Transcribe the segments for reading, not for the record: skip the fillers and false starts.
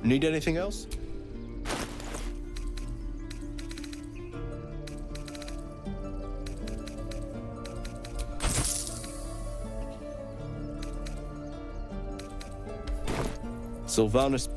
Need anything else? Sylvanus.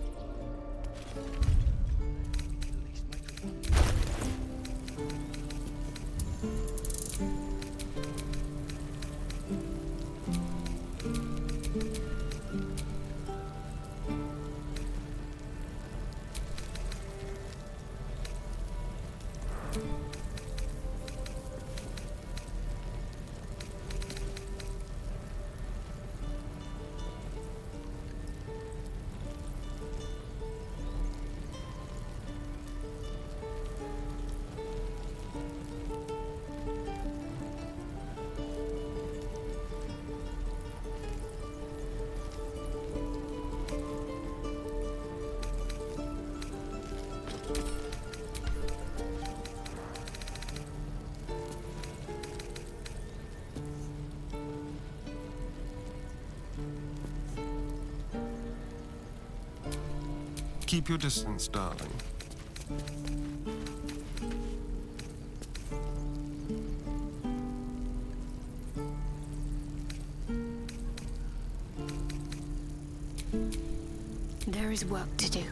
Keep your distance, darling. There is work to do.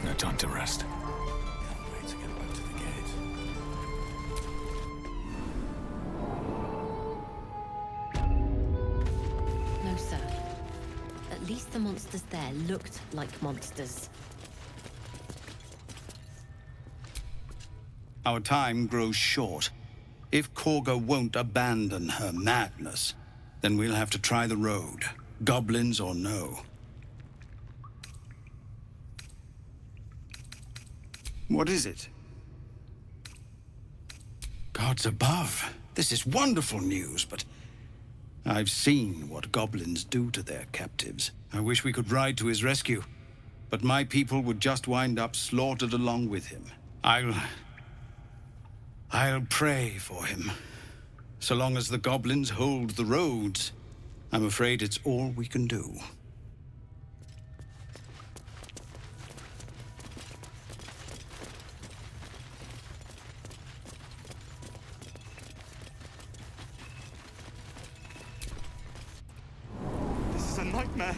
No time to rest. Can't wait to get back to the gate. No, sir. At least the monsters there looked like monsters. Our time grows short. If Korga won't abandon her madness, then we'll have to try the road, goblins or no. What is it? Gods above, this is wonderful news, but I've seen what goblins do to their captives. I wish we could ride to his rescue, but my people would just wind up slaughtered along with him. I'll pray for him. So long as the goblins hold the roads, I'm afraid it's all we can do. This is a nightmare.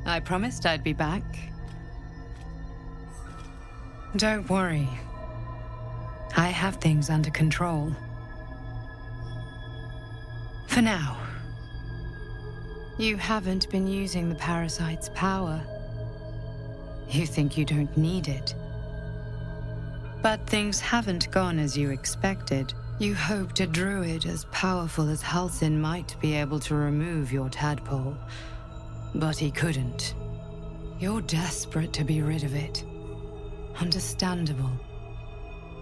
I promised I'd be back. Don't worry. I have things under control. For now. You haven't been using the parasite's power. You think you don't need it. But things haven't gone as you expected. You hoped a druid as powerful as Halsin might be able to remove your tadpole. But he couldn't. You're desperate to be rid of it. Understandable.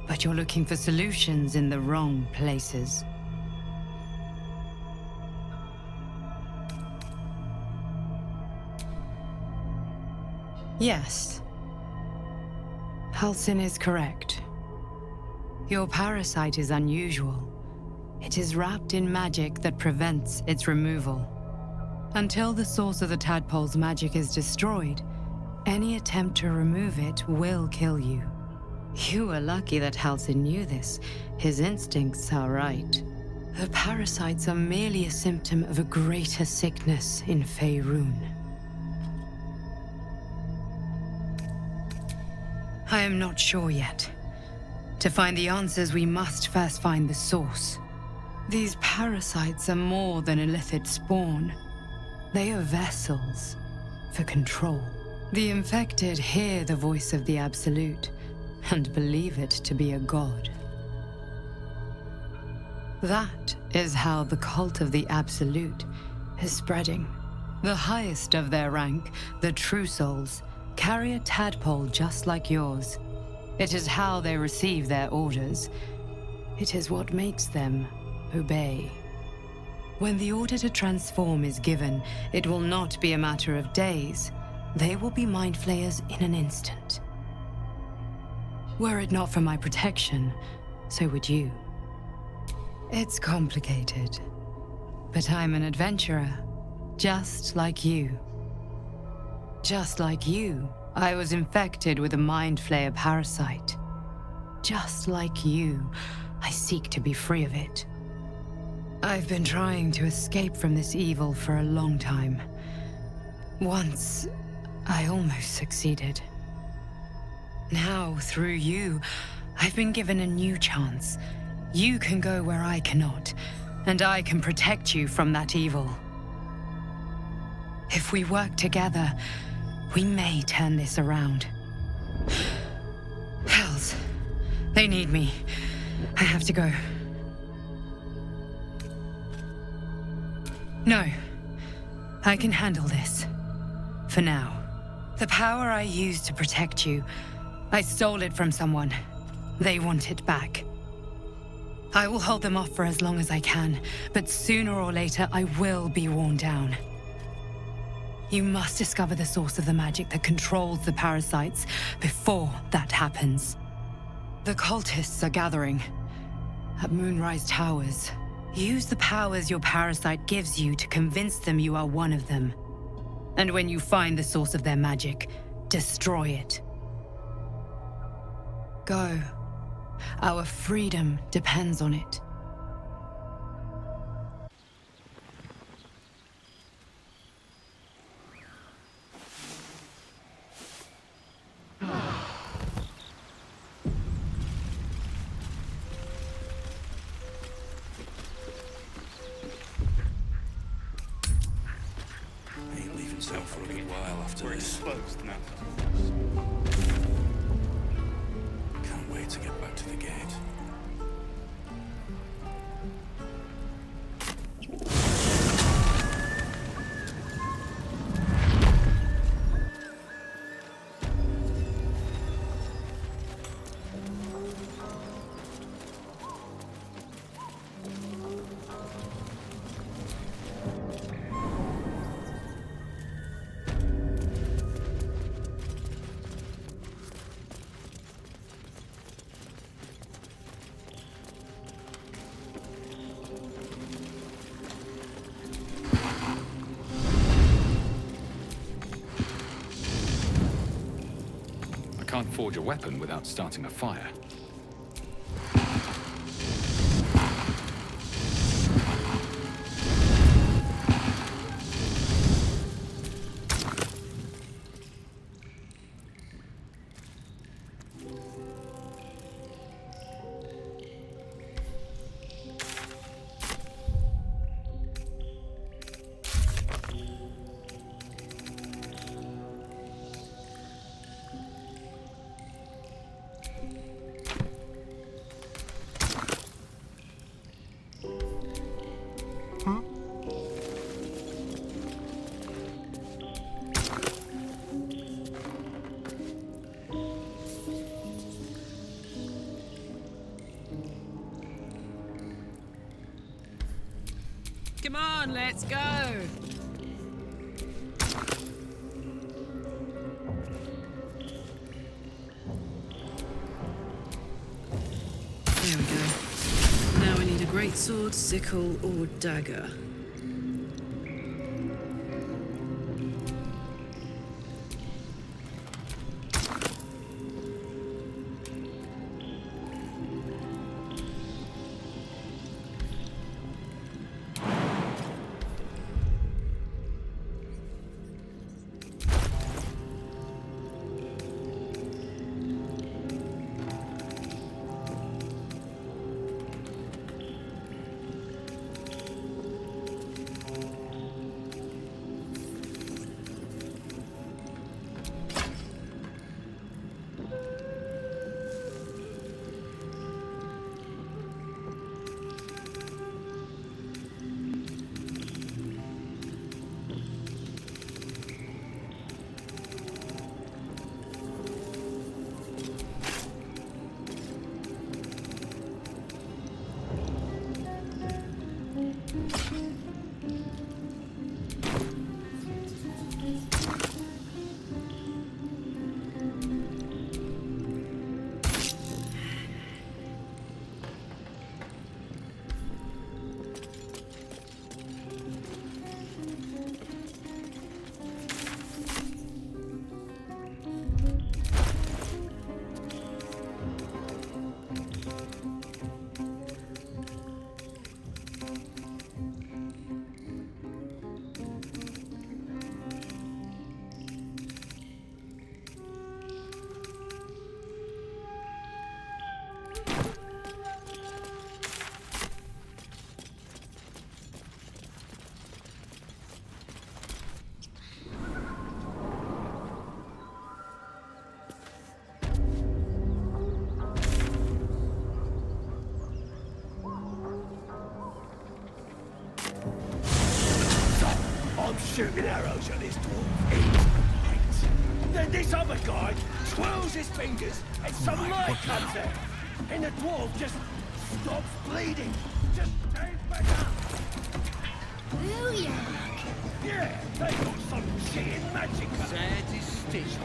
But you're looking for solutions in the wrong places. Yes. Halsin is correct. Your parasite is unusual. It is wrapped in magic that prevents its removal. Until the source of the tadpole's magic is destroyed, any attempt to remove it will kill you. You were lucky that Halsin knew this. His instincts are right. The parasites are merely a symptom of a greater sickness in Faerun. I am not sure yet. To find the answers, we must first find the source. These parasites are more than illithid spawn. They are vessels for control. The infected hear the voice of the Absolute and believe it to be a god. That is how the cult of the Absolute is spreading. The highest of their rank, the True Souls, carry a tadpole just like yours. It is how they receive their orders. It is what makes them obey. When the order to transform is given, it will not be a matter of days. They will be mind flayers in an instant. Were it not for my protection, so would you. It's complicated, but I'm an adventurer, just like you. Just like you, I was infected with a mind flayer parasite. Just like you, I seek to be free of it. I've been trying to escape from this evil for a long time. Once, I almost succeeded. Now, through you, I've been given a new chance. You can go where I cannot, and I can protect you from that evil. If we work together, we may turn this around. Hells, they need me. I have to go. No, I can handle this. For now. The power I used to protect you, I stole it from someone. They want it back. I will hold them off for as long as I can, but sooner or later I will be worn down. You must discover the source of the magic that controls the parasites before that happens. The cultists are gathering at Moonrise Towers. Use the powers your parasite gives you to convince them you are one of them. And when you find the source of their magic, destroy it. Go. Our freedom depends on it. Ain't leaving town for a good while after this. Exposed now. Can't wait to get back to the gate. Can't forge a weapon without starting a fire. Come on, let's go. There we go. Now we need a greatsword, sickle, or dagger. Shooting arrows at this dwarf. Right. Then this other guy twirls his fingers and some light comes out. And the dwarf just stops bleeding. Just turns back up. Oh, yeah. Yeah, they got some shit in magic. Sad is stitch.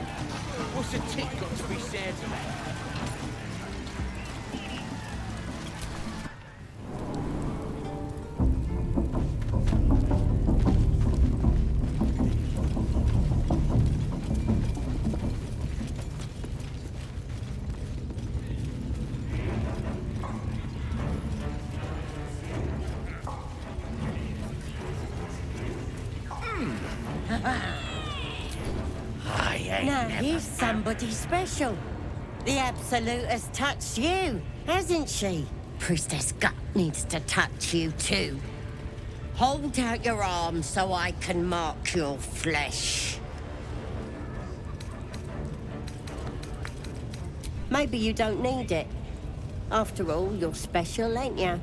What's a tick got to be sad about? Now here's somebody special. The Absolute has touched you, hasn't she? Priestess Gut needs to touch you too. Hold out your arm so I can mark your flesh. Maybe you don't need it. After all, you're special, ain't you?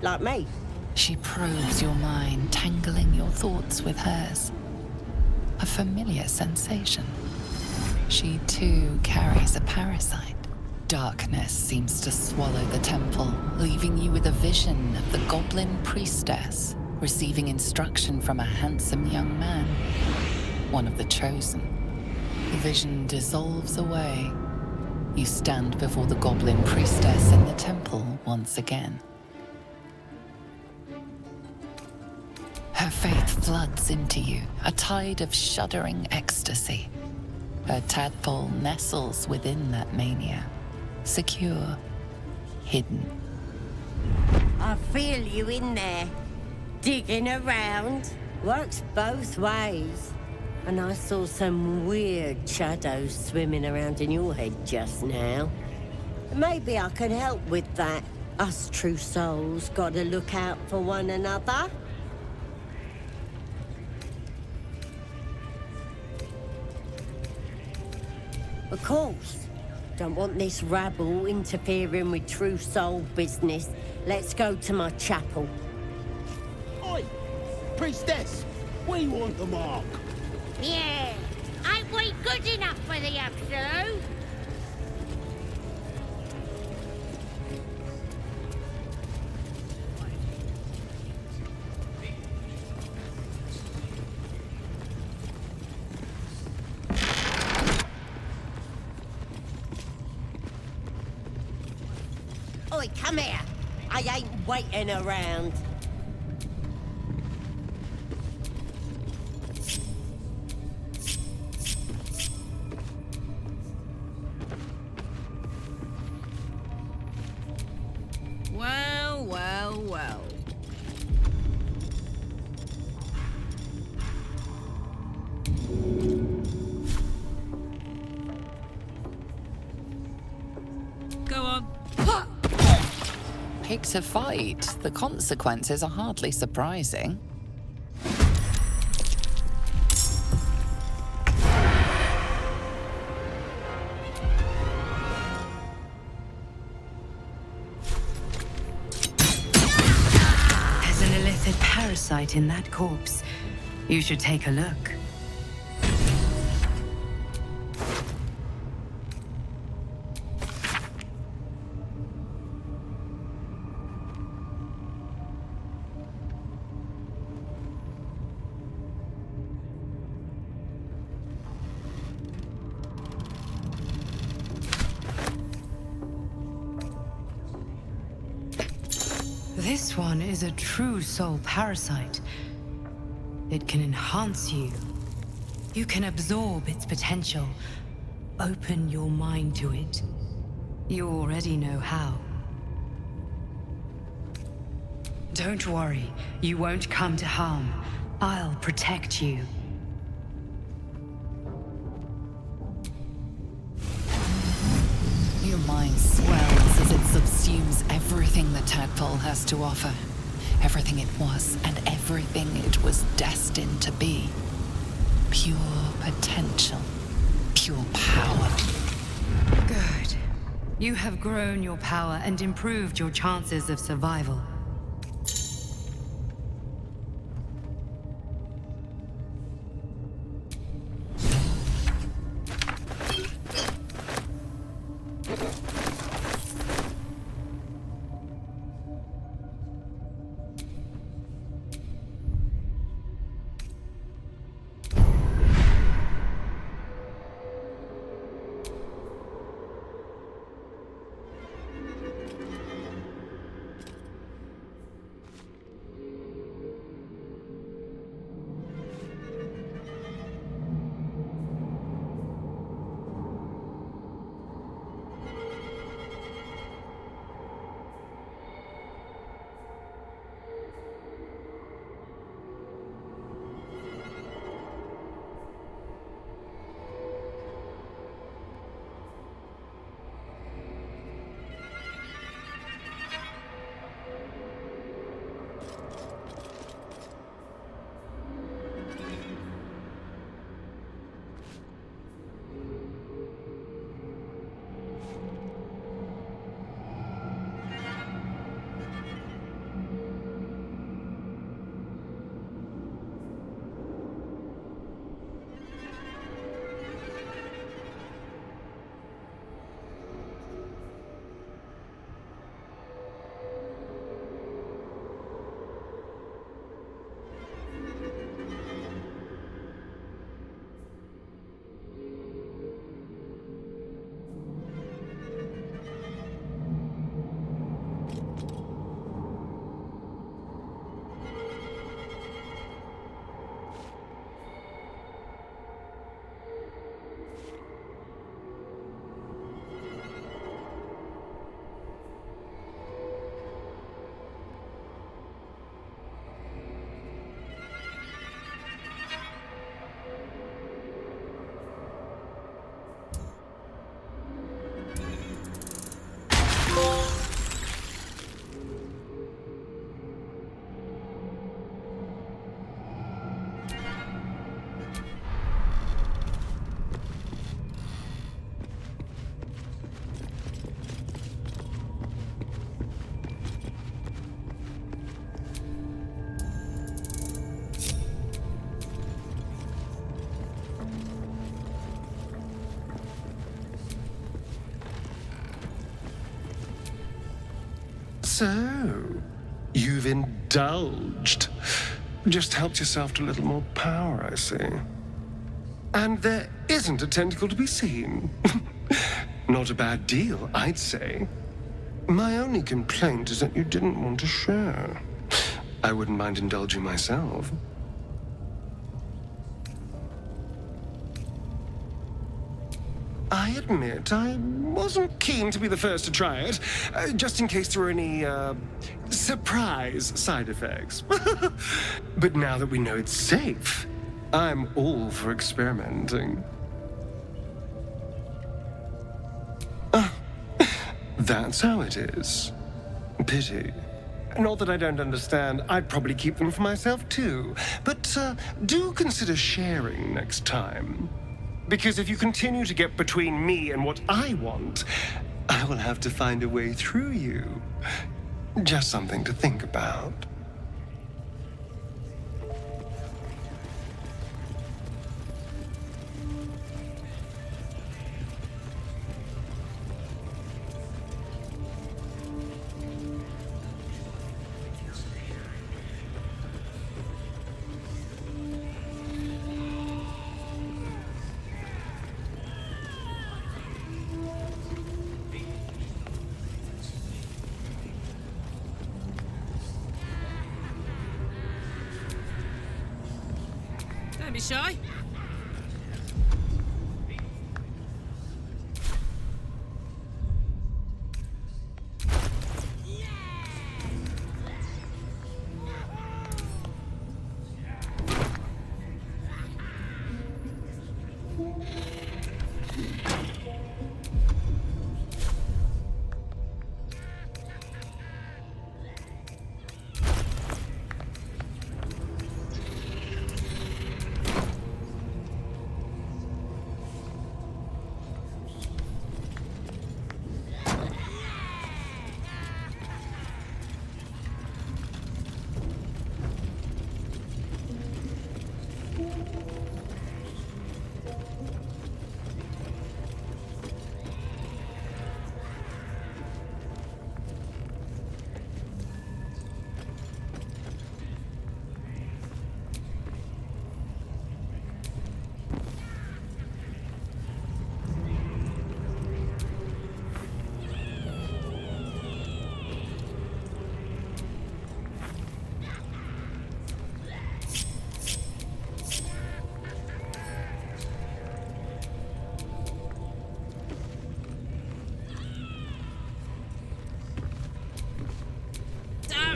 Like me. She probes your mind, tangling your thoughts with hers. A familiar sensation. She too carries a parasite. Darkness seems to swallow the temple, leaving you with a vision of the Goblin Priestess receiving instruction from a handsome young man, one of the chosen. The vision dissolves away. You stand before the Goblin Priestess in the temple once again. Her faith floods into you, a tide of shuddering ecstasy. Her tadpole nestles within that mania, secure, hidden. I feel you in there, digging around. Works both ways. And I saw some weird shadows swimming around in your head just now. Maybe I can help with that. Us true souls gotta look out for one another. Of course. Don't want this rabble interfering with true soul business. Let's go to my chapel. Oi! Priestess! We want the mark! Yeah! Ain't we good enough for the Absolute? come here. I ain't waiting around. Well, well, well. Go on. Pick to fight. The consequences are hardly surprising. There's an illithid parasite in that corpse. You should take a look. This one is a true soul parasite. It can enhance you. You can absorb its potential. Open your mind to it. You already know how. Don't worry, you won't come to harm. I'll protect you. Your mind swells as it subsumes everything the tadpole has to offer. Everything it was and everything it was destined to be. Pure potential. Pure power. Good. You have grown your power and improved your chances of survival. So, you've indulged. Just helped yourself to a little more power, I see. And there isn't a tentacle to be seen. Not a bad deal, I'd say. My only complaint is that you didn't want to share. I wouldn't mind indulging myself. I admit, I wasn't keen to be the first to try it, just in case there were any, surprise side effects. But now that we know it's safe, I'm all for experimenting. That's how it is. Pity. Not that I don't understand. I'd probably keep them for myself too. But do consider sharing next time. Because if you continue to get between me and what I want, I will have to find a way through you. Just something to think about. Don't be shy.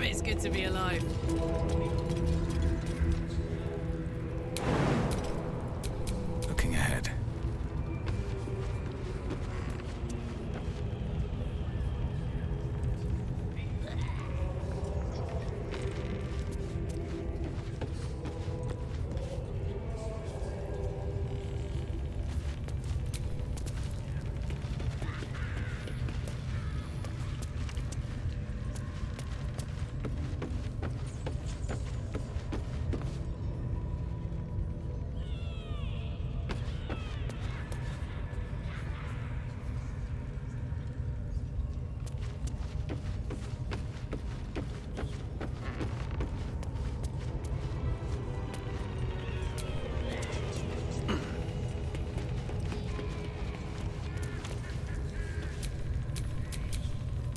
It's good to be alive. Looking ahead.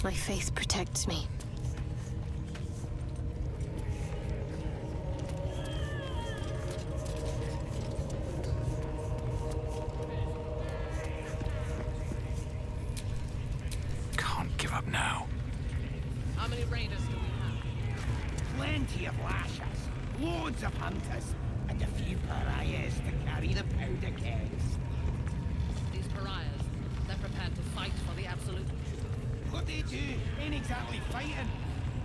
My faith protects me. Can't give up now. How many raiders do we have? Plenty of lashers, loads of hunters, and a few pariahs to carry the powder kegs. These pariahs, they're prepared to fight for the absolute. What they do ain't exactly fighting.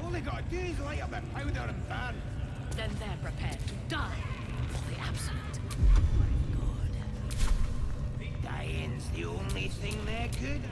All they gotta do is light up their powder and burn. Then they're prepared to die for the absolute. Good. Dying's the only thing they're good at.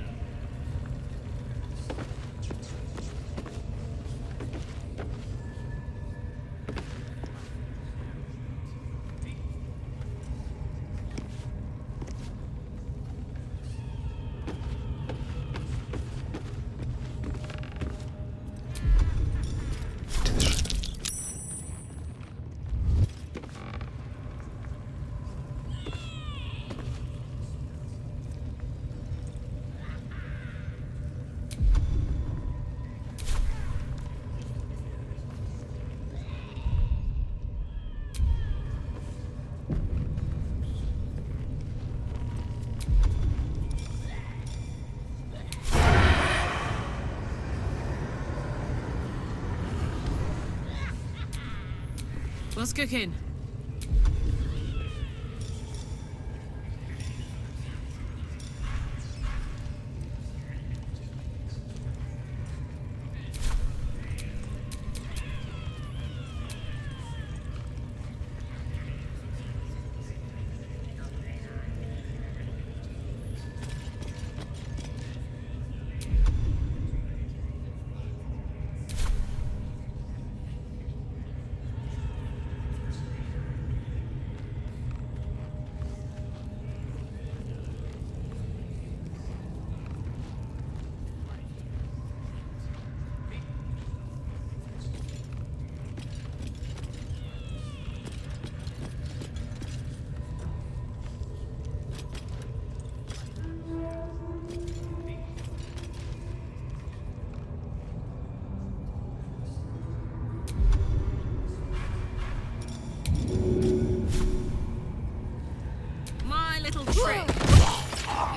What's cooking?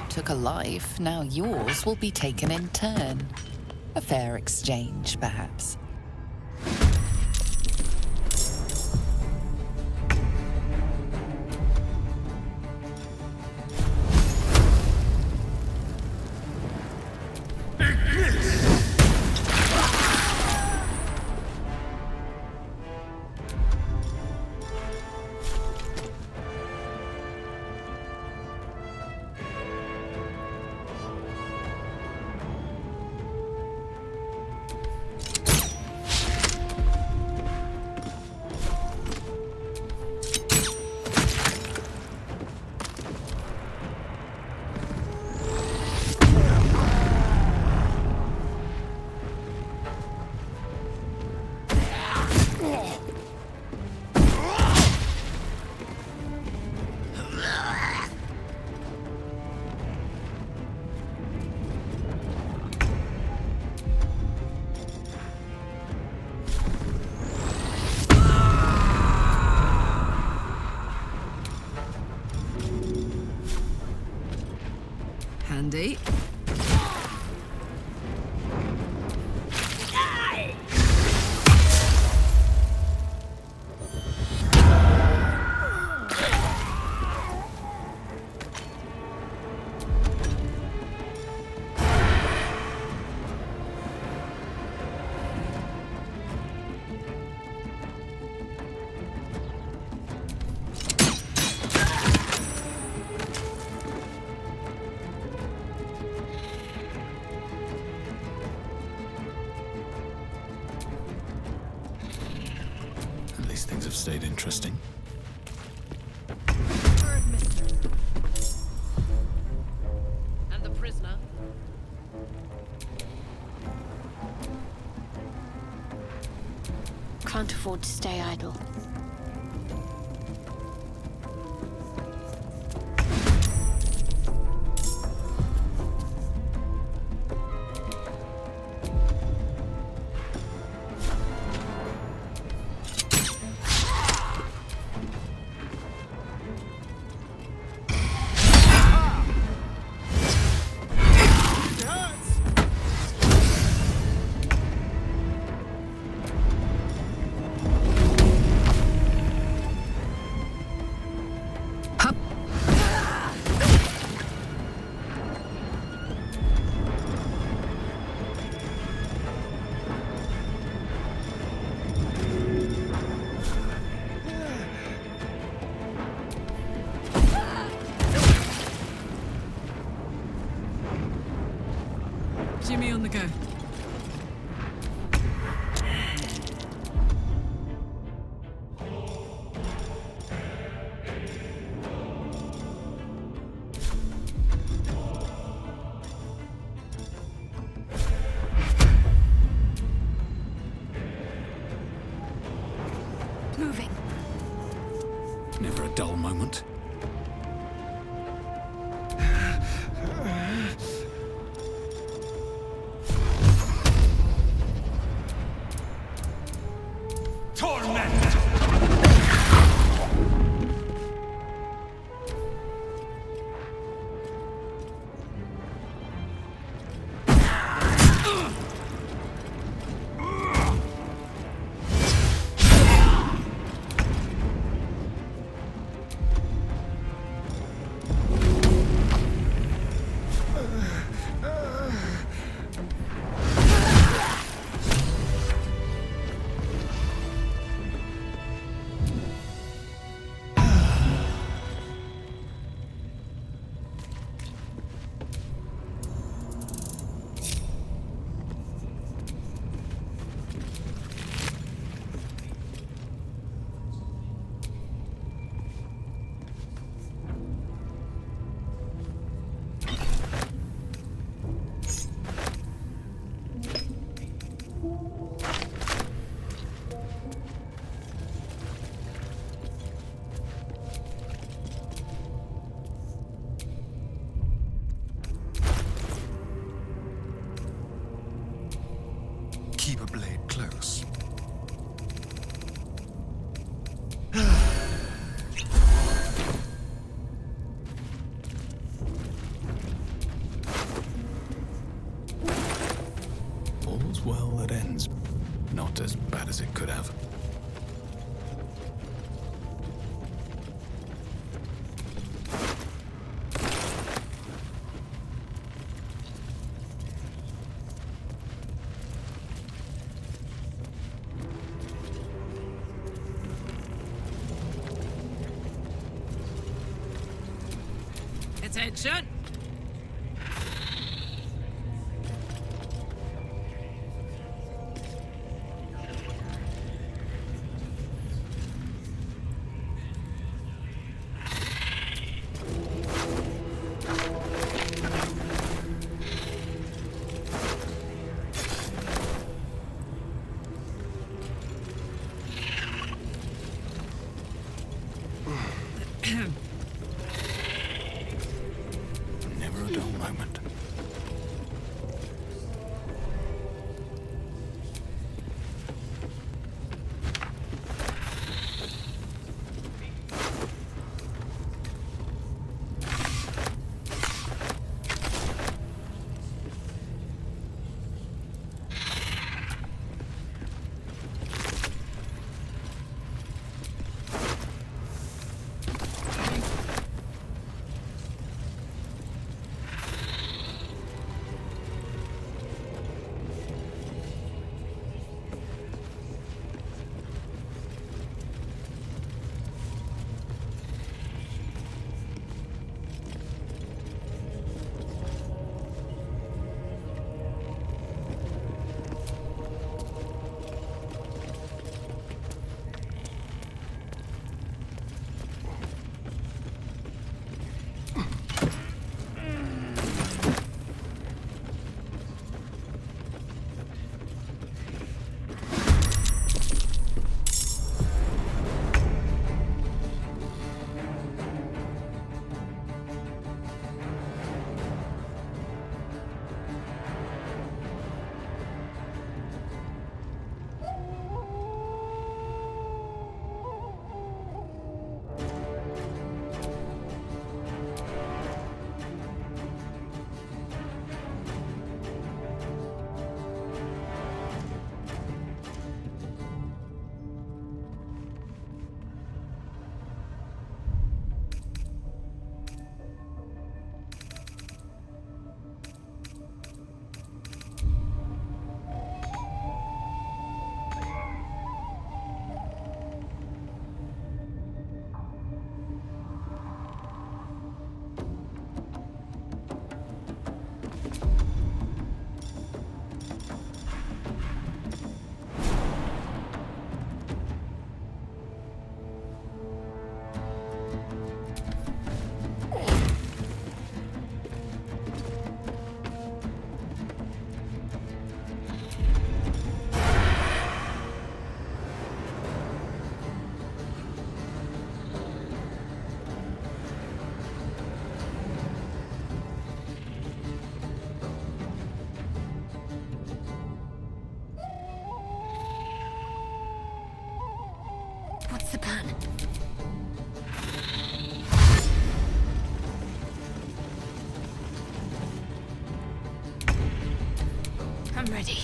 Took a life, now yours will be taken in turn. A fair exchange, perhaps. Handy. Things have stayed interesting. And the prisoner. Can't afford to stay idle. Jimmy on the go. Moving. Never a dull moment. not as bad as it could have. Attention! Never a dull moment. What's the plan? I'm ready.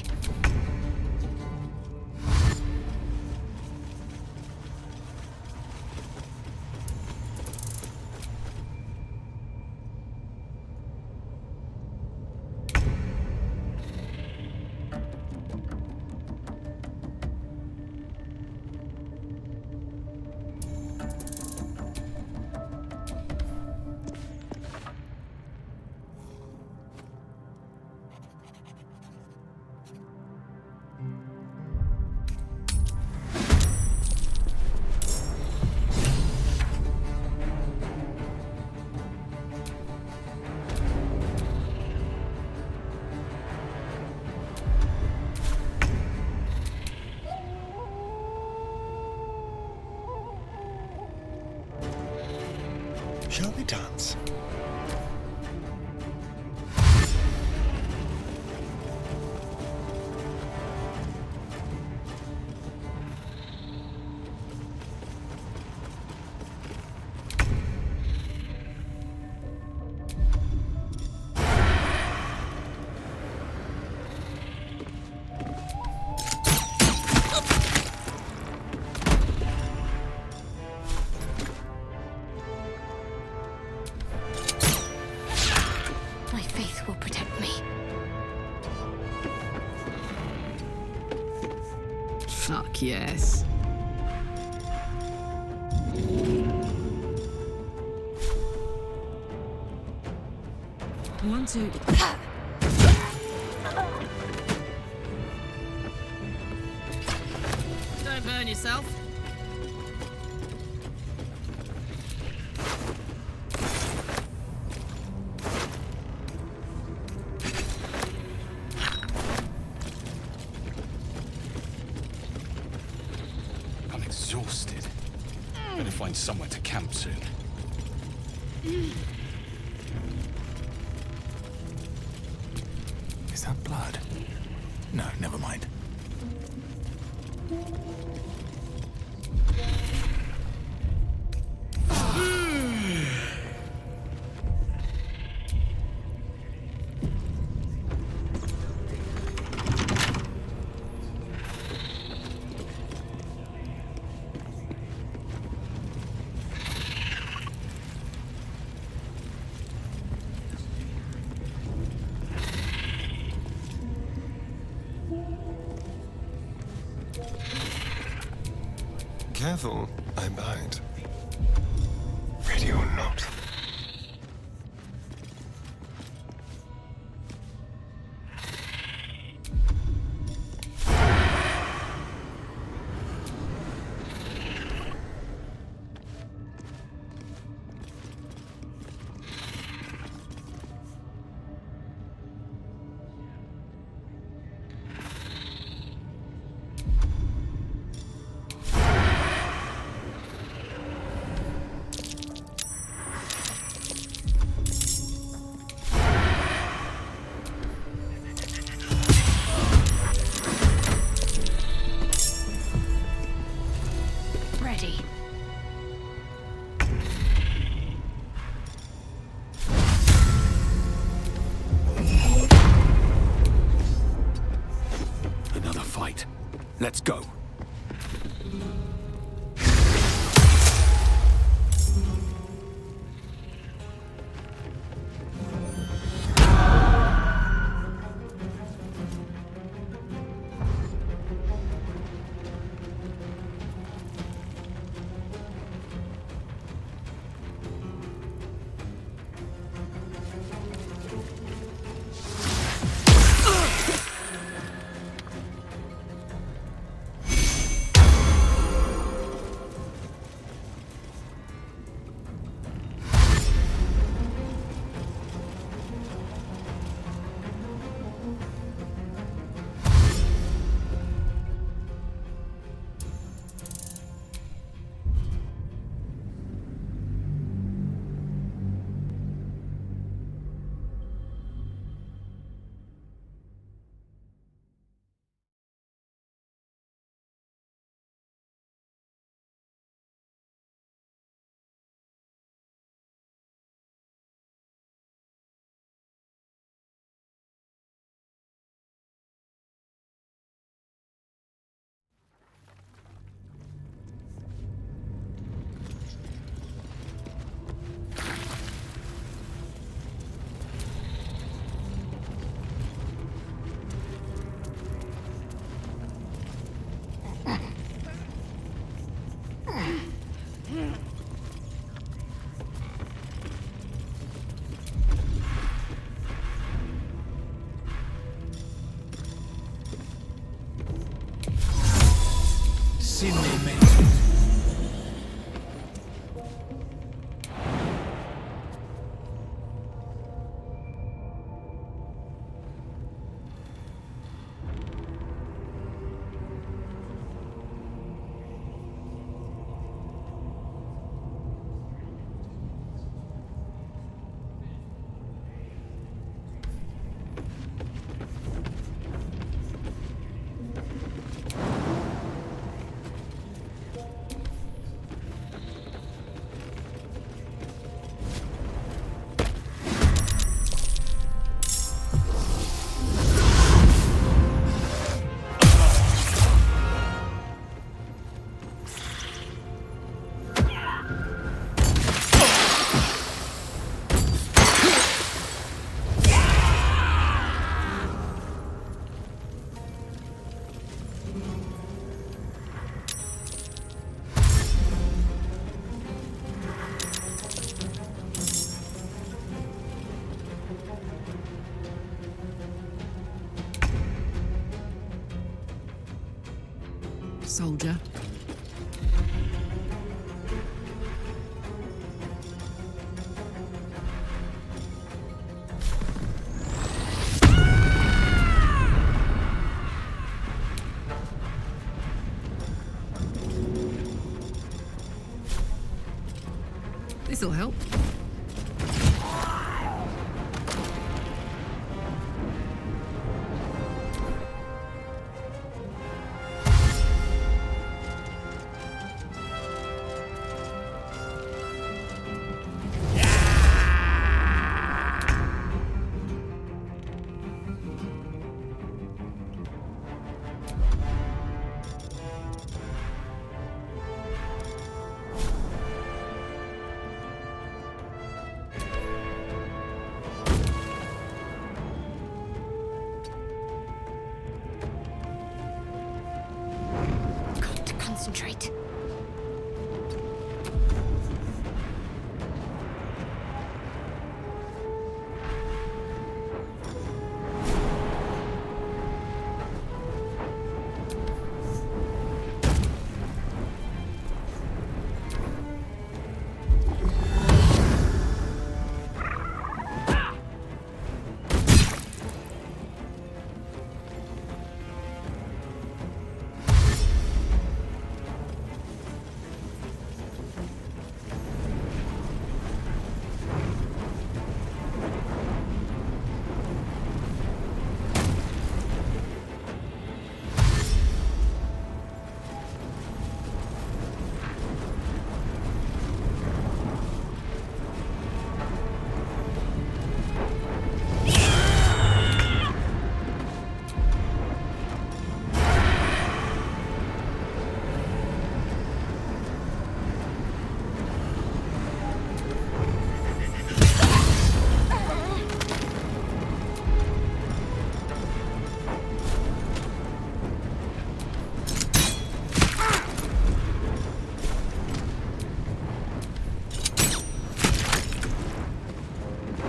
Shall we dance? Fuck yes. One, two. Don't burn yourself. I'm exhausted. Better find somewhere to camp soon. Is that blood? No, never mind. Careful, I bite. Ready or not. Ready. Another fight. Let's go. soldier. This'll help. Got to concentrate.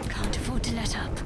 Can't afford to let up.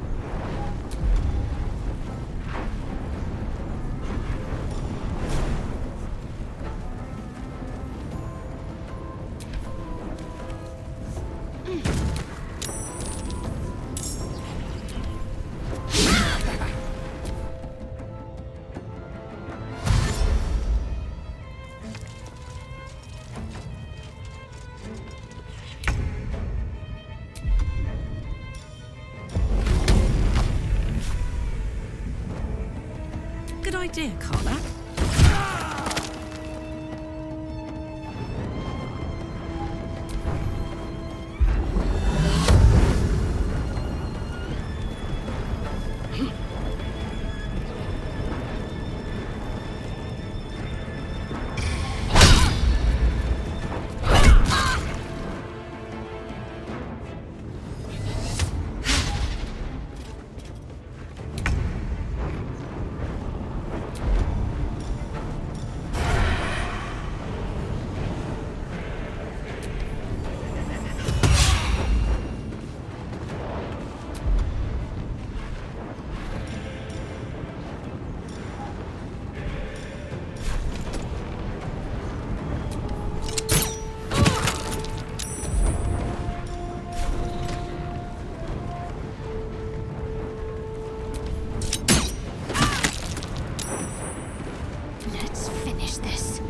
Good idea, Carla. Let's finish this.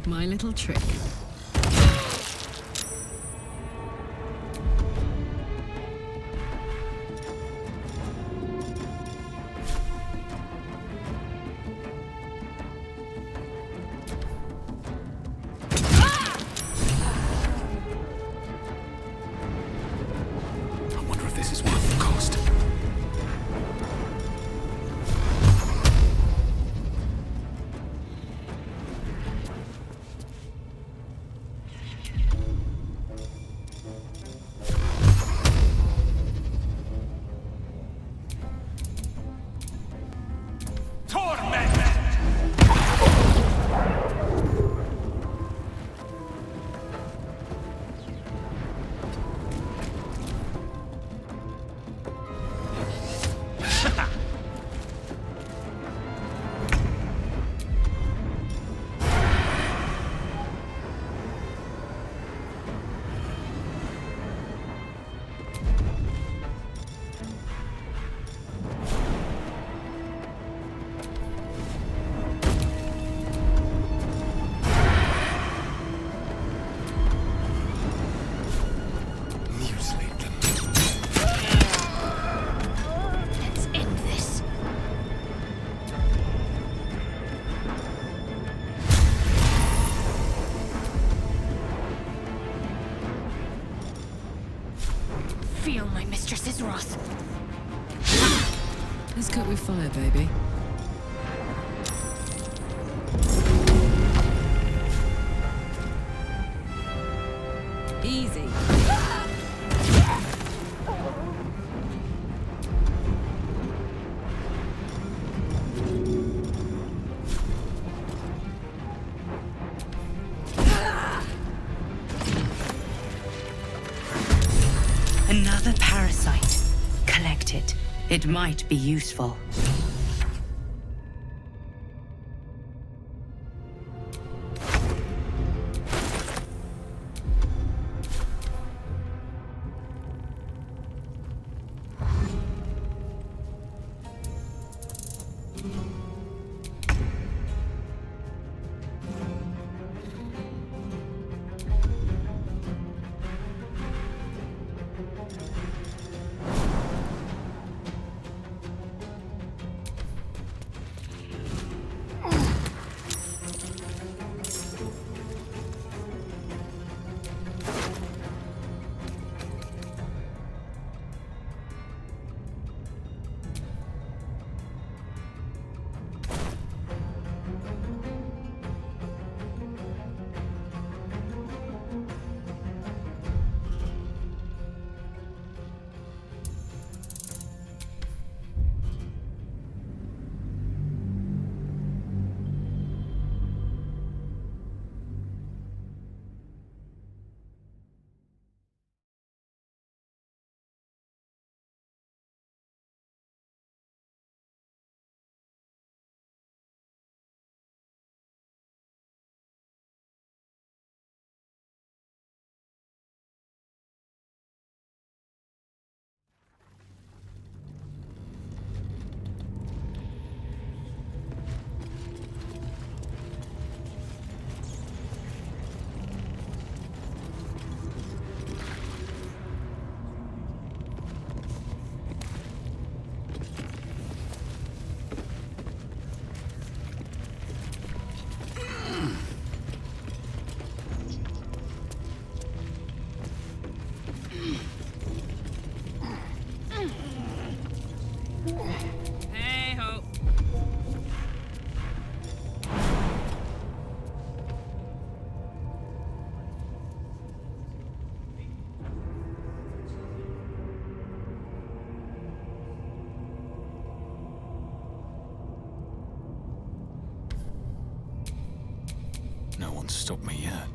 My little trick. us. Let's cut with fire, baby. Easy. Another parasite. Collect it. It might be useful. Hey ho. No one's stopped me yet.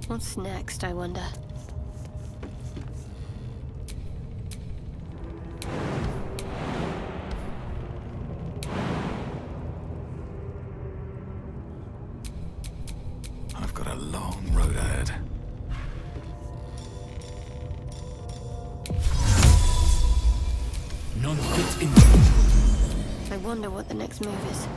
What's next, I wonder? I've got a long road ahead. None fit in. I wonder what the next move is.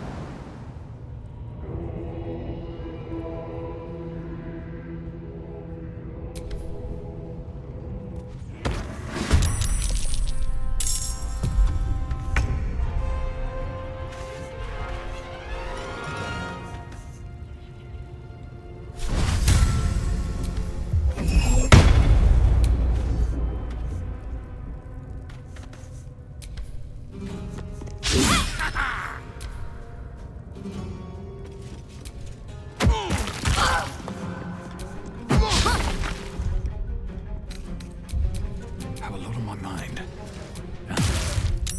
Have a lot on my mind.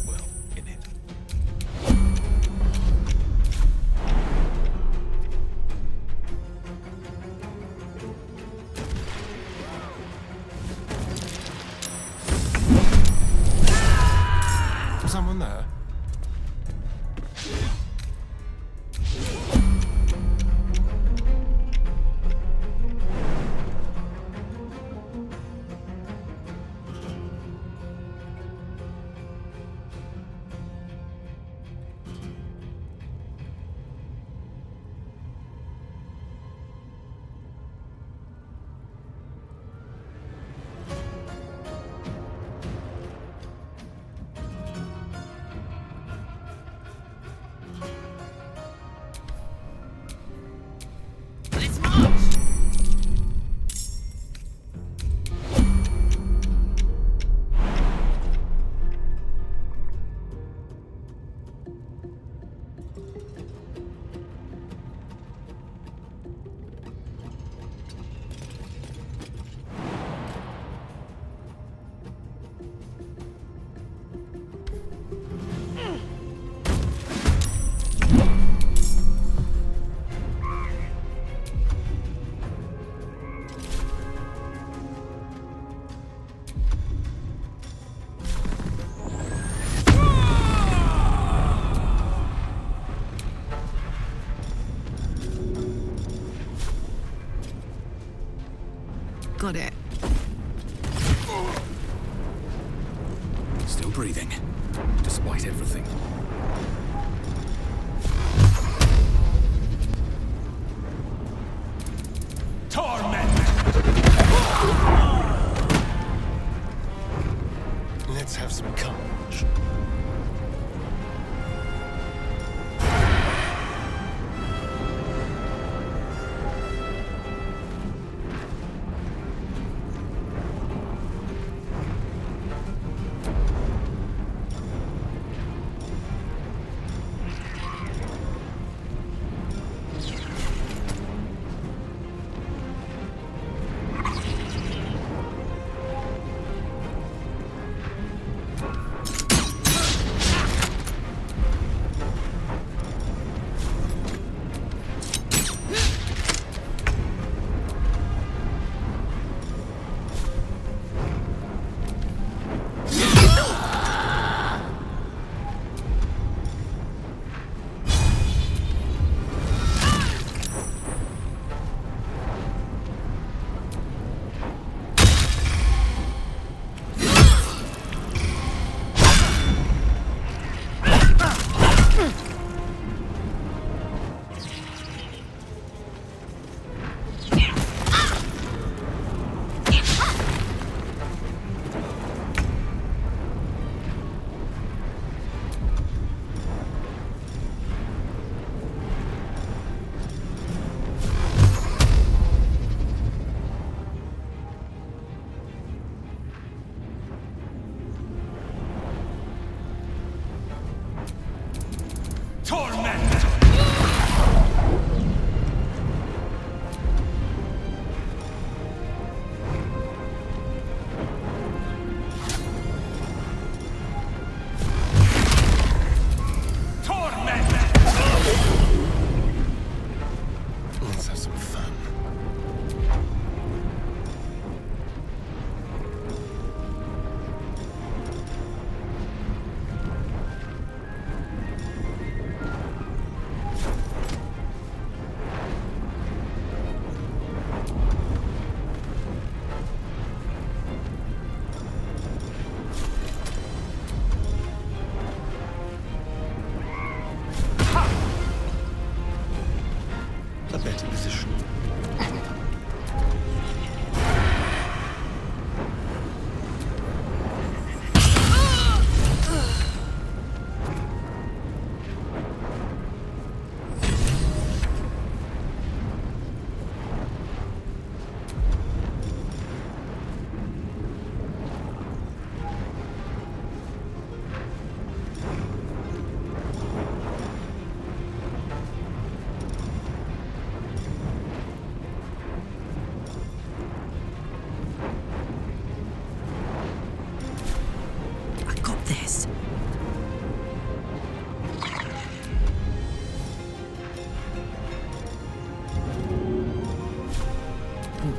Well, in it. Someone there? Got it. Still breathing, despite everything. Torment! Let's have some courage.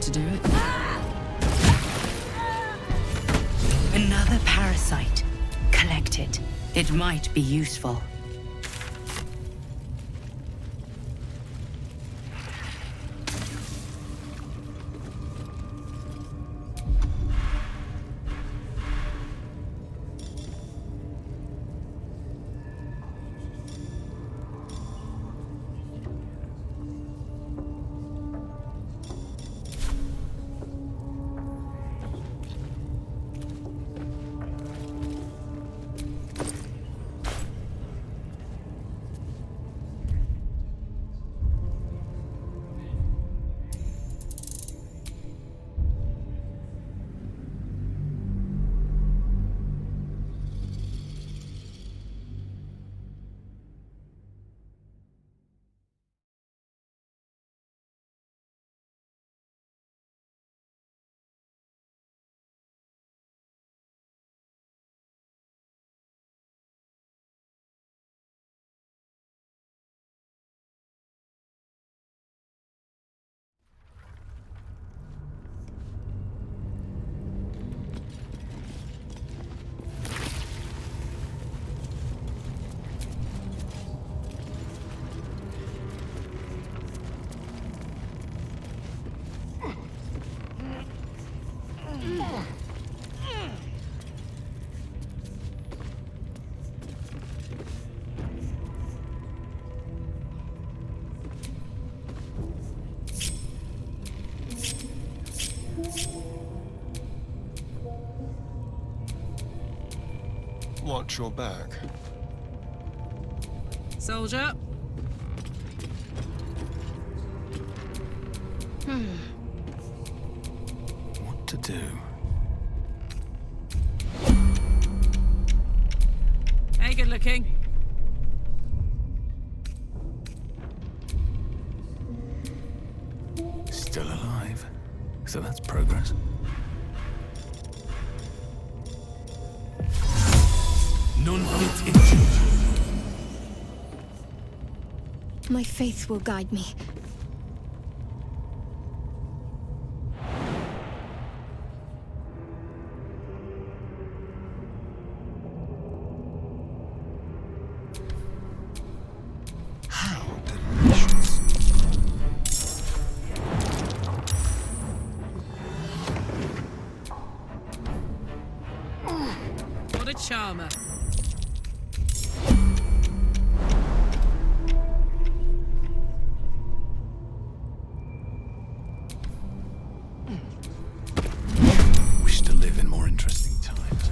To do it. Another parasite. Collect it. It might be useful. watch your back. Soldier. What to do? Hey, good looking. Still alive. So that's progress. None fit injured. My faith will guide me. How delicious. What a charmer. Wish to live in more interesting times.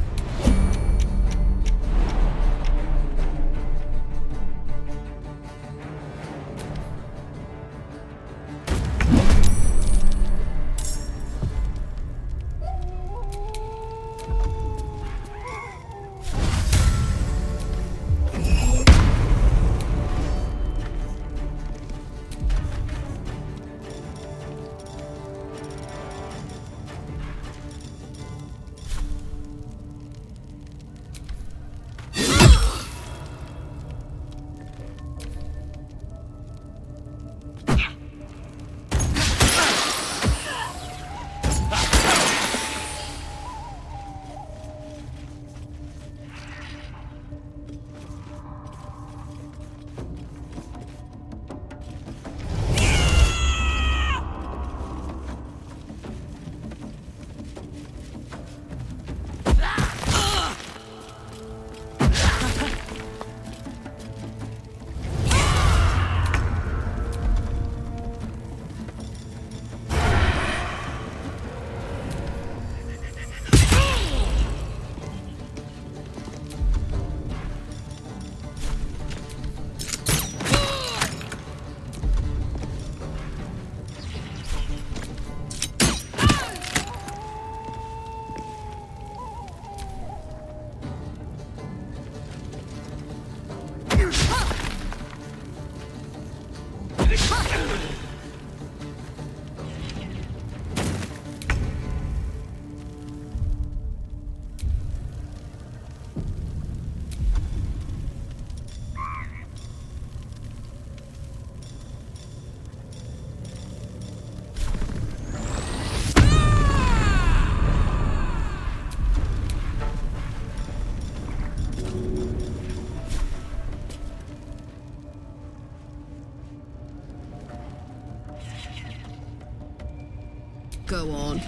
Go on.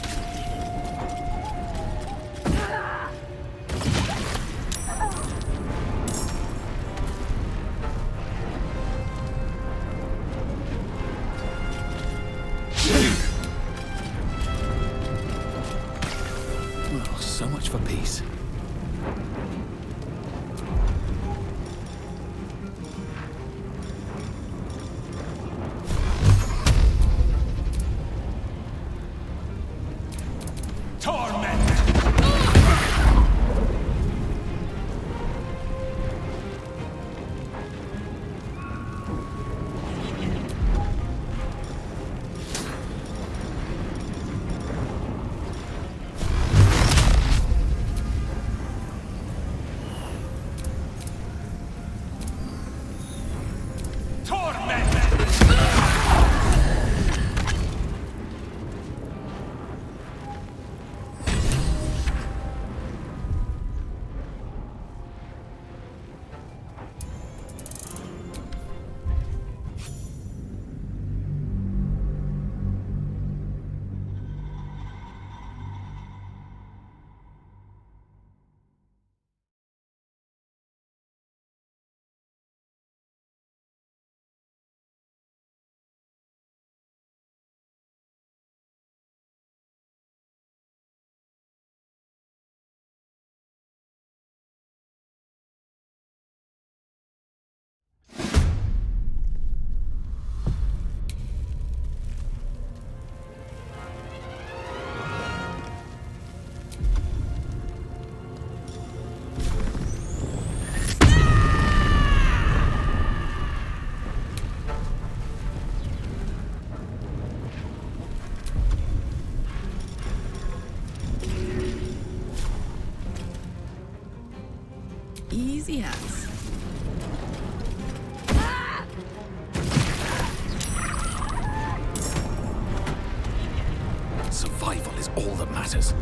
Well, so much for peace. Easy as. Survival is all that matters.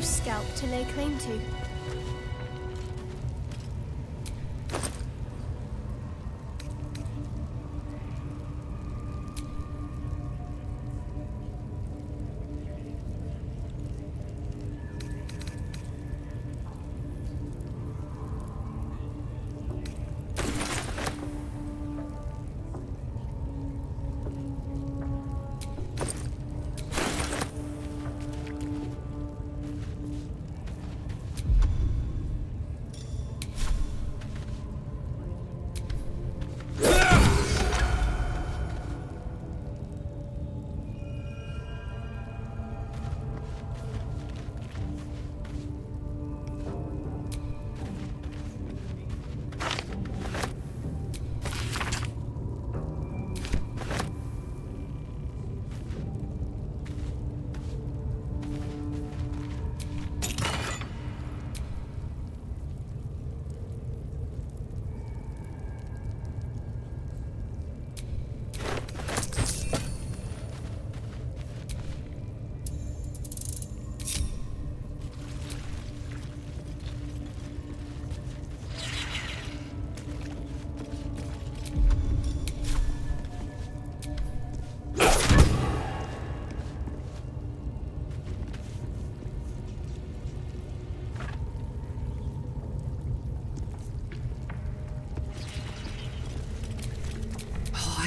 Scalp to lay claim to.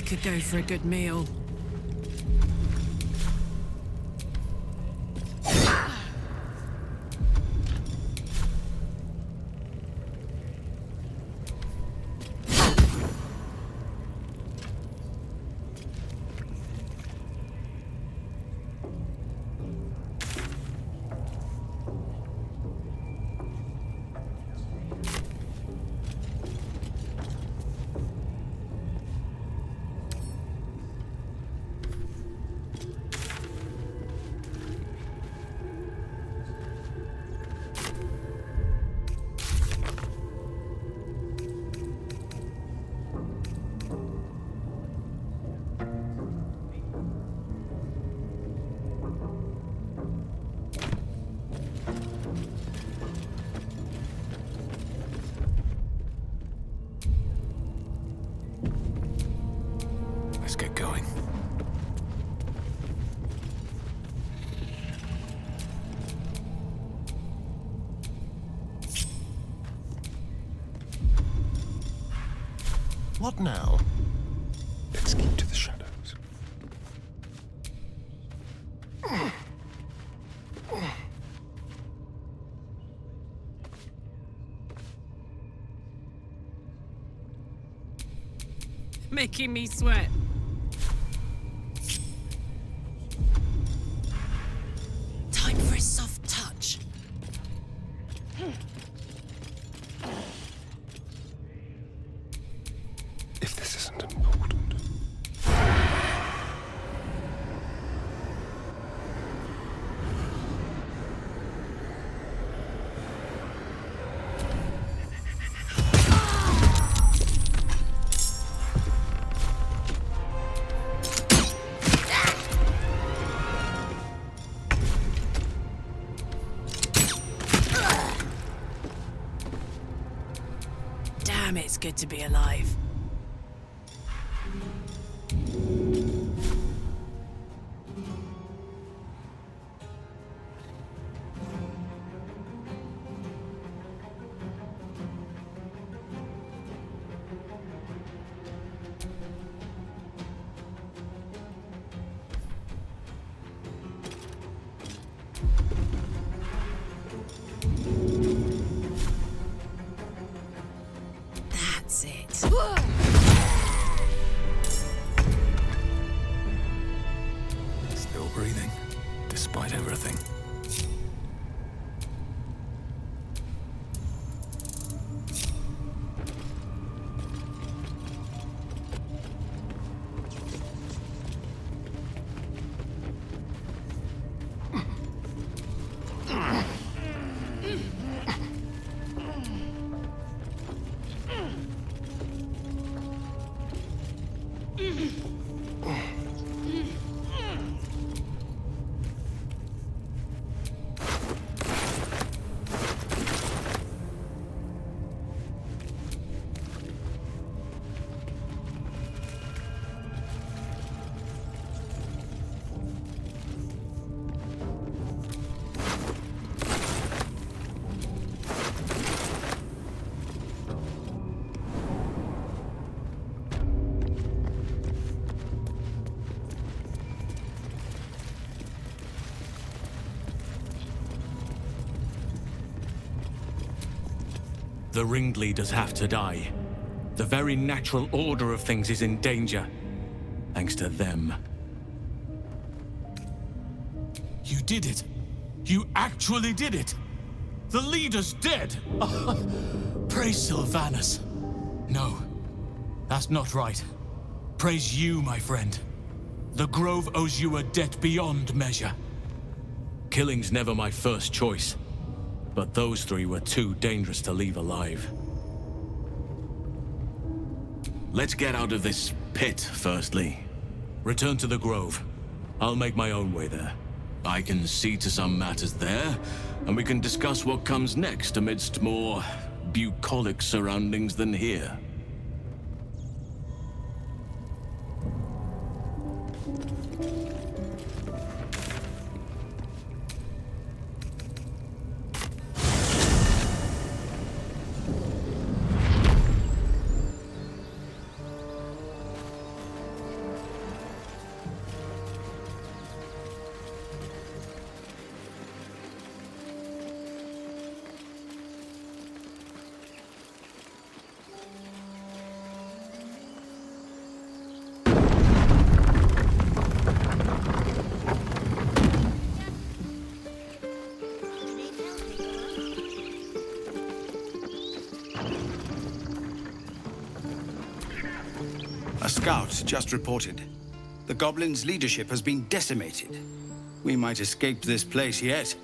Could go for a good meal. Let's get going. What now? Let's keep to the shadows. Making me sweat. Time for a soft touch. If this isn't important. Damn, it's good to be alive. That's it. Still breathing, despite everything. The ringleaders have to die. The very natural order of things is in danger, thanks to them. You did it. You actually did it. The leader's dead. Praise Sylvanus. No, that's not right. Praise you, my friend. The Grove owes you a debt beyond measure. Killing's never my first choice, but those three were too dangerous to leave alive. Let's get out of this pit, firstly. Return to the Grove. I'll make my own way there. I can see to some matters there, and we can discuss what comes next amidst more bucolic surroundings than here. A scout just reported. The Goblins' leadership has been decimated. We might escape this place yet.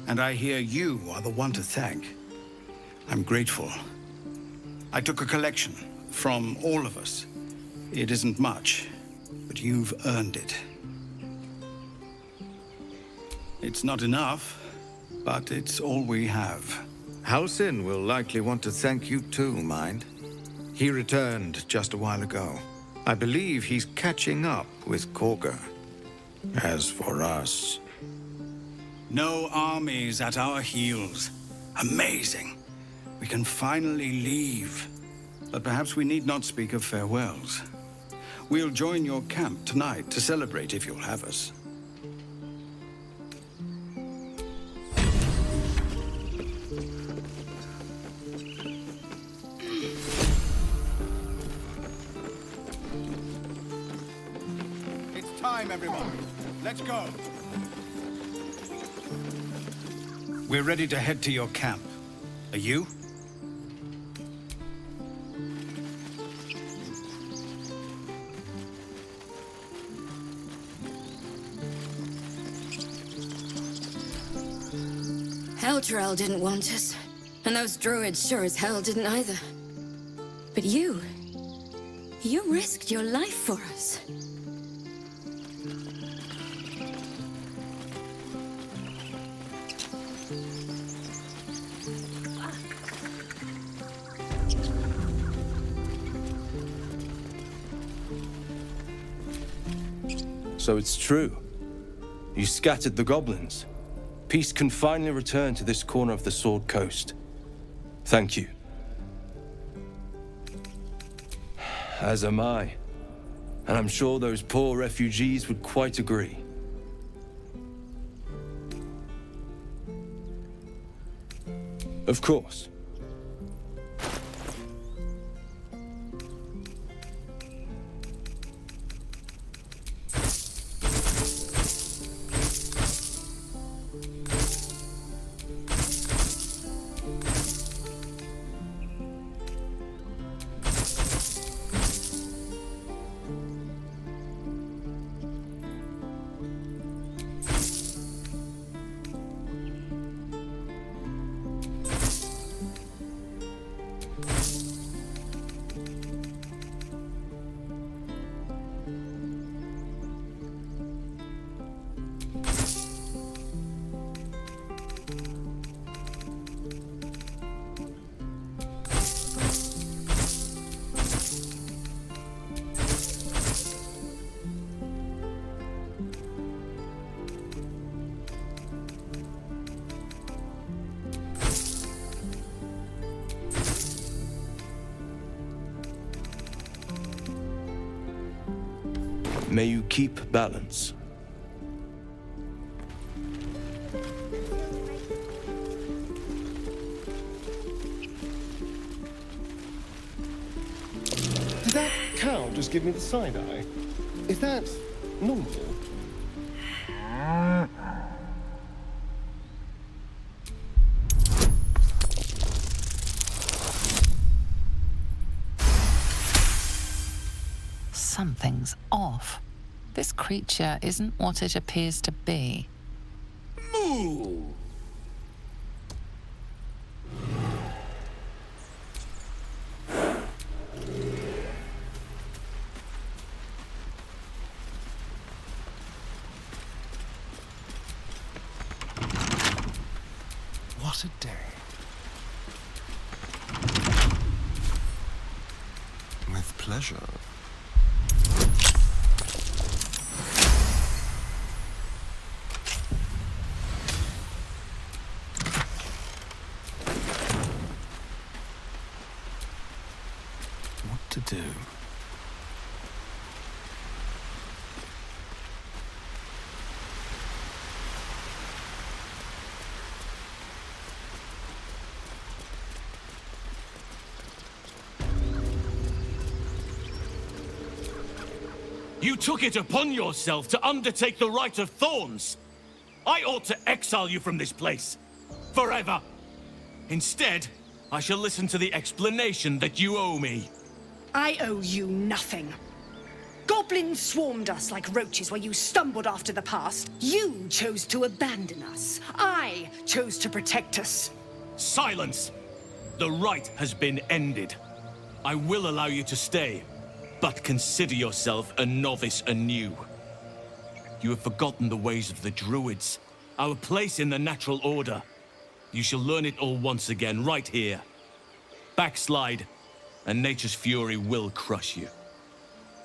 And I hear you are the one to thank. I'm grateful. I took a collection from all of us. It isn't much, but you've earned it. It's not enough, but it's all we have. Halsin will likely want to thank you too, mind. He returned just a while ago. I believe he's catching up with Korga. As for us... No armies at our heels. Amazing. We can finally leave. But perhaps we need not speak of farewells. We'll join your camp tonight to celebrate if you'll have us. It's time, everyone. Let's go. We're ready to head to your camp. Are you? Elturel didn't want us, and those druids sure as hell didn't either. But you risked your life for us. So it's true. You scattered the goblins. Peace can finally return to this corner of the Sword Coast. Thank you. As am I. And I'm sure those poor refugees would quite agree. Of course. May you keep balance. Did that cow just give me the side eye? Is that normal? Something's off. This creature isn't what it appears to be. Moo! What a day. With pleasure. To do. You took it upon yourself to undertake the Rite of Thorns. I ought to exile you from this place. Forever. Instead, I shall listen to the explanation that you owe me. I owe you nothing. Goblins swarmed us like roaches where you stumbled after the past. You chose to abandon us. I chose to protect us. Silence! The rite has been ended. I will allow you to stay, but consider yourself a novice anew. You have forgotten the ways of the druids, our place in the natural order. You shall learn it all once again, right here. Backslide, and nature's fury will crush you.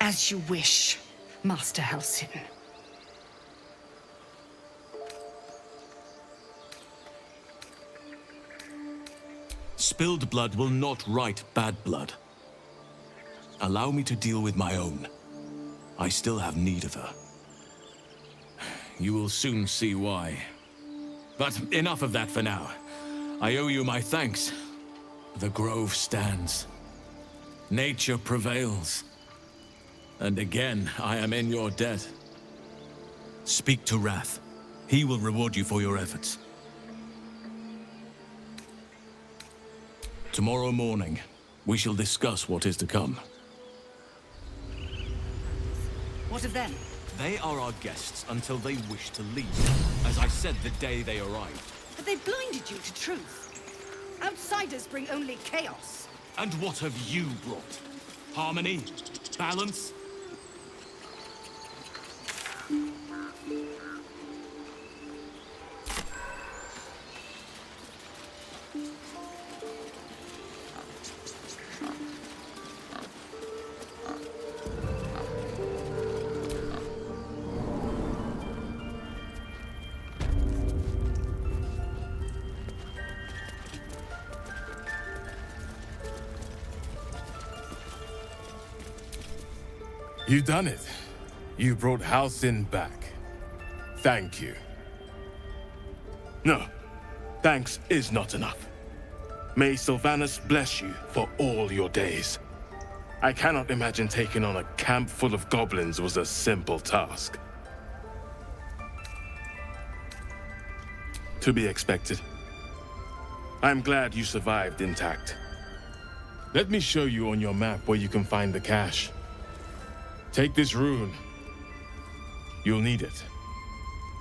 As you wish, Master Halsin. Spilled blood will not right bad blood. Allow me to deal with my own. I still have need of her. You will soon see why. But enough of that for now. I owe you my thanks. The grove stands. Nature prevails. And again, I am in your debt. Speak to Wrath. He will reward you for your efforts. Tomorrow morning, we shall discuss what is to come. What of them? They are our guests until they wish to leave, as I said the day they arrived. But they blinded you to truth. Outsiders bring only chaos. And what have you brought? Harmony? Balance? You done it. You brought Halsin back. Thank you. No, thanks is not enough. May Sylvanas bless you for all your days. I cannot imagine taking on a camp full of goblins was a simple task. To be expected. I'm glad you survived intact. Let me show you on your map where you can find the cache. Take this rune. You'll need it.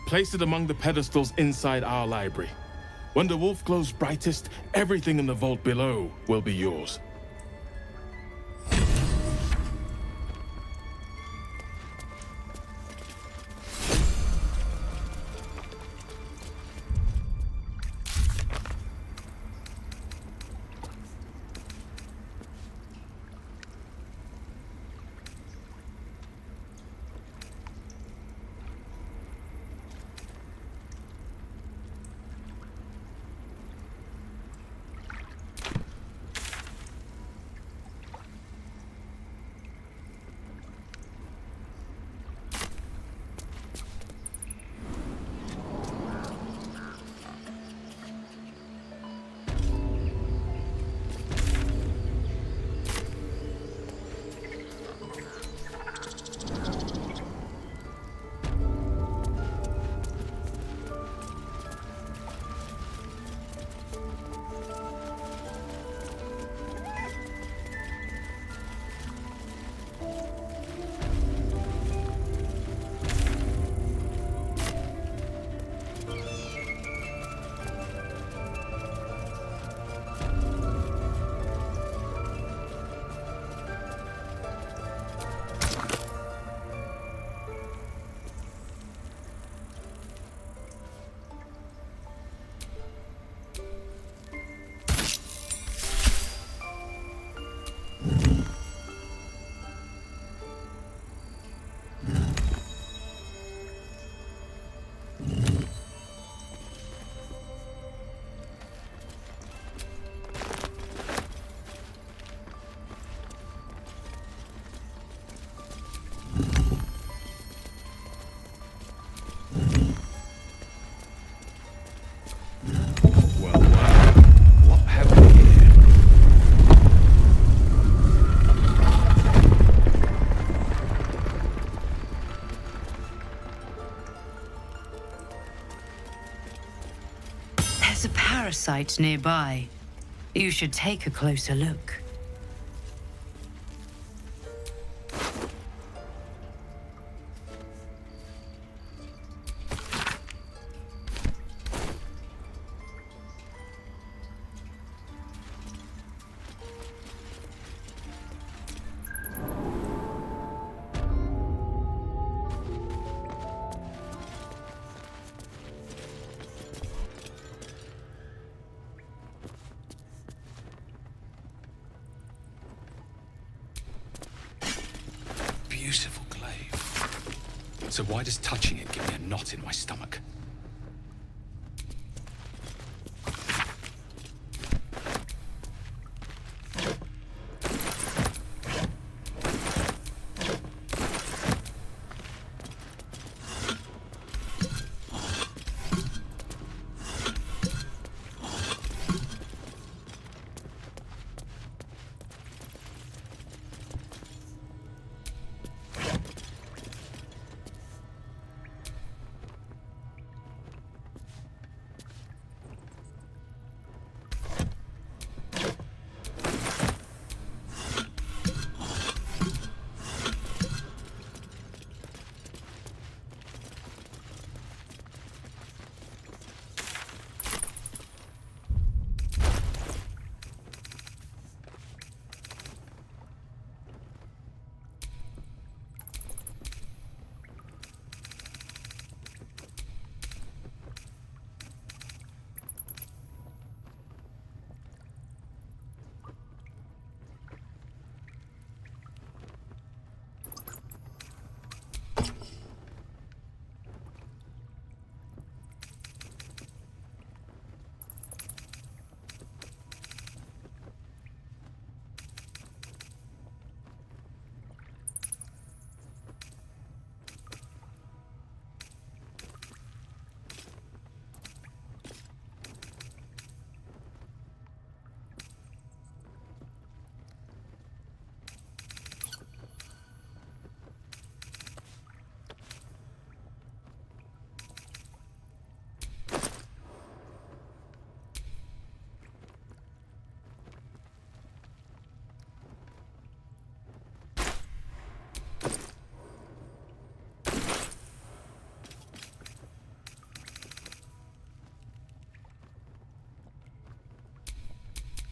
Place it among the pedestals inside our library. When the wolf glows brightest, everything in the vault below will be yours. There's a parasite nearby. You should take a closer look. beautiful glaive. So why does touching it give me a knot in my stomach?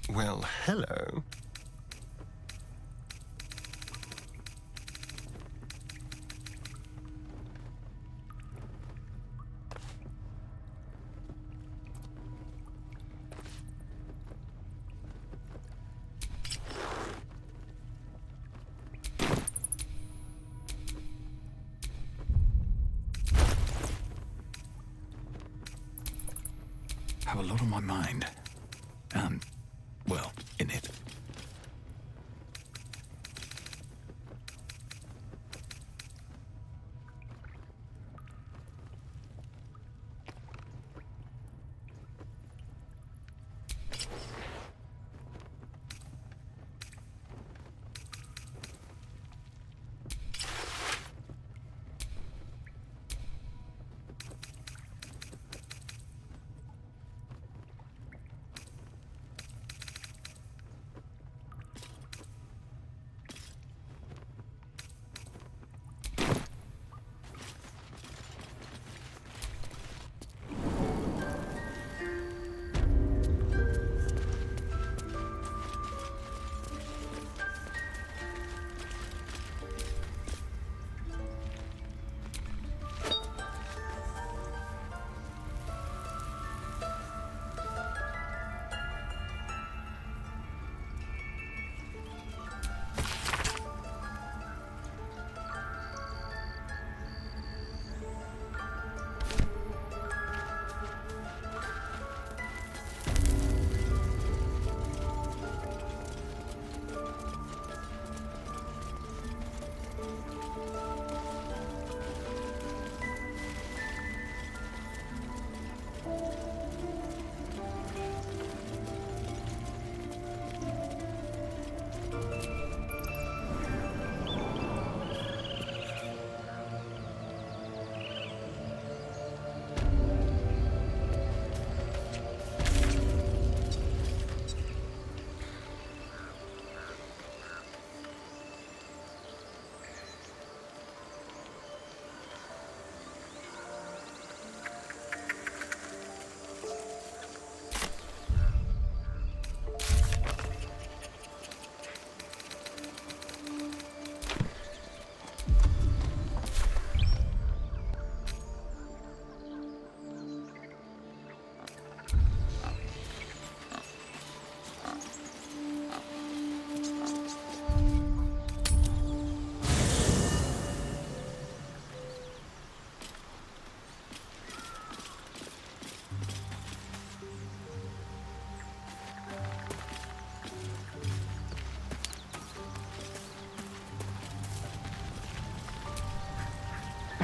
Well, hello. Have a lot on my mind. And, well, in it.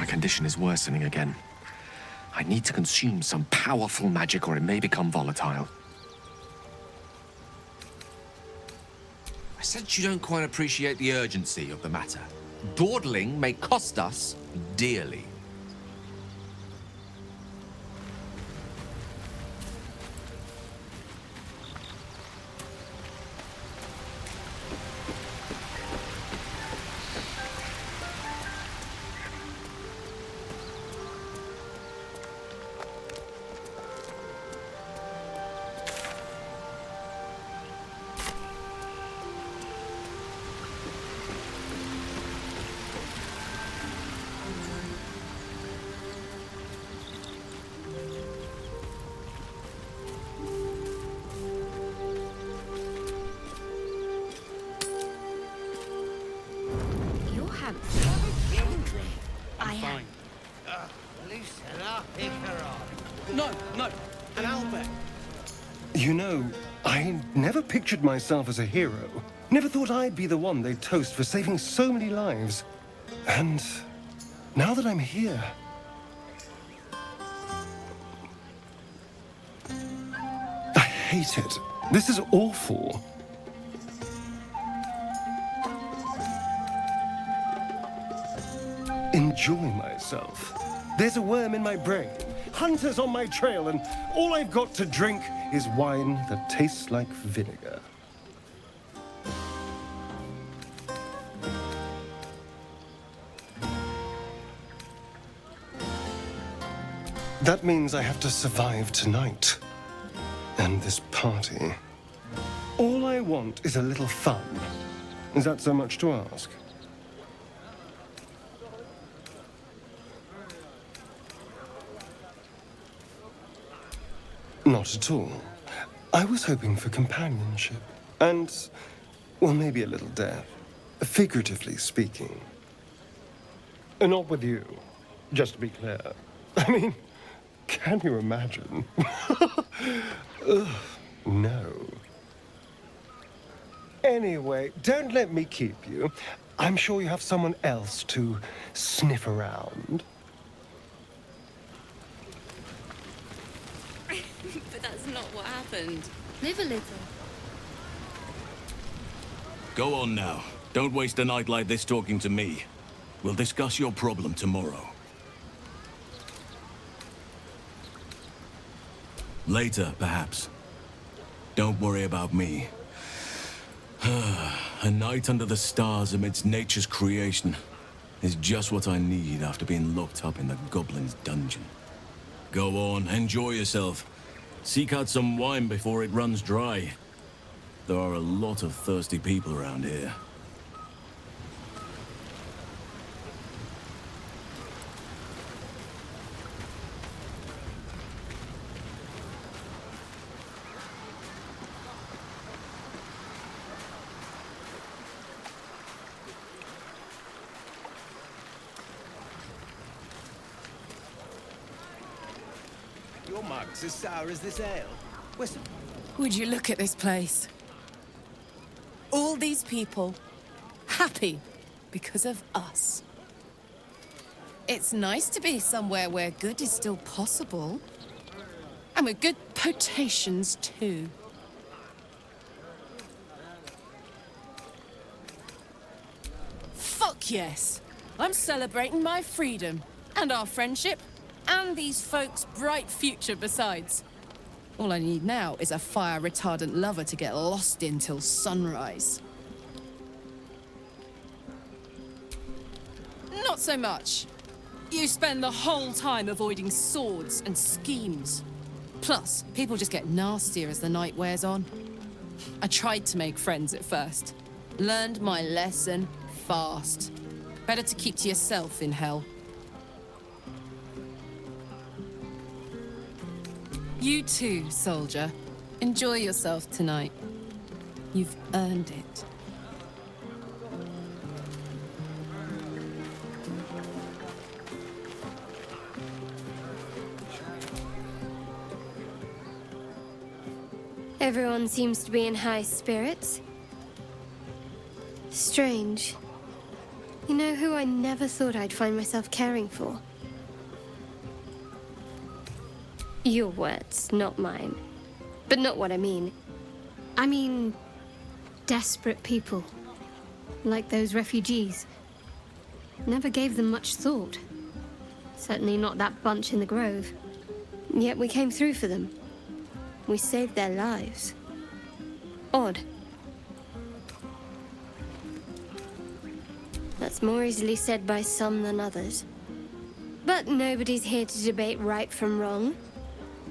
My condition is worsening again. I need to consume some powerful magic or it may become volatile. I sense you don't quite appreciate the urgency of the matter. Dawdling may cost us dearly. You know, I never pictured myself as a hero. Never thought I'd be the one they'd toast for saving so many lives. And now that I'm here... I hate it. This is awful. Enjoy myself. There's a worm in my brain, hunters on my trail, and all I've got to drink is wine that tastes like vinegar. That means I have to survive tonight. And this party. All I want is a little fun. Is that so much to ask? Not at all. I was hoping for companionship. And, well, maybe a little death. Figuratively speaking. Not with you, just to be clear. I mean, can you imagine? Ugh, no. Anyway, don't let me keep you. I'm sure you have someone else to sniff around. But that's not what happened. Live a little. Go on now. Don't waste a night like this talking to me. We'll discuss your problem tomorrow. Later, perhaps. Don't worry about me. A night under the stars amidst nature's creation is just what I need after being locked up in the Goblin's dungeon. Go on, enjoy yourself. Seek out some wine before it runs dry. There are a lot of thirsty people around here. Your mug's as sour as this ale. Would you look at this place? All these people happy because of us. It's nice to be somewhere where good is still possible. And with good potations too. Fuck yes! I'm celebrating my freedom and our friendship. And these folks' bright future besides. All I need now is a fire-retardant lover to get lost in till sunrise. Not so much. You spend the whole time avoiding swords and schemes. Plus, people just get nastier as the night wears on. I tried to make friends at first. Learned my lesson fast. Better to keep to yourself in hell. You too, soldier. Enjoy yourself tonight. You've earned it. Everyone seems to be in high spirits. Strange. You know who I never thought I'd find myself caring for? Your words, not mine. But not what I mean. I mean, desperate people. Like those refugees. Never gave them much thought. Certainly not that bunch in the grove. Yet we came through for them. We saved their lives. Odd. That's more easily said by some than others. But nobody's here to debate right from wrong.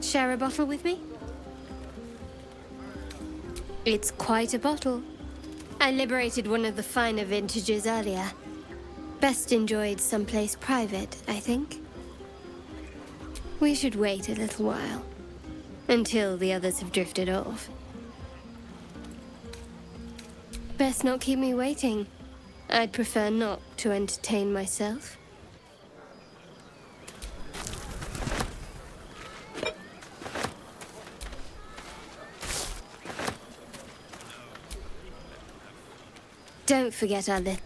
Share a bottle with me? It's quite a bottle. I liberated one of the finer vintages earlier. Best enjoyed someplace private, I think. We should wait a little while. Until the others have drifted off. Best not keep me waiting. I'd prefer not to entertain myself. Don't forget our little...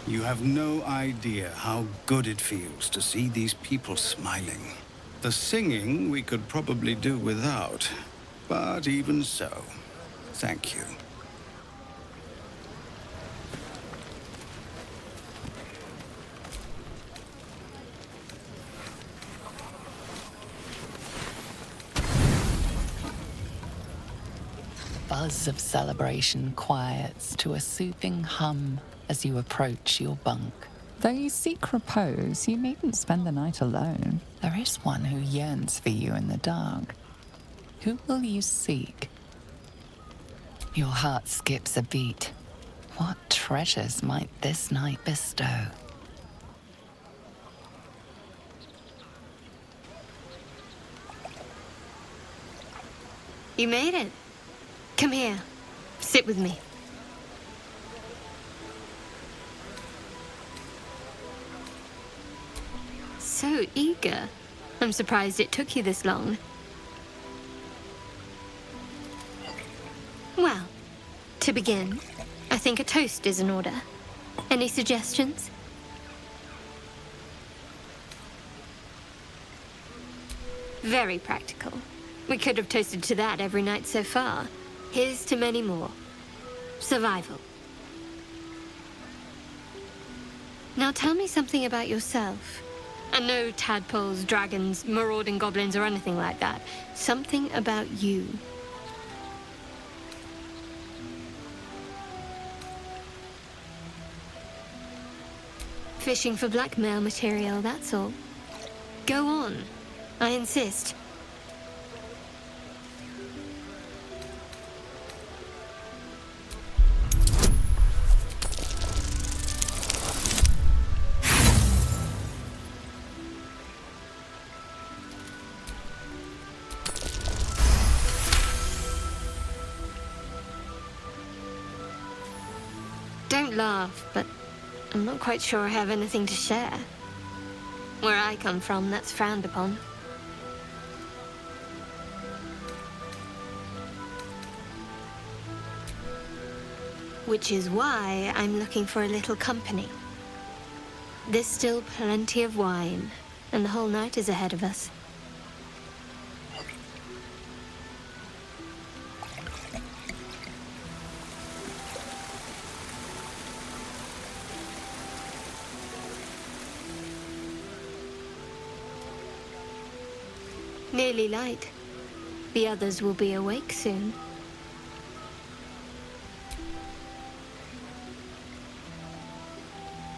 You have no idea how good it feels to see these people smiling. The singing we could probably do without, but even so, thank you. Buzz of celebration quiets to a soothing hum as you approach your bunk. Though you seek repose, you needn't spend the night alone. There is one who yearns for you in the dark. Who will you seek? Your heart skips a beat. What treasures might this night bestow? You made it. Come here. Sit with me. So eager. I'm surprised it took you this long. Well, to begin, I think a toast is in order. Any suggestions? Very practical. We could have toasted to that every night so far. Here's to many more. Survival. Now tell me something about yourself. And no tadpoles, dragons, marauding goblins, or anything like that. Something about you. Fishing for blackmail material, that's all. Go on. I insist. Don't laugh, but I'm not quite sure I have anything to share. Where I come from, that's frowned upon. Which is why I'm looking for a little company. There's still plenty of wine, and the whole night is ahead of us. Nearly light. The others will be awake soon.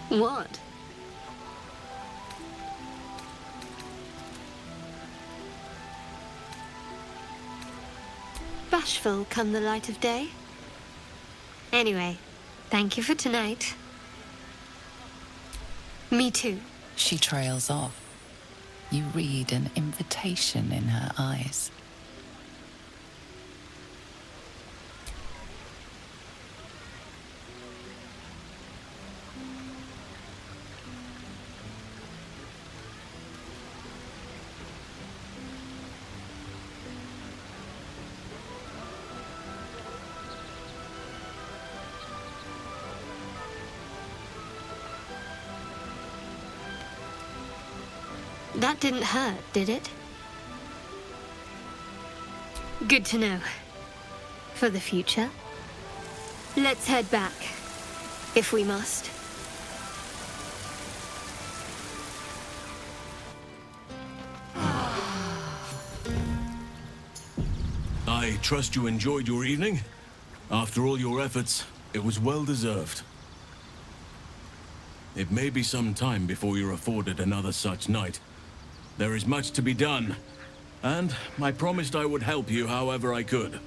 What? Bashful come the light of day? Anyway, thank you for tonight. Me too. She trails off. You read an invitation in her eyes. That didn't hurt, did it? Good to know. For the future. Let's head back, if we must. I trust you enjoyed your evening. After all your efforts, it was well deserved. It may be some time before you're afforded another such night. There is much to be done, and I promised I would help you however I could.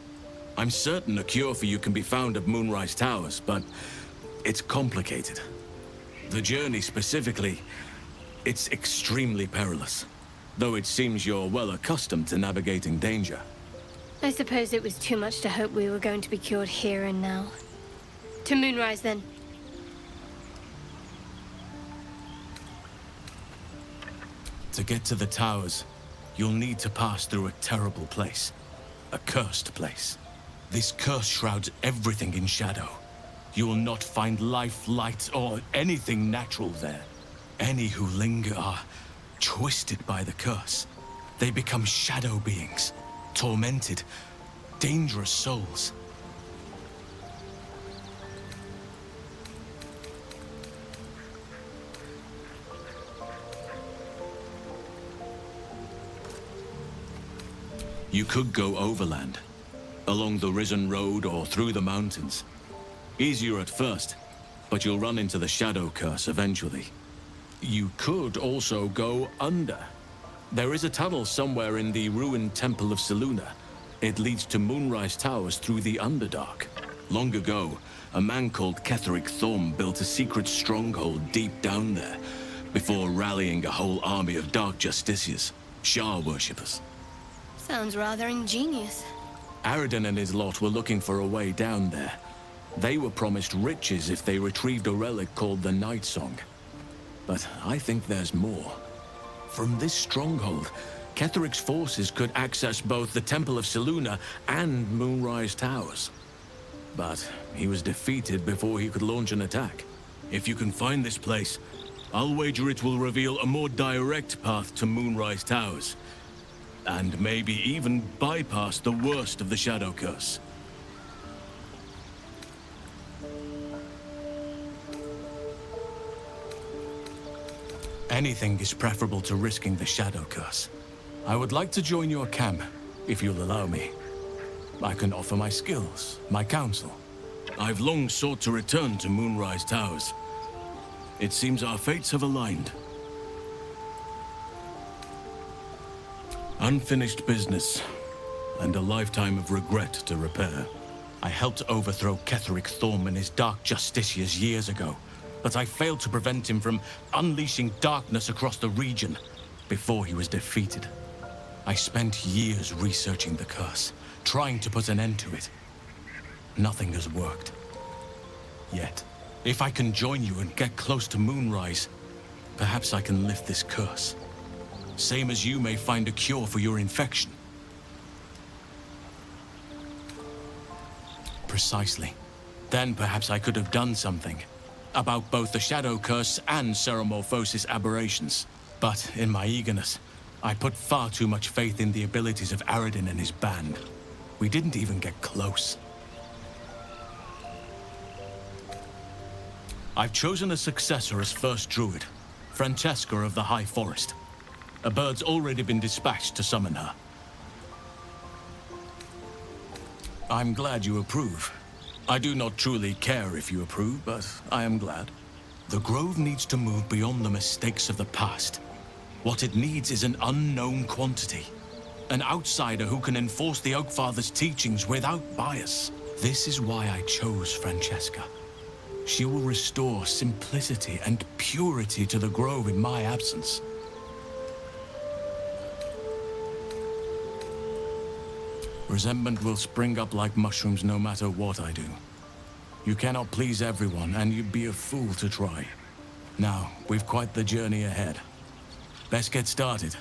I'm certain a cure for you can be found at Moonrise Towers, but it's complicated. The journey specifically, it's extremely perilous, though it seems you're well accustomed to navigating danger. I suppose it was too much to hope we were going to be cured here and now. To Moonrise, then. To get to the towers, you'll need to pass through a terrible place. A cursed place. This curse shrouds everything in shadow. You will not find life, light, or anything natural there. Any who linger are twisted by the curse. They become shadow beings. Tormented, dangerous souls. You could go overland, along the Risen Road or through the mountains. Easier at first, but you'll run into the shadow curse eventually. You could also go under. There is a tunnel somewhere in the ruined Temple of Selûne. It leads to Moonrise Towers through the Underdark. Long ago, a man called Ketheric Thorm built a secret stronghold deep down there, before rallying a whole army of Dark Justiciars, Shah worshippers. Sounds rather ingenious. Aradin and his lot were looking for a way down there. They were promised riches if they retrieved a relic called the Night Song. But I think there's more. From this stronghold, Ketheric's forces could access both the Temple of Selûne and Moonrise Towers. But he was defeated before he could launch an attack. If you can find this place, I'll wager it will reveal a more direct path to Moonrise Towers. And maybe even bypass the worst of the Shadow Curse. Anything is preferable to risking the Shadow Curse. I would like to join your camp, if you'll allow me. I can offer my skills, my counsel. I've long sought to return to Moonrise Towers. It seems our fates have aligned. Unfinished business, and a lifetime of regret to repair. I helped overthrow Ketheric Thorm and his Dark Justiciars years ago, but I failed to prevent him from unleashing darkness across the region before he was defeated. I spent years researching the curse, trying to put an end to it. Nothing has worked. Yet, if I can join you and get close to Moonrise, perhaps I can lift this curse. Same as you may find a cure for your infection. Precisely. Then perhaps I could have done something about both the Shadow Curse and Ceremorphosis aberrations. But in my eagerness, I put far too much faith in the abilities of Aradin and his band. We didn't even get close. I've chosen a successor as first druid, Francesca of the High Forest. A bird's already been dispatched to summon her. I'm glad you approve. I do not truly care if you approve, but I am glad. The Grove needs to move beyond the mistakes of the past. What it needs is an unknown quantity. An outsider who can enforce the Oakfather's teachings without bias. This is why I chose Francesca. She will restore simplicity and purity to the Grove in my absence. Resentment will spring up like mushrooms no matter what I do. You cannot please everyone, and you'd be a fool to try. Now, we've quite the journey ahead. Best get started.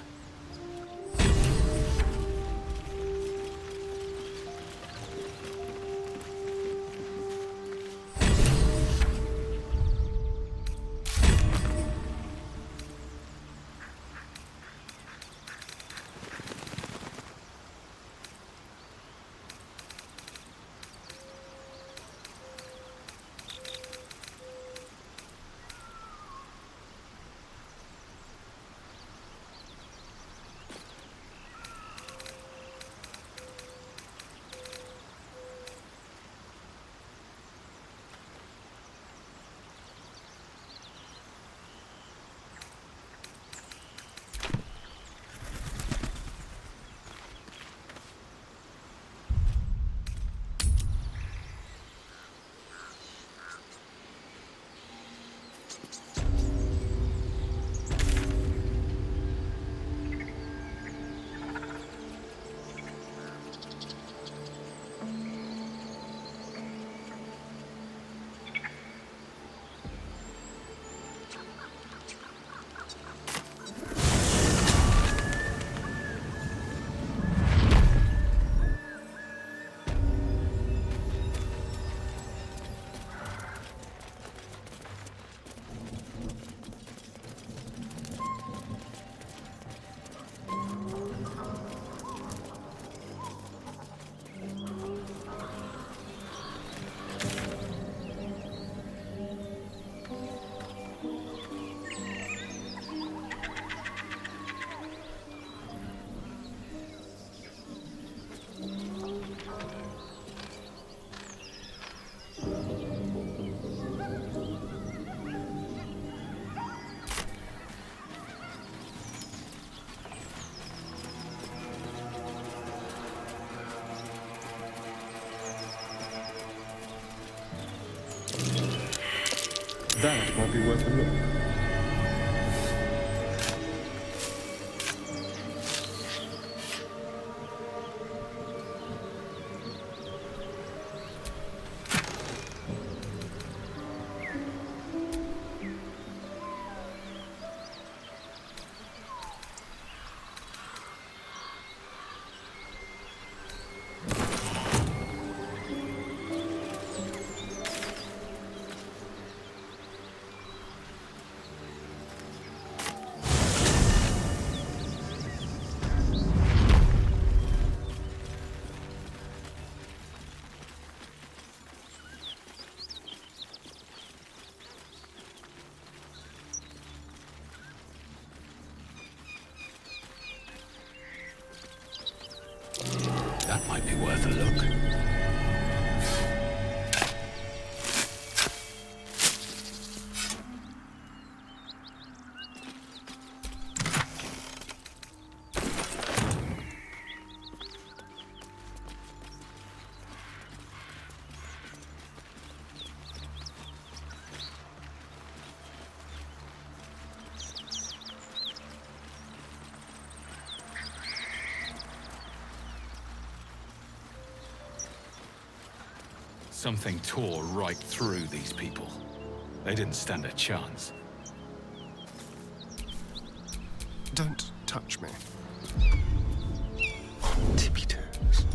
be worth a look. That might be worth a look. Something tore right through these people. They didn't stand a chance. Don't touch me. Tippy toes.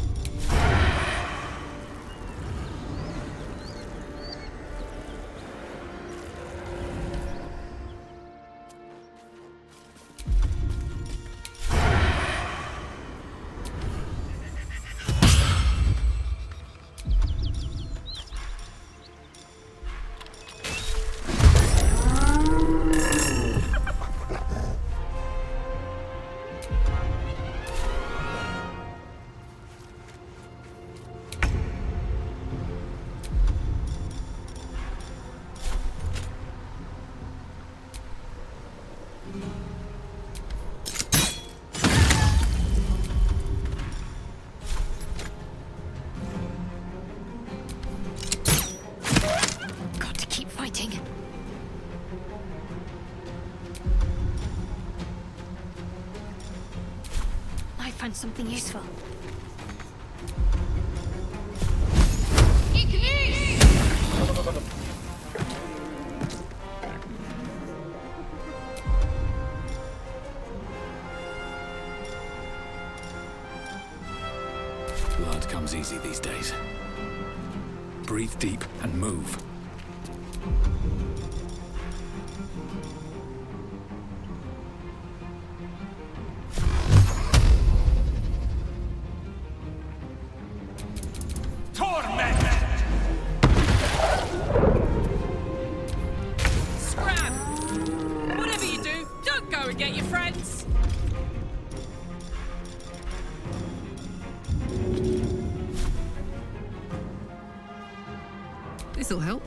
Find something useful. Blood comes easy these days. Breathe deep and move. This'll help.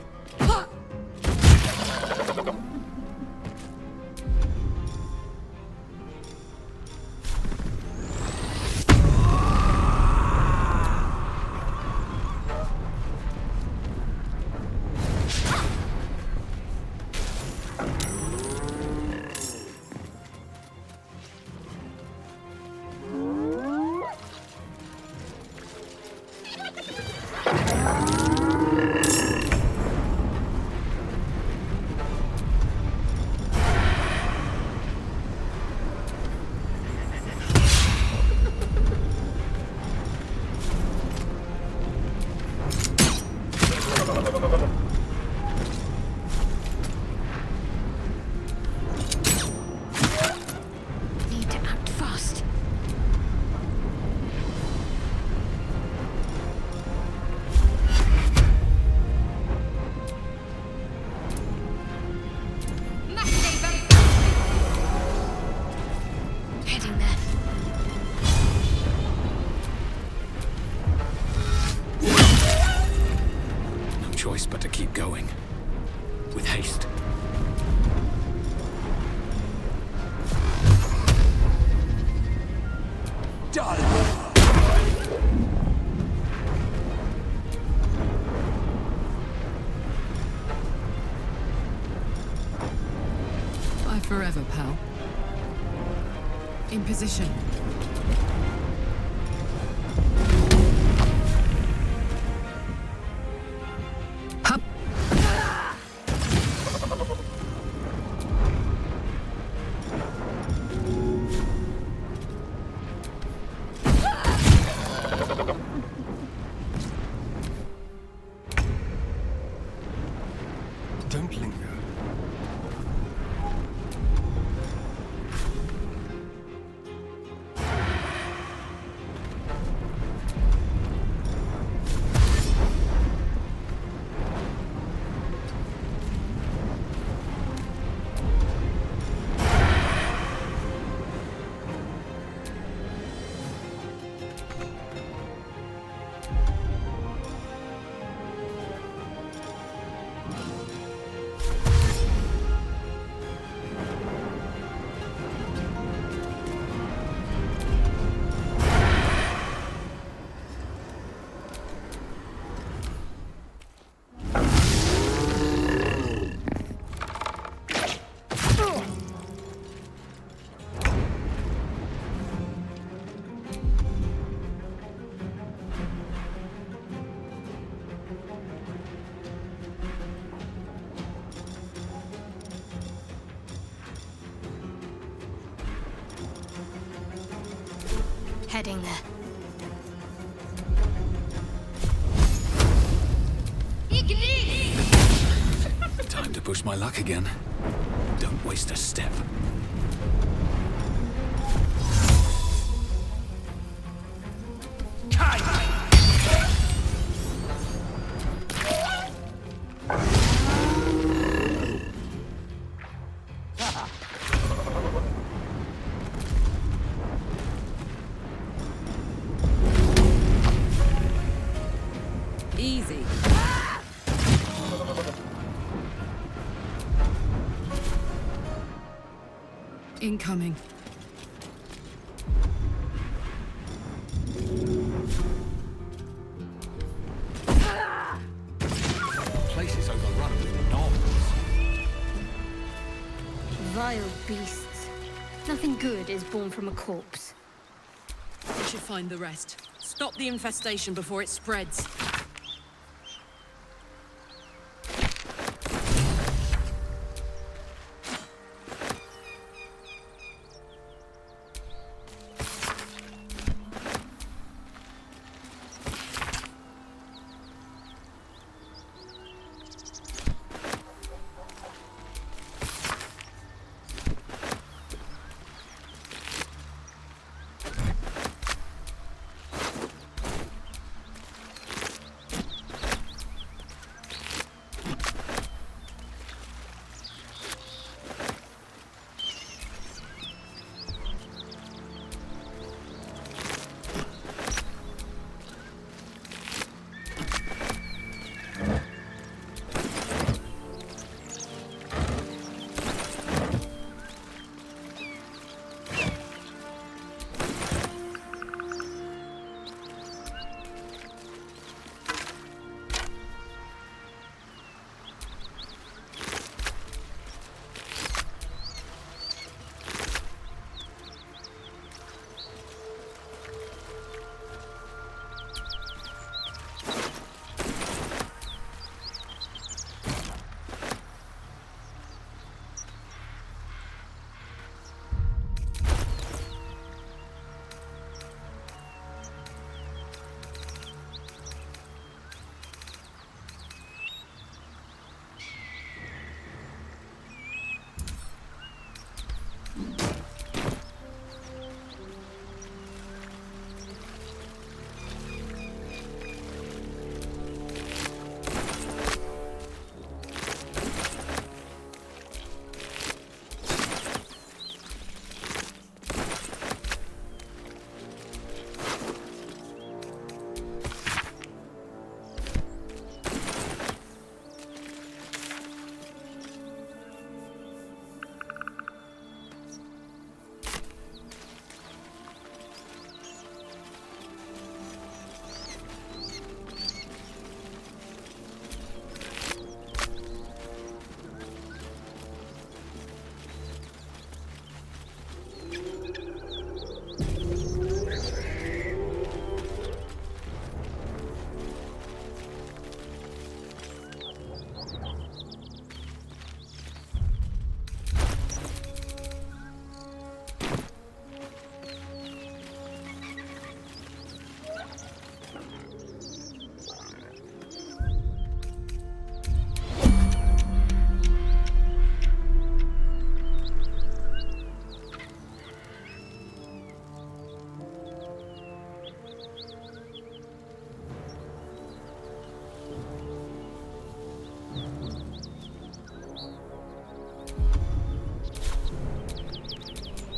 But to keep going. With haste. forever, pal. In position. Hup. Don't linger. Heading there. Time to push my luck again. Don't waste a step. Easy. Incoming. Place is overrun with gnomes. Vile beasts. Nothing good is born from a corpse. We should find the rest. Stop the infestation before it spreads.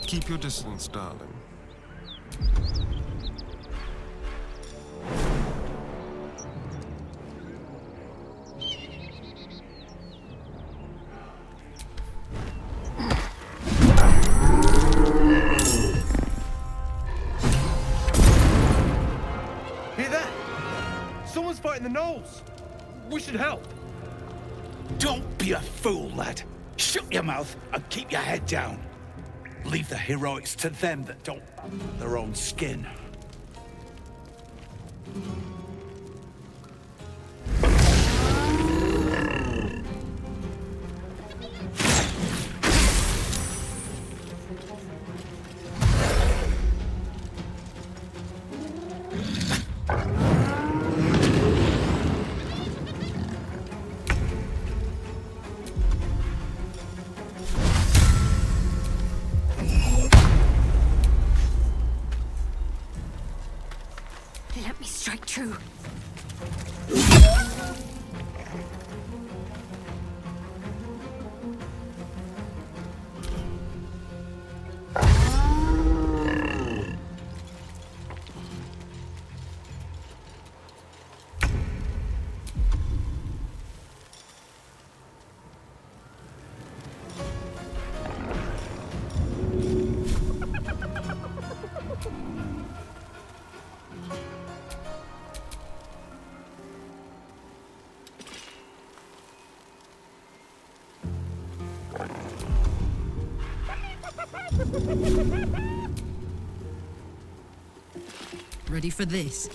Keep your distance, darling. Hear that? Someone's fighting the gnolls. We should help. Don't be a fool, lad. Shut your mouth and keep your head down. Leave the heroics to them that don't their own skin. Let me strike true. Ready for this?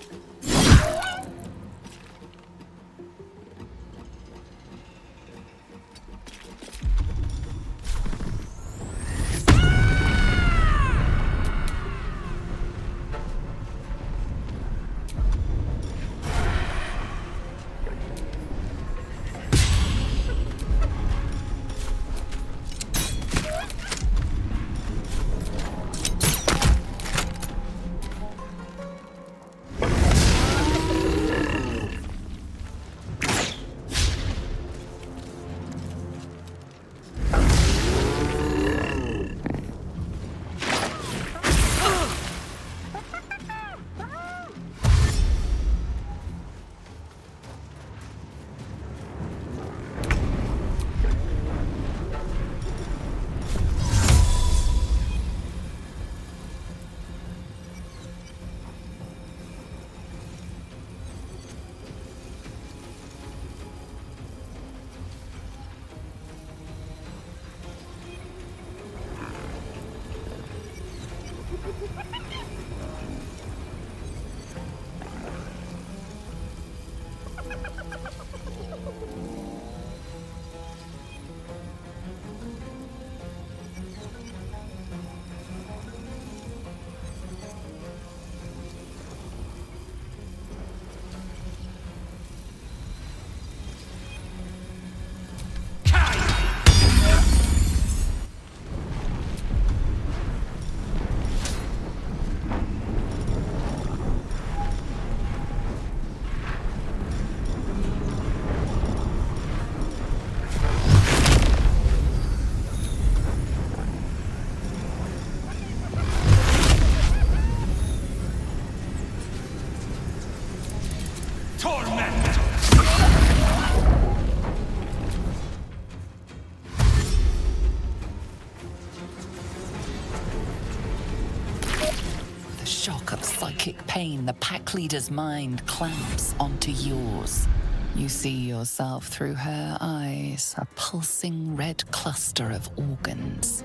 Shock of psychic pain, the pack leader's mind clamps onto yours. You see yourself through her eyes, a pulsing red cluster of organs.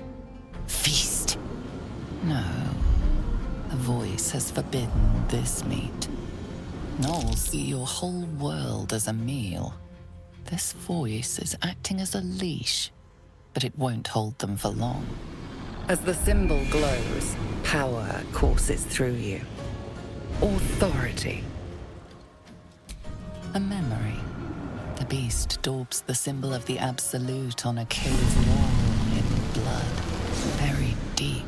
Feast. No, the voice has forbidden this meat. Gnolls see your whole world as a meal. This voice is acting as a leash, but it won't hold them for long. As the symbol glows, power courses through you. Authority. A memory. The beast daubs the symbol of the Absolute on a cave wall in blood. Buried deep,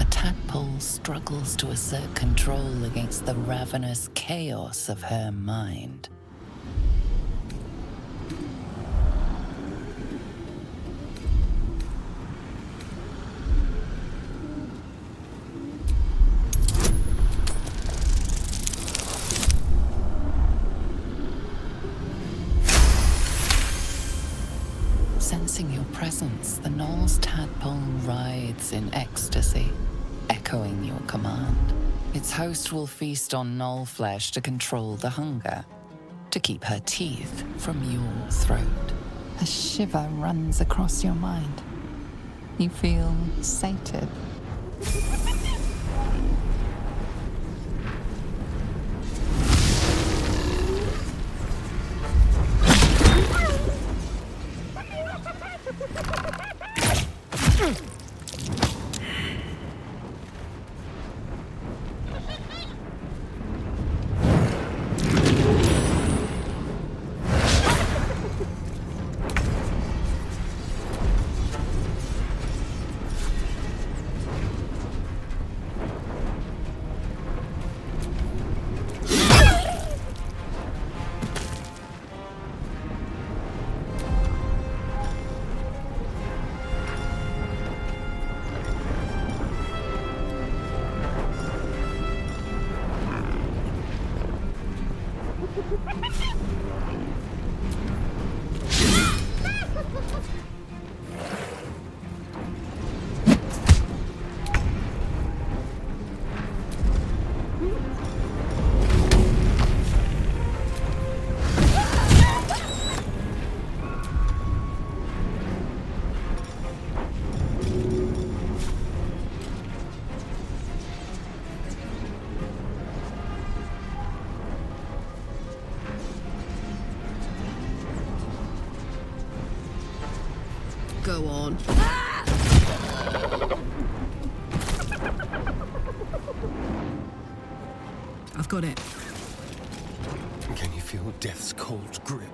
a tadpole struggles to assert control against the ravenous chaos of her mind. Sensing your presence, the Knoll's tadpole writhes in ecstasy, echoing your command. Its host will feast on Knoll flesh to control the hunger, to keep her teeth from your throat. A shiver runs across your mind. You feel sated. Go on. I've got it. Can you feel death's cold grip?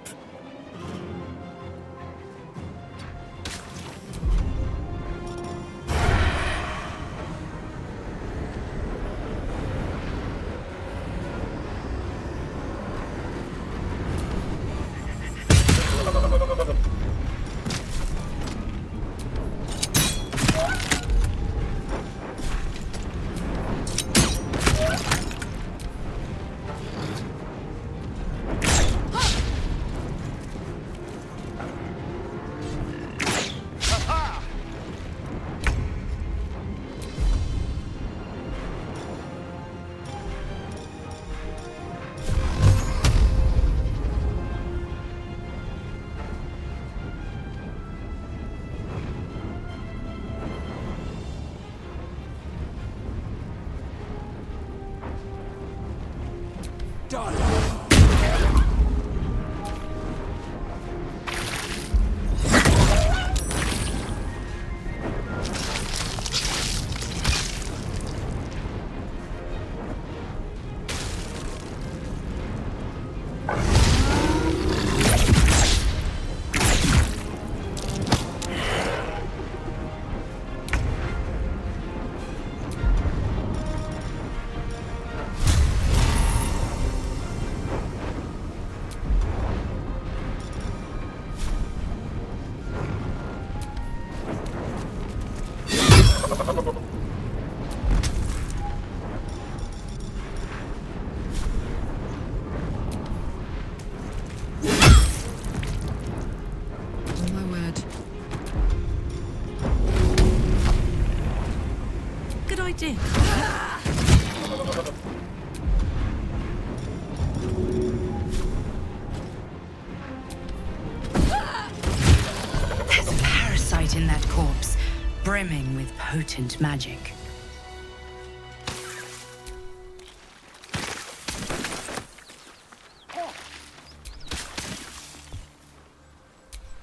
There's a parasite in that corpse, brimming with potent magic.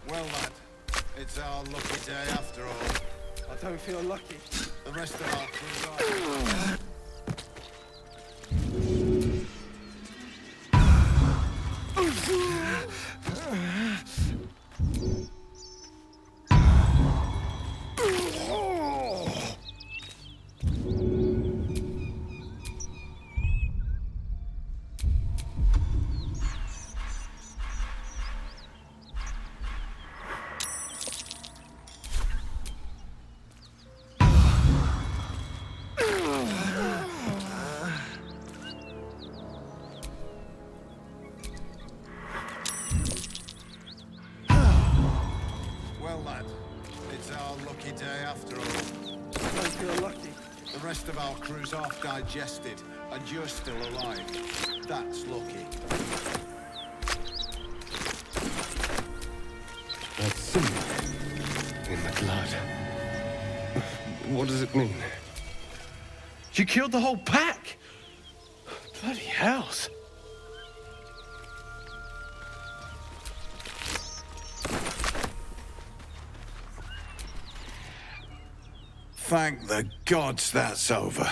Well, lad, it's our lucky day after all. I don't feel lucky. The rest of our crew are... our crew's half digested, and you're still alive. That's lucky. That symbol in the blood. What does it mean? You killed the whole pack! Bloody hells. Thank the gods that's over.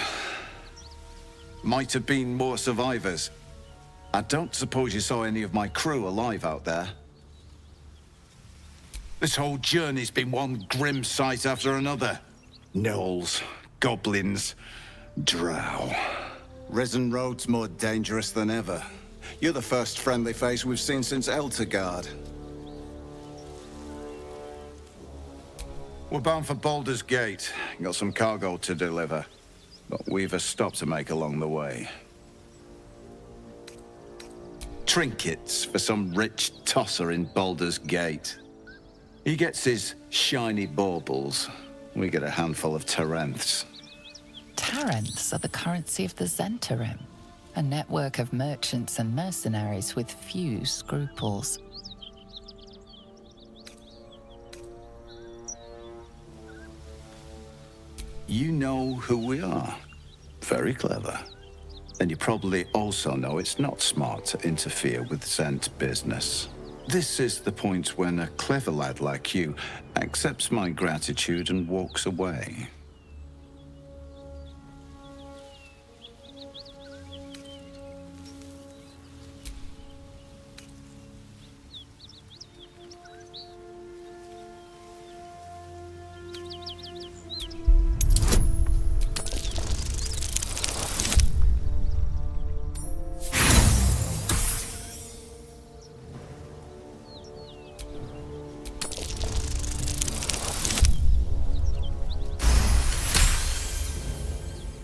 Might have been more survivors. I don't suppose you saw any of my crew alive out there. This whole journey's been one grim sight after another. Gnolls, goblins, drow. Risen Road's more dangerous than ever. You're the first friendly face we've seen since Eltergard. We're bound for Baldur's Gate. Got some cargo to deliver. But we've a stop to make along the way. Trinkets for some rich tosser in Baldur's Gate. He gets his shiny baubles. We get a handful of Tarenths. Tarenths are the currency of the Zentarim, a network of merchants and mercenaries with few scruples. You know who we are. Very clever. And you probably also know it's not smart to interfere with Zent business. This is the point when a clever lad like you accepts my gratitude and walks away.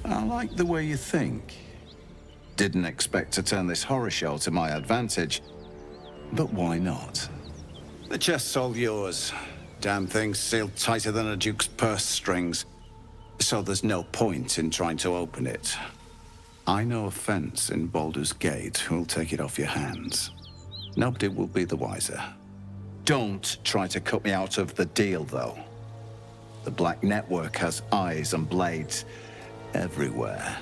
I like the way you think. Didn't expect to turn this horror show to my advantage, but why not? The chest's all yours. Damn thing's sealed tighter than a duke's purse strings, so there's no point in trying to open it. I know a fence in Baldur's Gate who'll take it off your hands. Nobody will be the wiser. Don't try to cut me out of the deal, though. The Black Network has eyes and blades everywhere.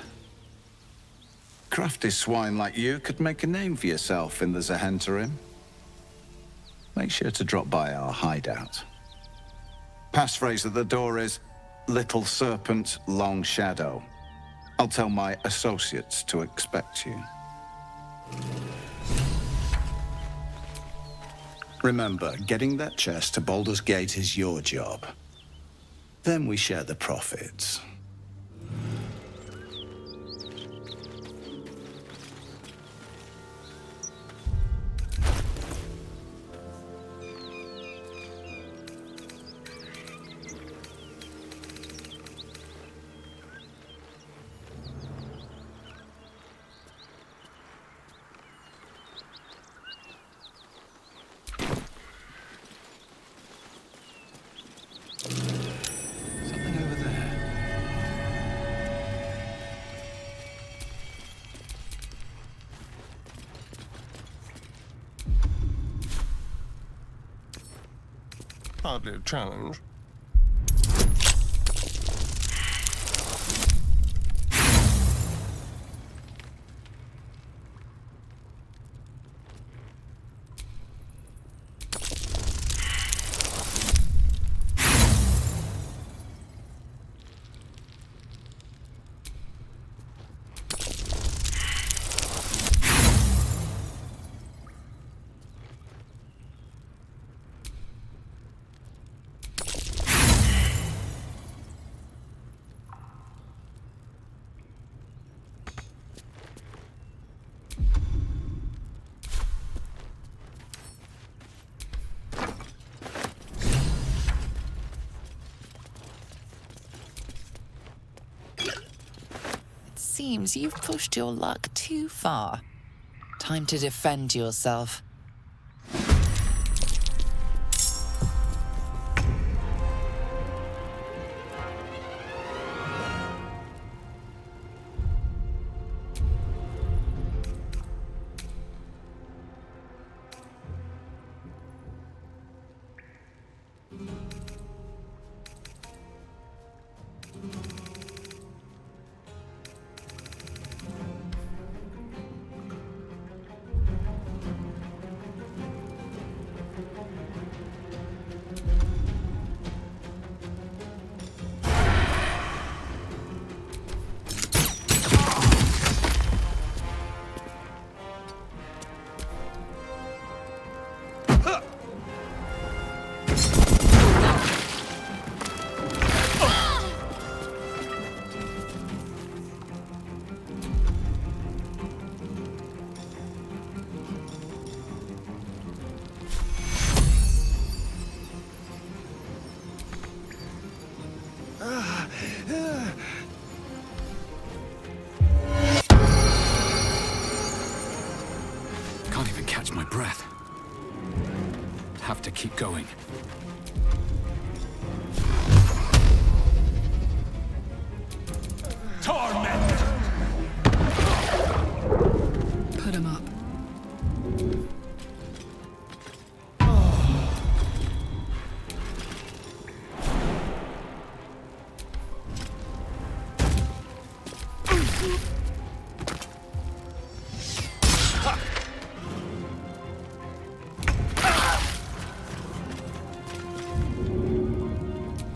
Crafty swine like you could make a name for yourself in the Zahentarim. Make sure to drop by our hideout. Passphrase at the door is, Little Serpent, Long Shadow. I'll tell my associates to expect you. Remember, getting that chest to Baldur's Gate is your job. Then we share the profits. Hardly a challenge. Seems you've pushed your luck too far. Time to defend yourself. breath. Have to keep going. Torment! Put him up.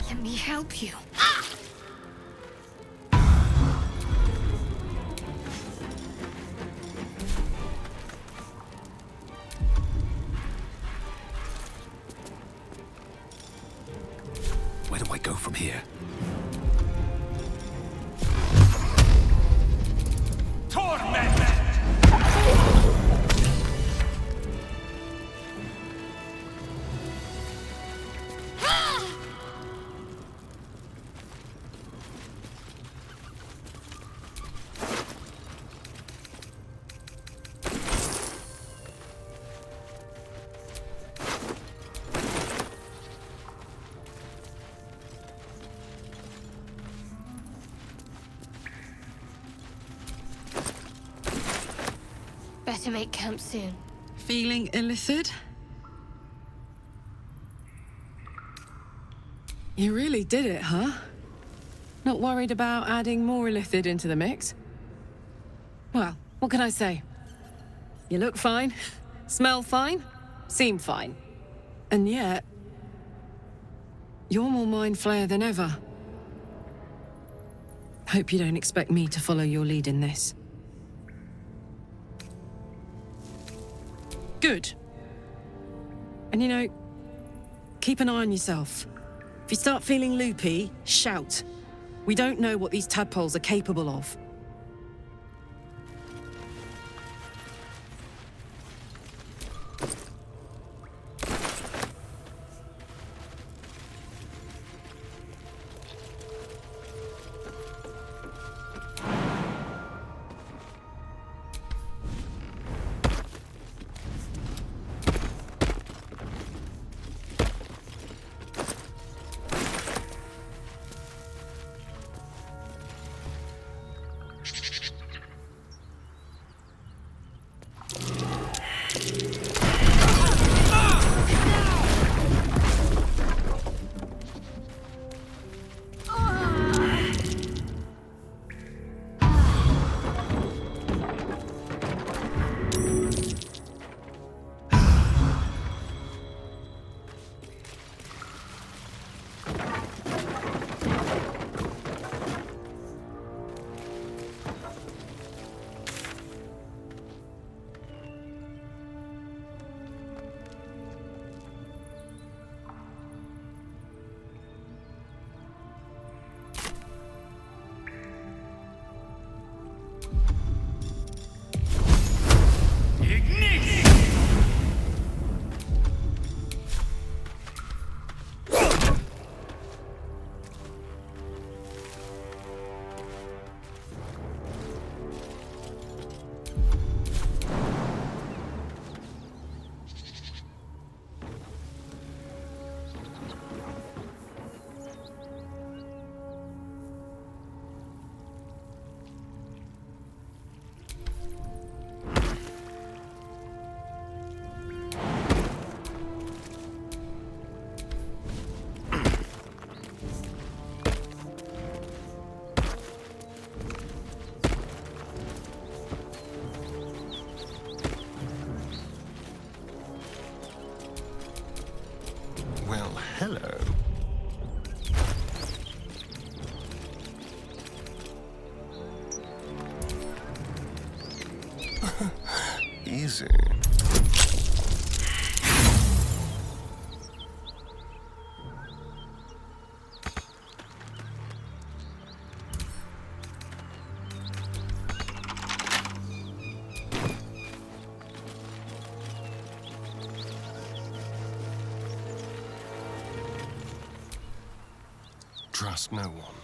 Let me help you. Where do I go from here? Torment! Better make camp soon. Feeling illithid? You really did it, huh? Not worried about adding more illithid into the mix? Well, what can I say? You look fine, smell fine, seem fine. And yet, you're more mind flayer than ever. Hope you don't expect me to follow your lead in this. Good. And you know, keep an eye on yourself. If you start feeling loopy, shout. We don't know what these tadpoles are capable of. Well, hello. Easy. Trust no one.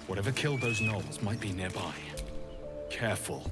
Whatever killed those gnolls might be nearby. Careful.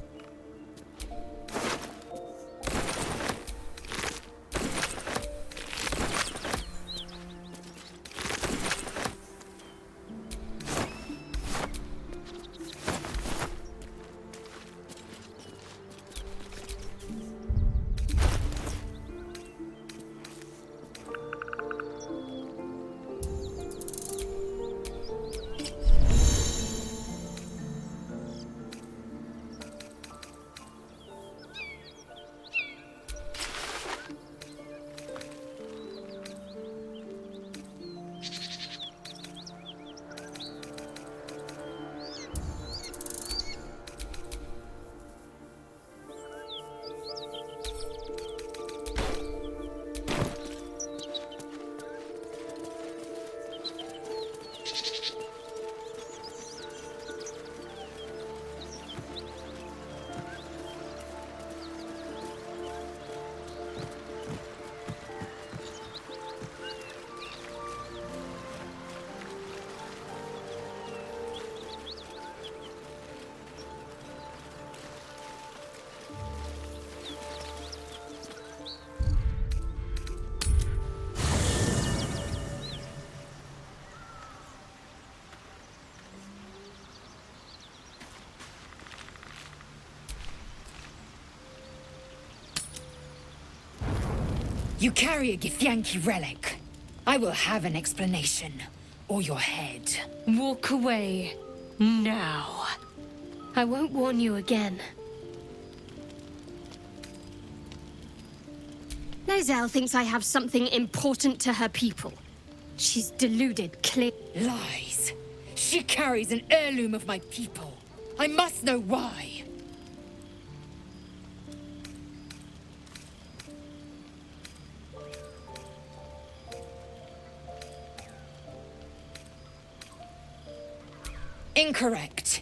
You carry a Githyanki relic. I will have an explanation. Or your head. Walk away. Now. I won't warn you again. Lae'zel thinks I have something important to her people. She's deluded, clear. Lies. She carries an heirloom of my people. I must know why. Incorrect.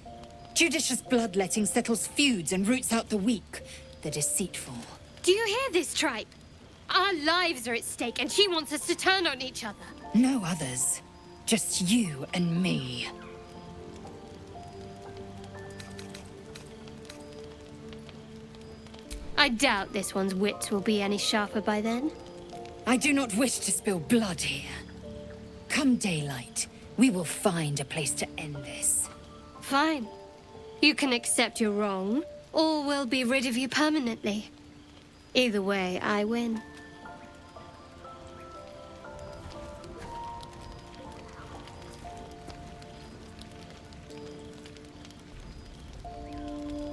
Judicious bloodletting settles feuds and roots out the weak, the deceitful. Do you hear this, tribe? Our lives are at stake, and she wants us to turn on each other. No others. Just you and me. I doubt this one's wits will be any sharper by then. I do not wish to spill blood here. Come daylight, we will find a place to end this. Fine. You can accept you're wrong, or we'll be rid of you permanently. Either way, I win.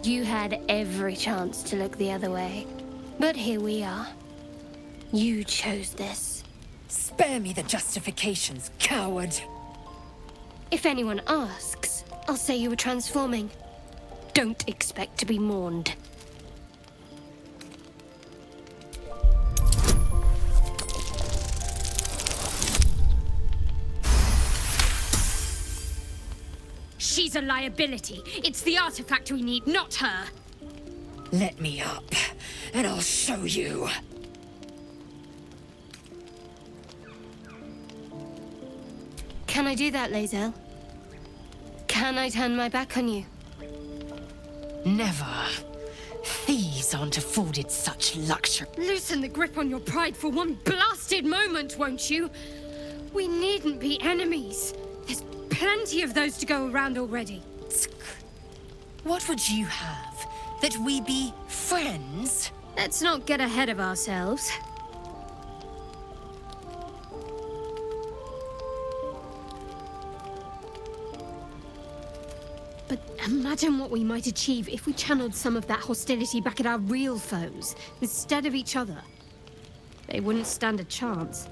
You had every chance to look the other way, but here we are. You chose this. Spare me the justifications, coward. If anyone asks, I'll say you were transforming. Don't expect to be mourned. She's a liability. It's the artifact we need, not her. Let me up, and I'll show you. Can I do that, Lae'zel? Can I turn my back on you? Never. Thieves aren't afforded such luxury. Loosen the grip on your pride for one blasted moment, won't you? We needn't be enemies. There's plenty of those to go around already. What would you have? That we be friends? Let's not get ahead of ourselves. But imagine what we might achieve if we channeled some of that hostility back at our real foes, instead of each other. They wouldn't stand a chance.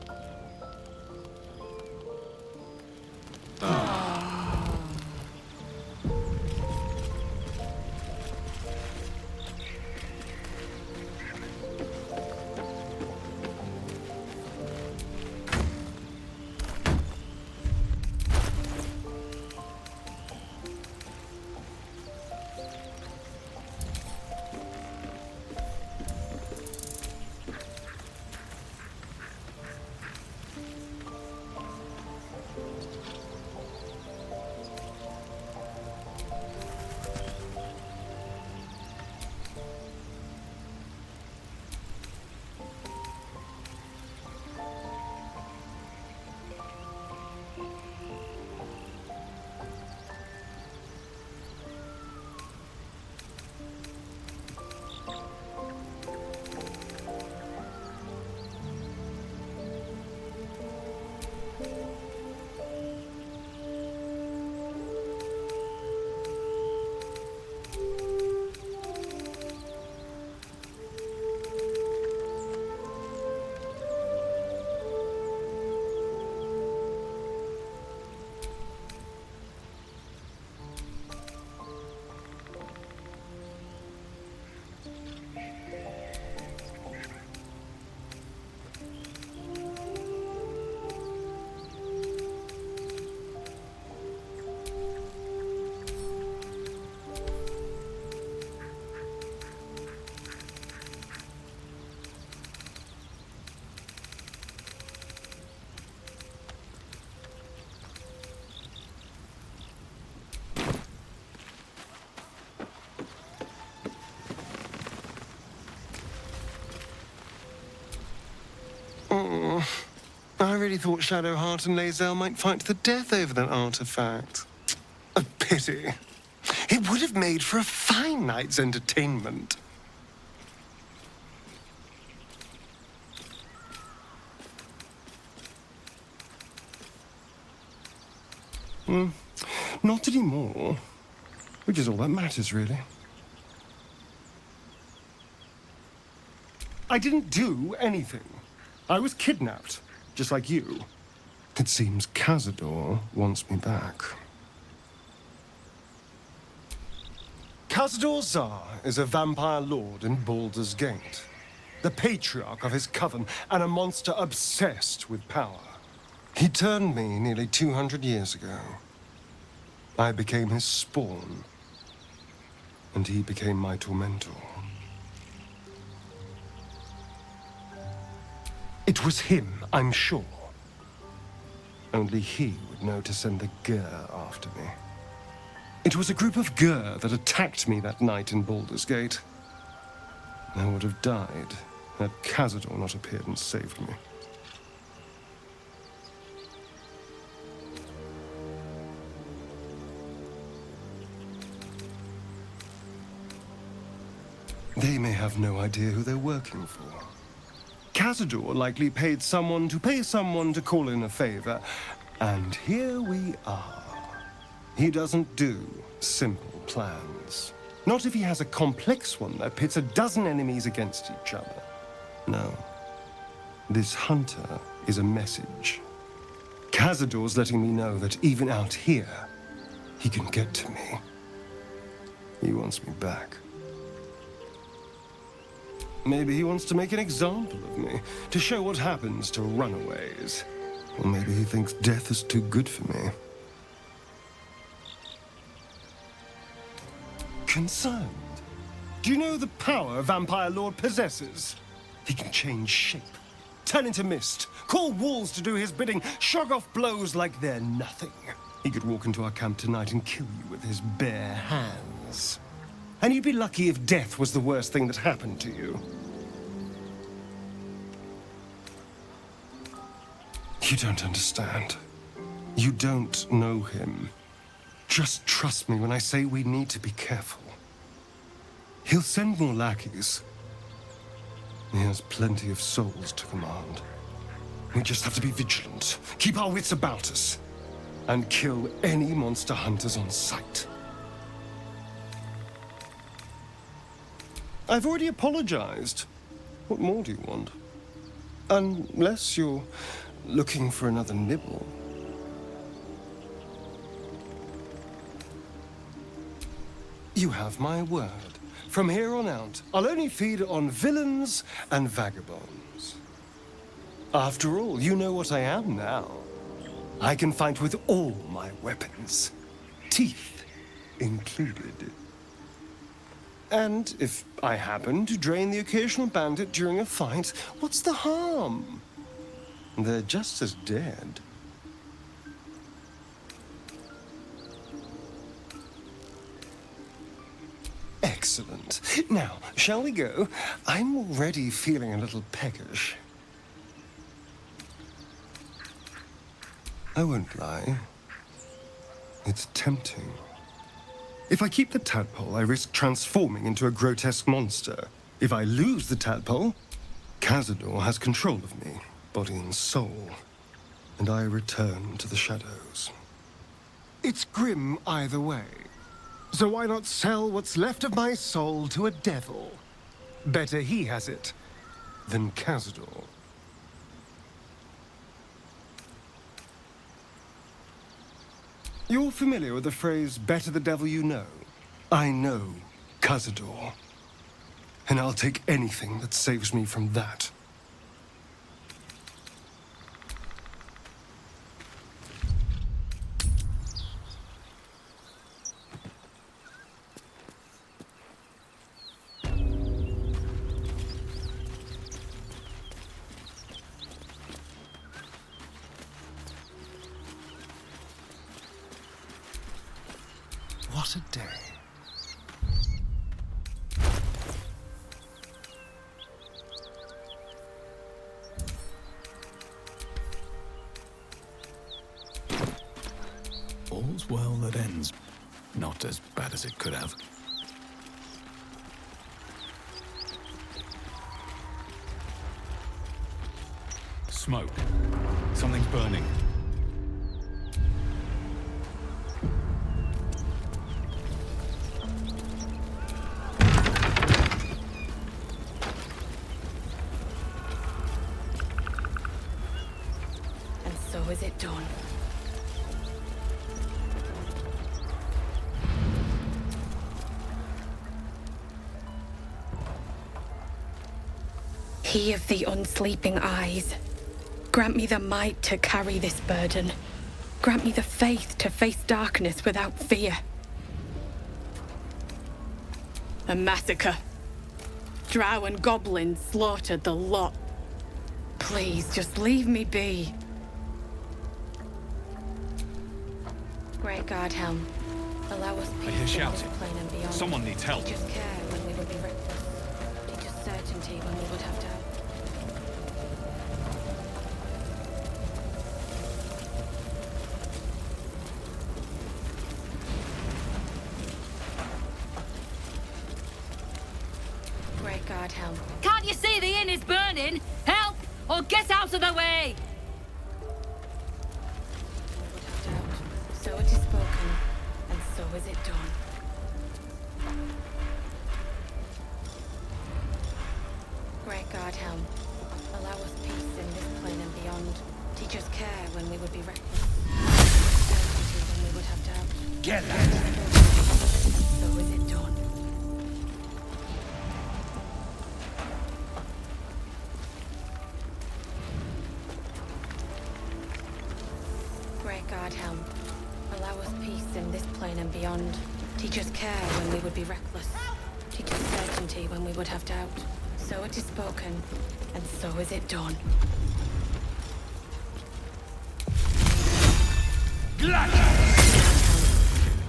really thought Shadowheart and Lae'zel might fight to the death over that artifact. A pity. It would have made for a fine night's entertainment. Not anymore. Which is all that matters, really. I didn't do anything. I was kidnapped, just like you. It seems Cazador wants me back. Cazador Xar is a vampire lord in Baldur's Gate, the patriarch of his coven, and a monster obsessed with power. He turned me nearly 200 years ago. I became his spawn, and he became my tormentor. It was him, I'm sure. Only he would know to send the Gur after me. It was a group of Gur that attacked me that night in Baldur's Gate. I would have died had Cazador not appeared and saved me. They may have no idea who they're working for. Cazador likely paid someone to pay someone to call in a favor, and here we are. He doesn't do simple plans. Not if he has a complex one that pits a dozen enemies against each other. No. This hunter is a message. Cazador's letting me know that even out here, he can get to me. He wants me back. Maybe he wants to make an example of me, to show what happens to runaways. Or maybe he thinks death is too good for me. Concerned? Do you know the power Vampire Lord possesses? He can change shape, turn into mist, call walls to do his bidding, shrug off blows like they're nothing. He could walk into our camp tonight and kill you with his bare hands. And you'd be lucky if death was the worst thing that happened to you. You don't understand. You don't know him. Just trust me when I say we need to be careful. He'll send more lackeys. He has plenty of souls to command. We just have to be vigilant, keep our wits about us, and kill any monster hunters on sight. I've already apologized. What more do you want? Unless you're looking for another nibble. You have my word. From here on out, I'll only feed on villains and vagabonds. After all, you know what I am now. I can fight with all my weapons, teeth included. And if I happen to drain the occasional bandit during a fight, what's the harm? They're just as dead. Excellent. Now, shall we go? I'm already feeling a little peckish. I won't lie. It's tempting. If I keep the tadpole, I risk transforming into a grotesque monster. If I lose the tadpole, Cazador has control of me, body and soul, and I return to the shadows. It's grim either way. So why not sell what's left of my soul to a devil? Better he has it than Cazador. You're familiar with the phrase, better the devil you know? I know Cazador, and I'll take anything that saves me from that. What a day. well that ends not as bad as it could have. Smoke. Something's burning. And so is it done. He of the unsleeping eyes, grant me the might to carry this burden. Grant me the faith to face darkness without fear. A massacre. Drow and goblins slaughtered the lot. Please, just leave me be. Great God, Helm. Allow us peace I hear in this shouting. plane and beyond. Someone needs help. Teach us care when we would be reckless. Teach us certainty when we would have doubt. Great God, Helm. Can't you see the inn is burning? Help! Or get out of the way! So it is spoken, and so is it done. Great God, Helm. Allow us peace in this plane and beyond. Teach us care when we would be reckless. Certainty when we would have doubt. Get that! So is it done. Great God, Helm. Allow us peace in this plane and beyond. Teach us care when we would be reckless. Teach us certainty when we would have doubt. So it is spoken, and so is it done.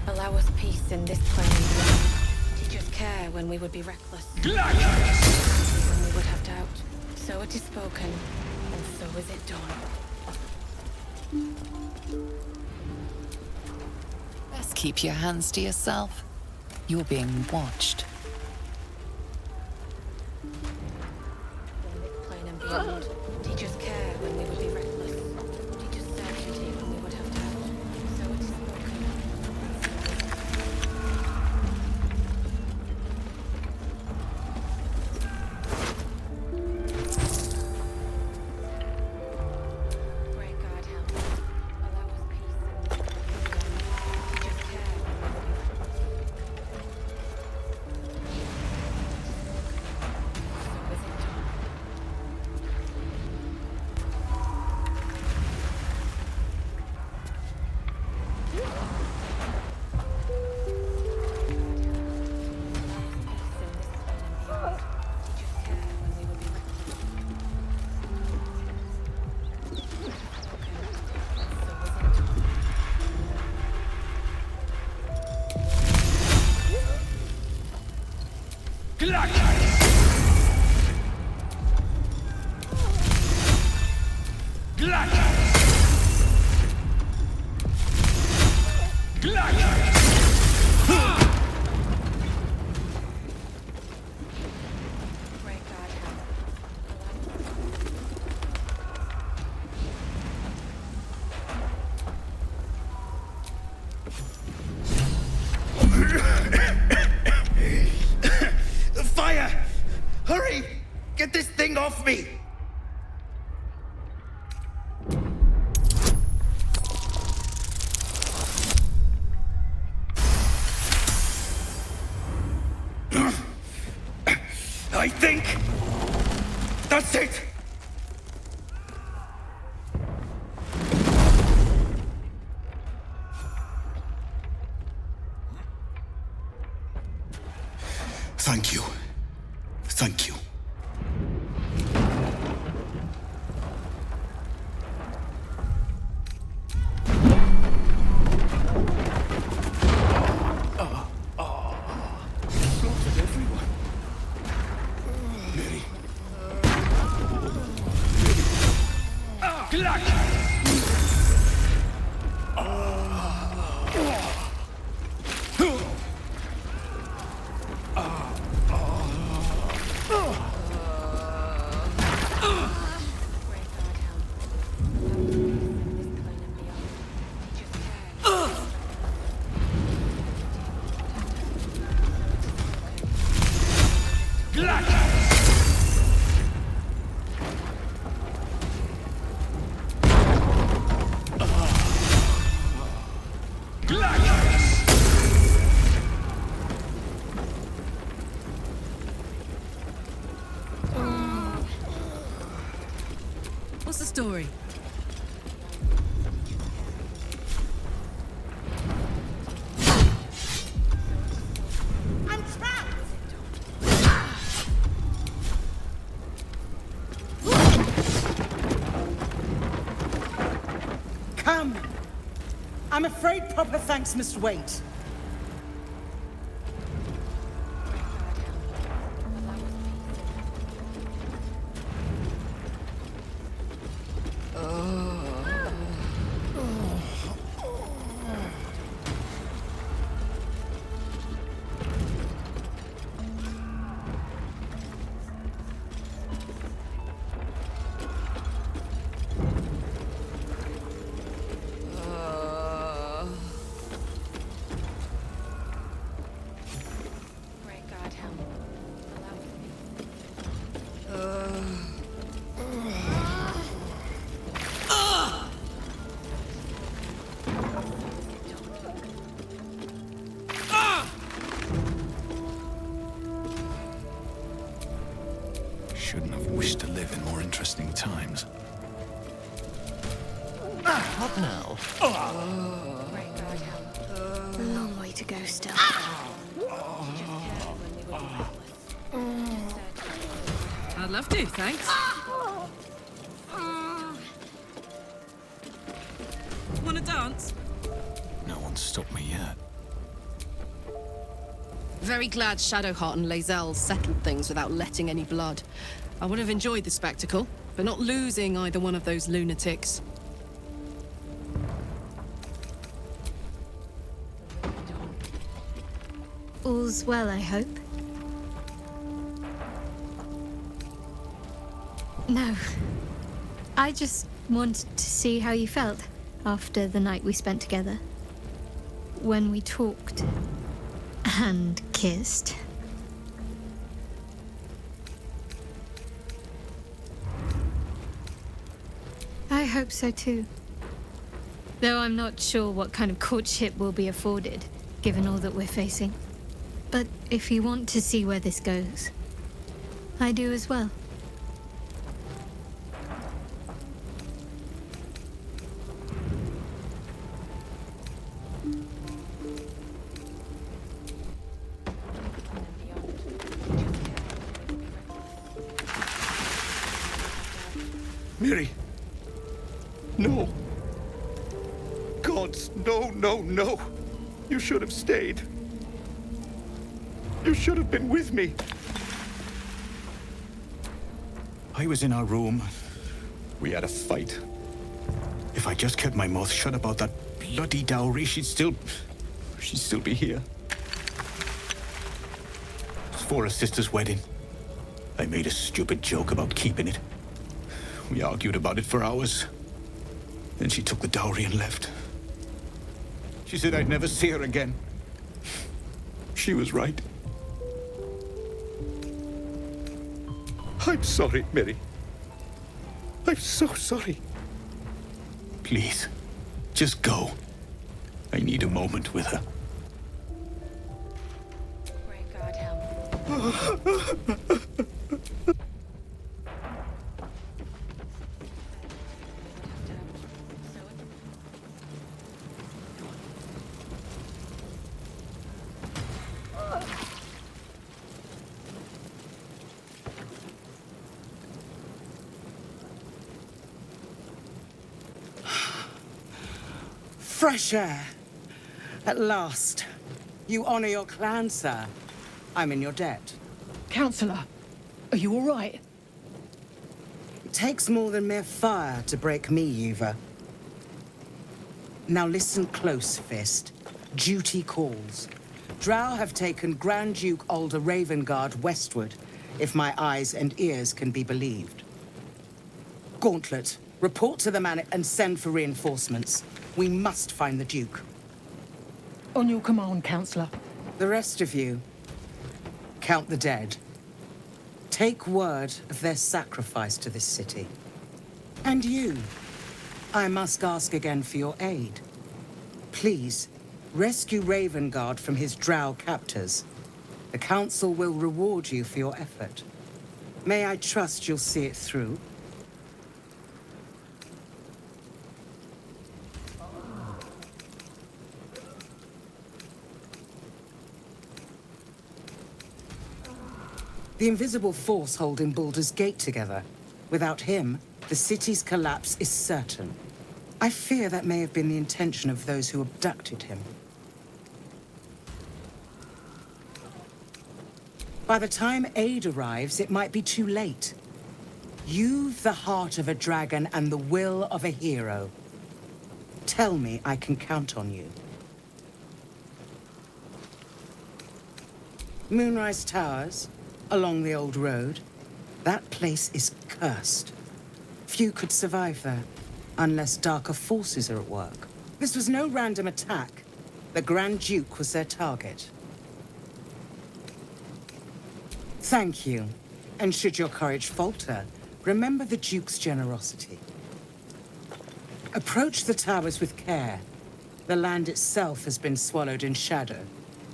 Allow us peace in this plane and beyond. Teach us care when we would be reckless. When we would have doubt. So it is spoken, and so is it done. Best keep your hands to yourself. You're being watched. Plane and beyond. Teach us care when we would be reckless. Teach us certainty when we would have doubt. So it is spoken. Great God, help. Allow us peace in this plane. Teach us care when we would be reckless. So is it done. Fire! Hurry! Get this thing off me! I think that's it. Thank you. Thank you. Slaughtered everyone. Mary. Gluck! I'm afraid proper thanks must wait. Shouldn't have wished to live in more interesting times. What now? A long way to go still. I'd love to, thanks. Wanna dance? No one's stopped me yet. Very glad Shadowheart and Lae'zel settled things without letting any blood. I would have enjoyed the spectacle, but not losing either one of those lunatics. All's well, I hope. No. I just wanted to see how you felt after the night we spent together. When we talked. And kissed. I hope so too. Though I'm not sure what kind of courtship will be afforded, given all that we're facing. But if you want to see where this goes, I do as well. Miri. No. Gods, no, no, no. You should have stayed. You should have been with me. I was in our room. We had a fight. If I just kept my mouth shut about that bloody dowry, she'd still be here. It's for her sister's wedding. I made a stupid joke about keeping it. We argued about it for hours. Then she took the dowry and left. She said I'd never see her again. She was right. I'm sorry, Miri. I'm so sorry. Please, just go. I need a moment with her. Fresh air. At last. You honor your clan, sir. I'm in your debt. Counselor, are you all right? It takes more than mere fire to break me, Yuva. Now listen close, Fist. Duty calls. Drow have taken Grand Duke Alder Ravengard westward, if my eyes and ears can be believed. Gauntlet, report to the man and send for reinforcements. We must find the Duke. On your command, Counselor. The rest of you, count the dead. Take word of their sacrifice to this city. And you, I must ask again for your aid. Please, rescue Ravengard from his drow captors. The Council will reward you for your effort. May I trust you'll see it through? The invisible force holding Baldur's Gate together. Without him, the city's collapse is certain. I fear that may have been the intention of those who abducted him. By the time aid arrives, it might be too late. You've the heart of a dragon and the will of a hero. Tell me I can count on you. Moonrise Towers, along the old road. That place is cursed. Few could survive there, unless darker forces are at work. This was no random attack. The Grand Duke was their target. Thank you. And should your courage falter, remember the Duke's generosity. Approach the towers with care. The land itself has been swallowed in shadow.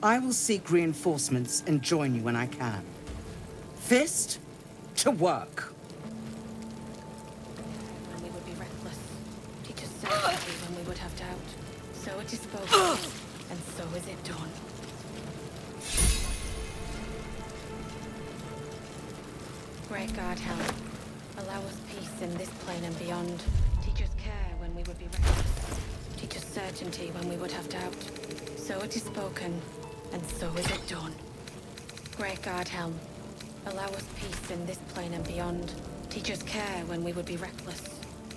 I will seek reinforcements and join you when I can. Fist to work. And we would be reckless. Teach us certainty when we would have doubt. So it is spoken, and so is it done. Great God, Helm, allow us peace in this plane and beyond. Teach us care when we would be reckless. Teach us certainty when we would have doubt. So it is spoken, and so is it done. Great God, Helm, allow us peace in this plane and beyond. Teach us care when we would be reckless.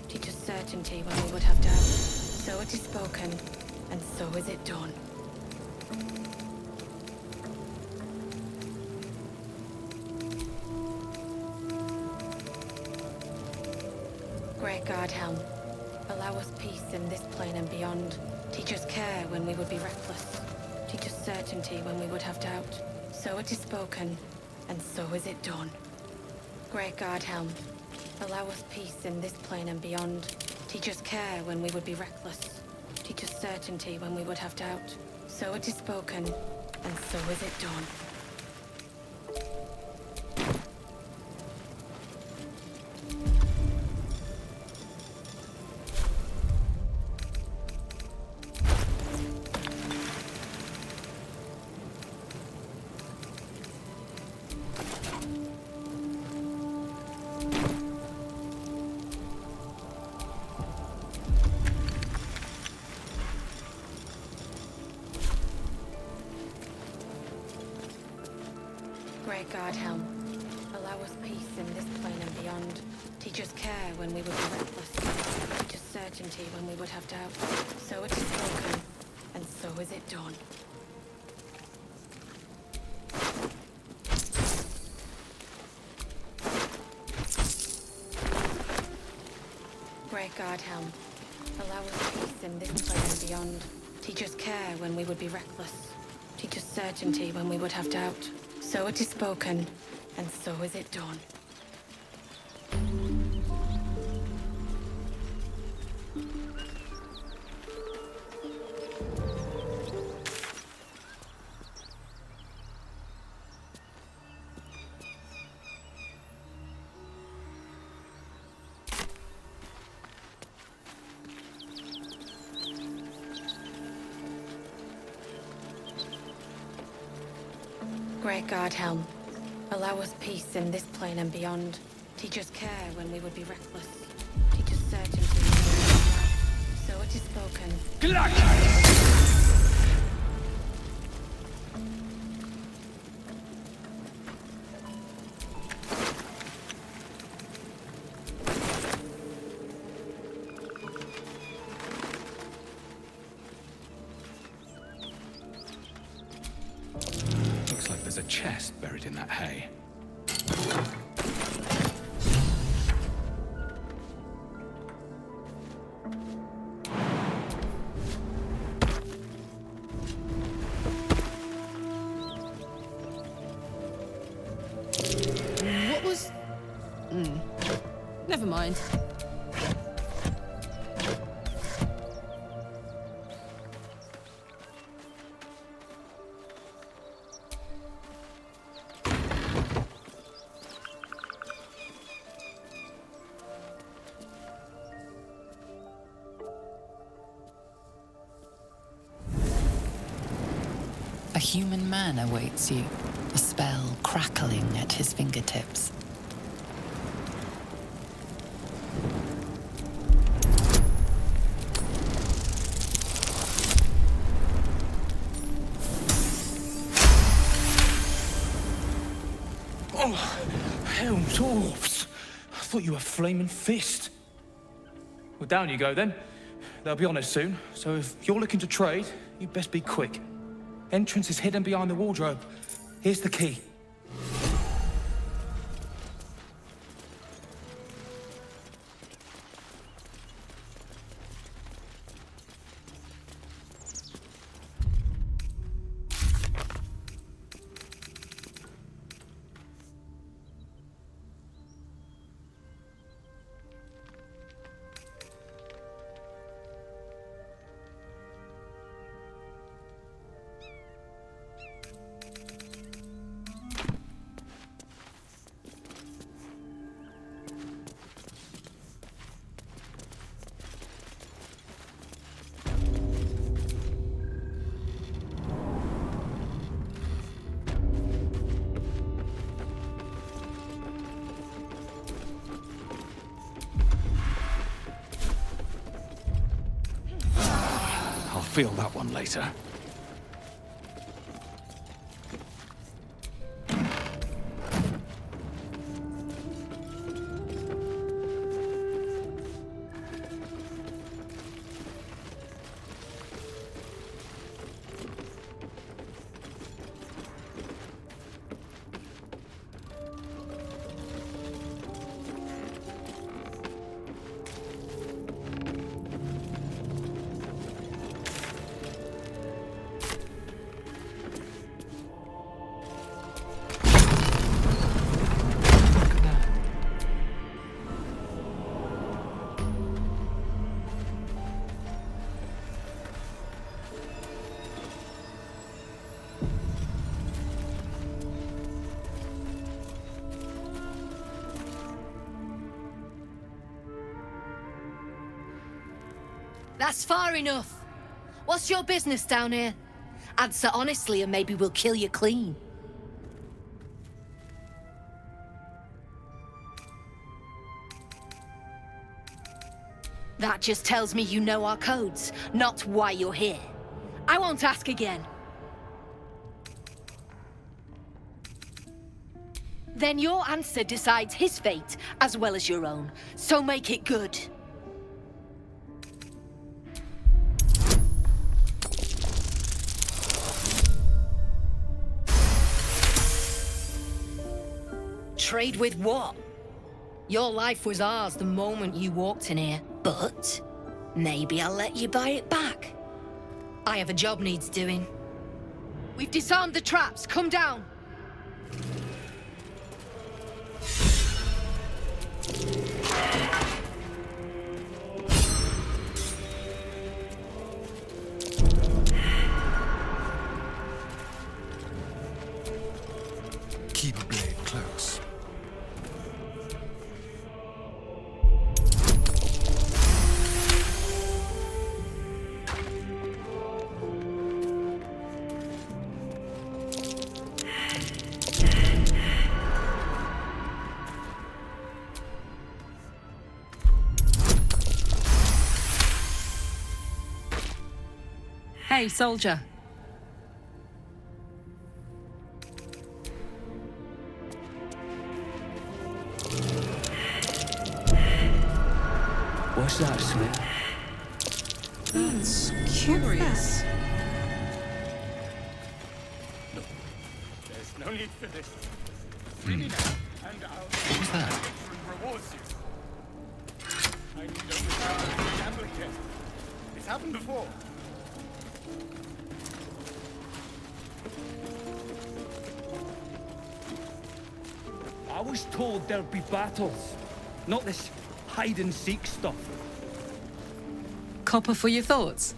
Teach us certainty when we would have doubt. So it is spoken, and so is it done. Great God, Helm, allow us peace in this plane and beyond. Teach us care when we would be reckless. Teach us certainty when we would have doubt. So it is spoken, and so is it done. Great God, Helm, allow us peace in this plane and beyond. Teach us care when we would be reckless. Teach us certainty when we would have doubt. So it is spoken, and so is it done. Great God, Helm, allow us peace in this plane and beyond. Teach us care when we would be reckless. Teach us certainty when we would have doubt. So it is spoken, and so is it done. Great God, Helm, allow us peace in this plane and beyond. Teach us care when we would be reckless. Teach us certainty when we would have doubt. So it is spoken, and so is it done. Great God, Helm, allow us peace in this plane and beyond. Teach us care when we would be reckless. Teach us certainty when we would have doubt. So it is spoken. Looks like there's a chest buried in that hay. What was... Never mind. A human man awaits you, a spell crackling at his fingertips. Oh, hell, dwarves. I thought you were Flaming Fist. Well, down you go then. They'll be on us soon, so if you're looking to trade, you best be quick. Entrance is hidden behind the wardrobe. Here's the key. Feel that one later. That's far enough. What's your business down here? Answer honestly and maybe we'll kill you clean. That just tells me you know our codes, not why you're here. I won't ask again. Then your answer decides his fate as well as your own, so make it good. Trade with what? Your life was ours the moment you walked in here, but maybe I'll let you buy it back. I have a job needs doing. We've disarmed the traps. Come down. Keep blade close. Hey, soldier. What's that, Smith? That's curious. There's no need for this. Free me now, and I'll... What's that? Rewards you. I need only power to gambling kit. It's happened before. I was told there'd be battles, not this hide-and-seek stuff. Copper for your thoughts?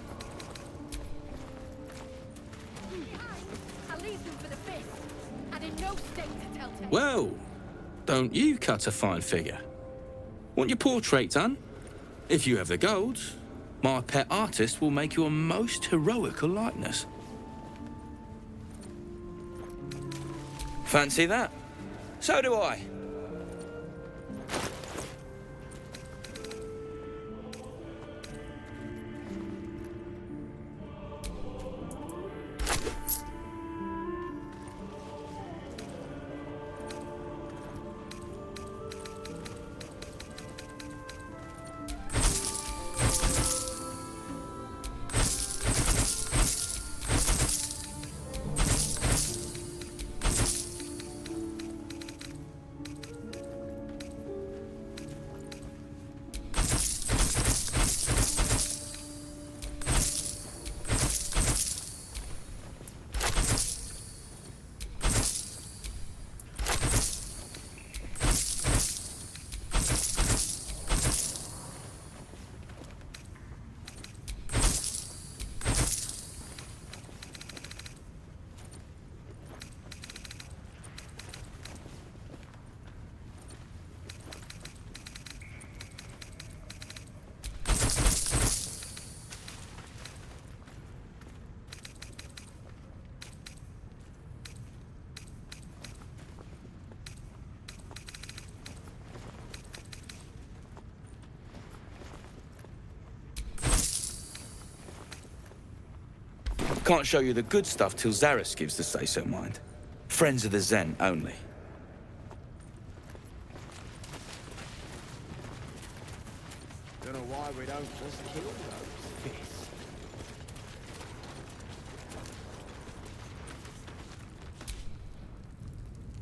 I'll leave them for the fifth. And in no state to tell tales. Well, don't you cut a fine figure? Want your portrait done? If you have the gold, my pet artist will make you a most heroical likeness. Fancy that? So do I. Can't show you the good stuff till Zaris gives the say-so, mind. Friends of the Zen only. Don't know why we don't just kill those fists.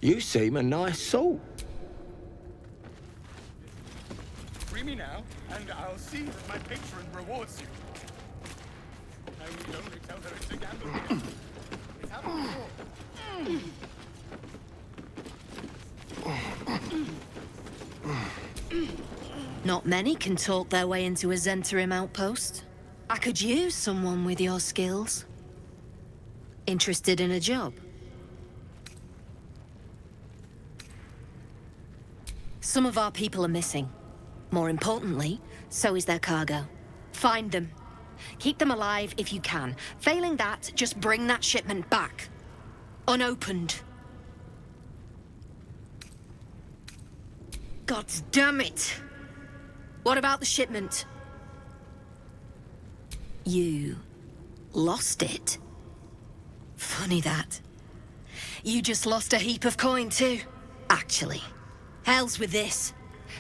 You seem a nice sort. Free me now, and I'll see that my patron rewards you. I need only tell her it's a gamble. It's happened before. Not many can talk their way into a Zentarim outpost. I could use someone with your skills. Interested in a job? Some of our people are missing. More importantly, so is their cargo. Find them. Keep them alive if you can. Failing that, just bring that shipment back. Unopened. God damn it! What about the shipment? You lost it. Funny that. You just lost a heap of coin too. Actually, hell's with this.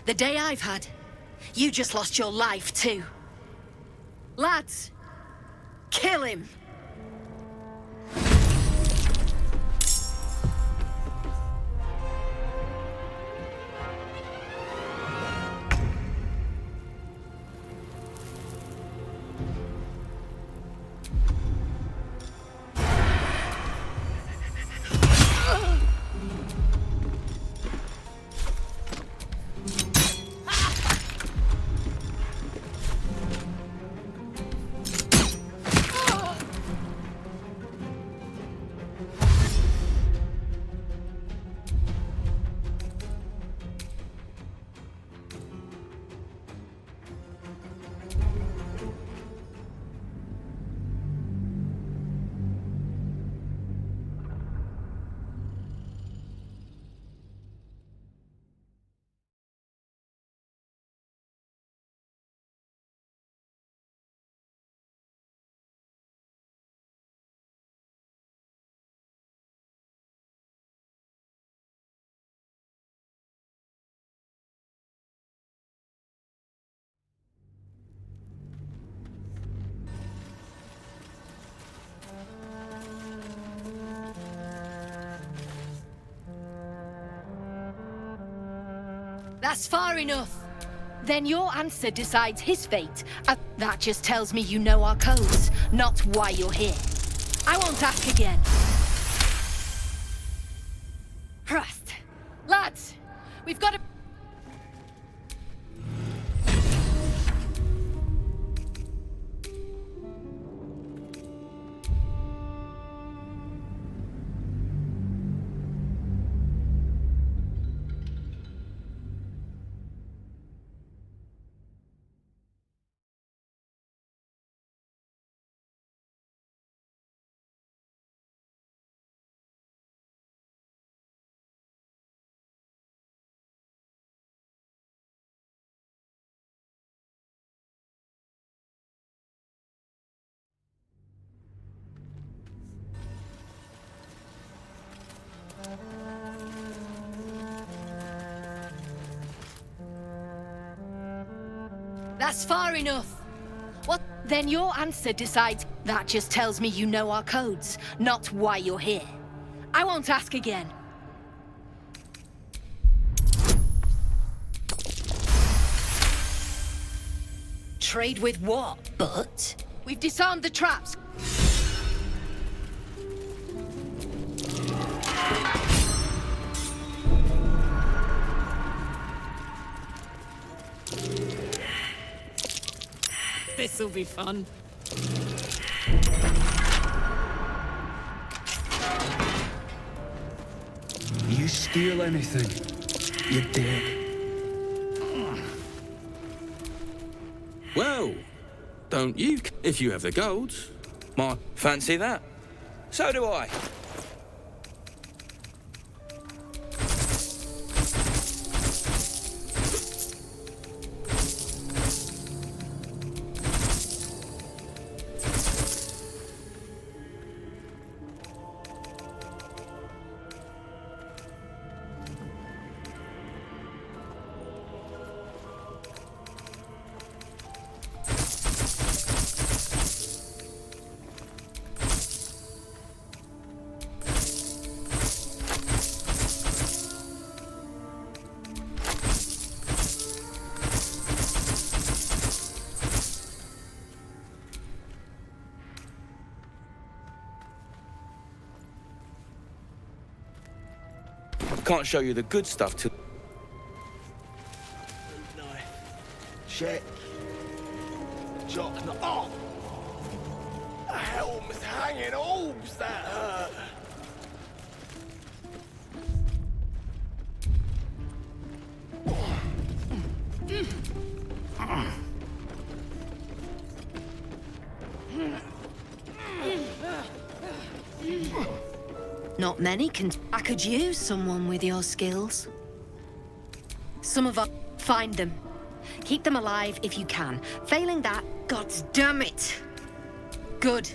The day I've had, you just lost your life too. Lads, kill him! That's far enough. Then your answer decides his fate. That just tells me you know our codes, not why you're here. I won't ask again. Rust. Lads, we've got to... That's far enough. What? Then your answer decides. That just tells me you know our codes, not why you're here. I won't ask again. Trade with what, but? We've disarmed the traps. This'll be fun. You steal anything, you're dead. Well, don't you? If you have the gold. Fancy that? So do I. can't show you the good stuff till... Check. Jock. Oh! The helm's hanging. Oops, that hurt. Not many can... I could use someone with your skills. Some of us... Find them. Keep them alive if you can. Failing that, God damn it! Good.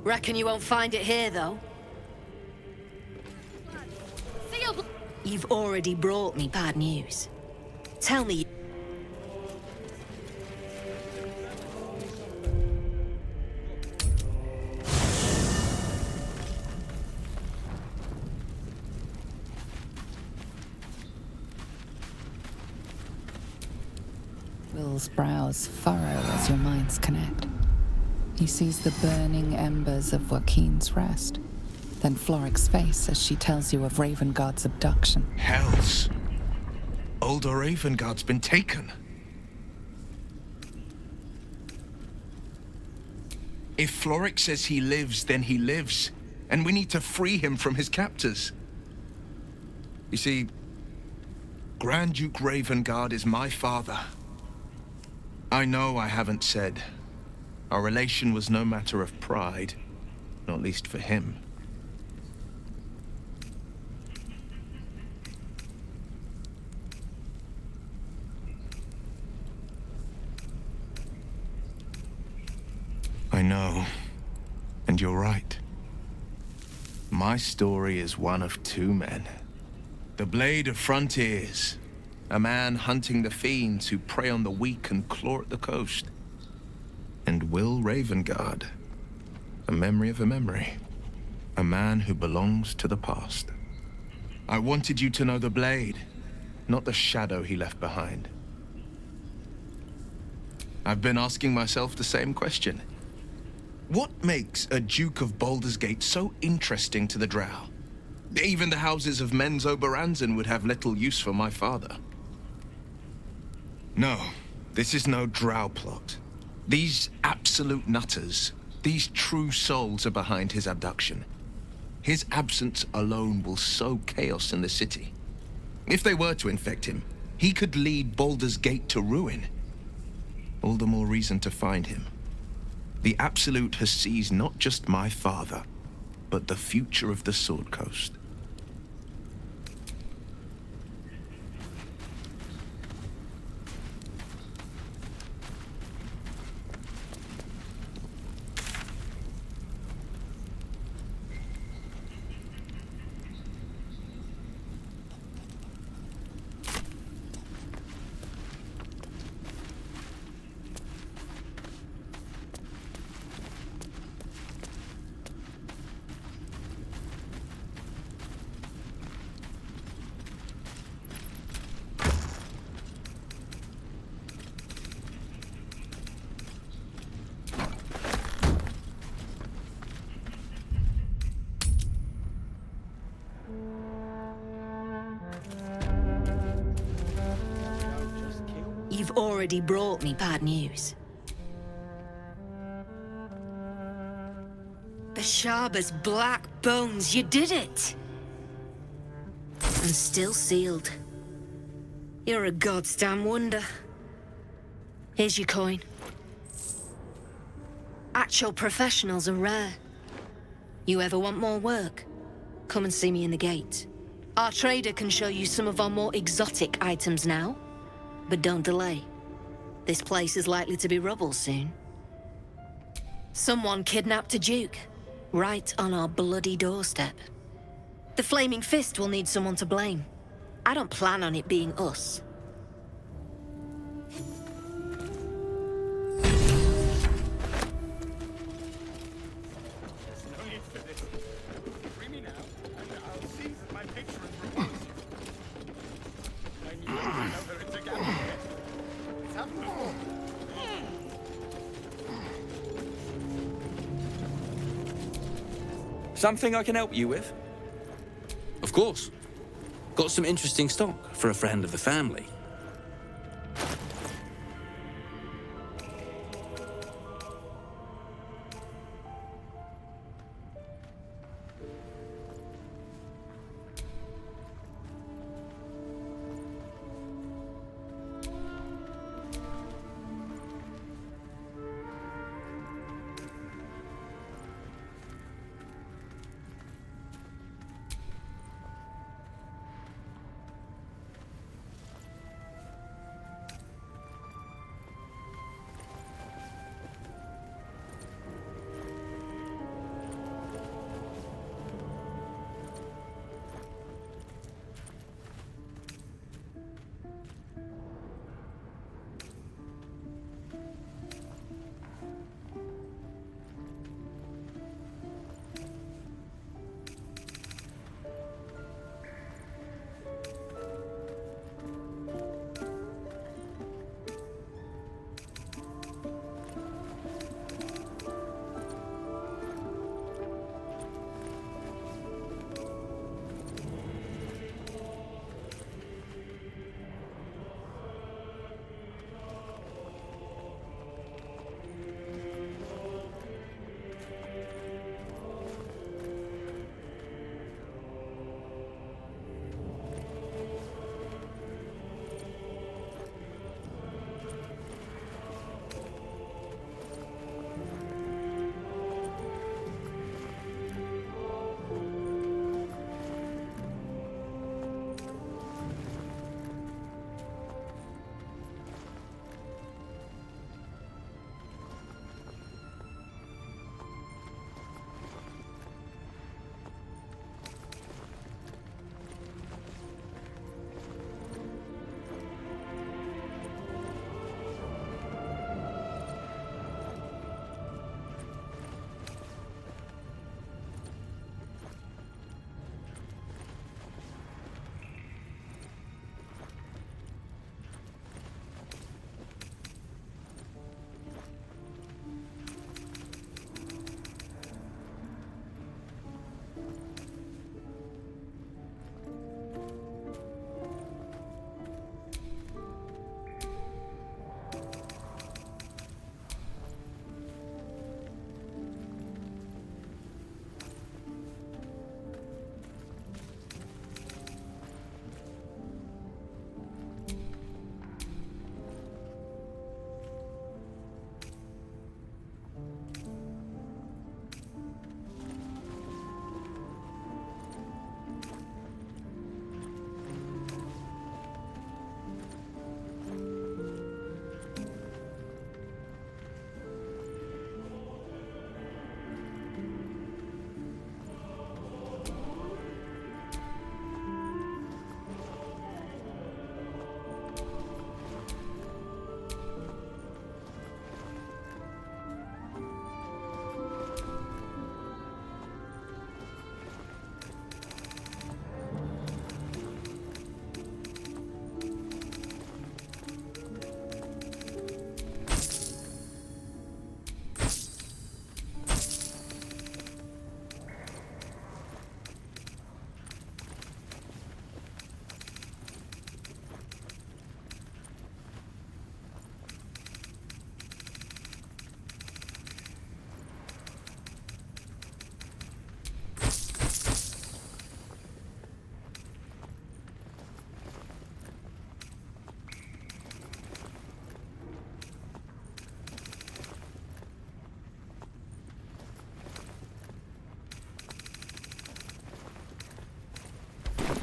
Reckon you won't find it here, though? You've already brought me bad news. Tell me... Will's brows furrow as your minds connect. He sees the burning embers of Joaquin's rest, then Floric's face as she tells you of Ravengard's abduction. Hells! Older Ravengard's been taken. If Floric says he lives, then he lives, and we need to free him from his captors. You see, Grand Duke Ravengard is my father. I know I haven't said. Our relation was no matter of pride, not least for him. I know, and you're right. My story is one of two men. The Blade of Frontiers, a man hunting the fiends who prey on the weak and claw at the coast. And Will Ravengard, a memory of a memory, a man who belongs to the past. I wanted you to know the Blade, not the shadow he left behind. I've been asking myself the same question. What makes a Duke of Baldur's Gate so interesting to the Drow? Even the houses of Menzo Baranzan would have little use for my father. No, this is no Drow plot. These absolute nutters, these true souls are behind his abduction. His absence alone will sow chaos in the city. If they were to infect him, he could lead Baldur's Gate to ruin. All the more reason to find him. The Absolute has seized not just my father, but the future of the Sword Coast. You've already brought me bad news. The Sharba's black bones, you did it! And still sealed. You're a goddamn wonder. Here's your coin. Actual professionals are rare. You ever want more work? Come and see me in the gate. Our trader can show you some of our more exotic items now. But don't delay. This place is likely to be rubble soon. Someone kidnapped a duke, right on our bloody doorstep. The Flaming Fist will need someone to blame. I don't plan on it being us. There's no need for this. Free me now, and I'll see that my patron rewards you. I knew I know her it's a gamble. It's happened before. Something I can help you with? Of course. Got some interesting stock for a friend of the family.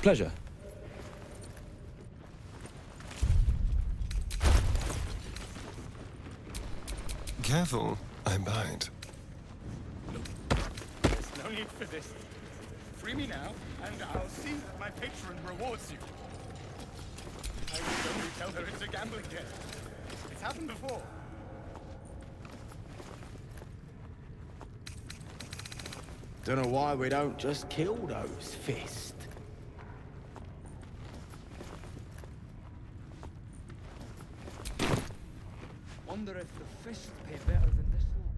Pleasure. Careful, I bite. There's no need for this. Free me now, and I'll see that my patron rewards you. I will only tell her it's a gambling game. It's happened before. Don't know why we don't just kill those fists. Wonder if the fists pay better than this one.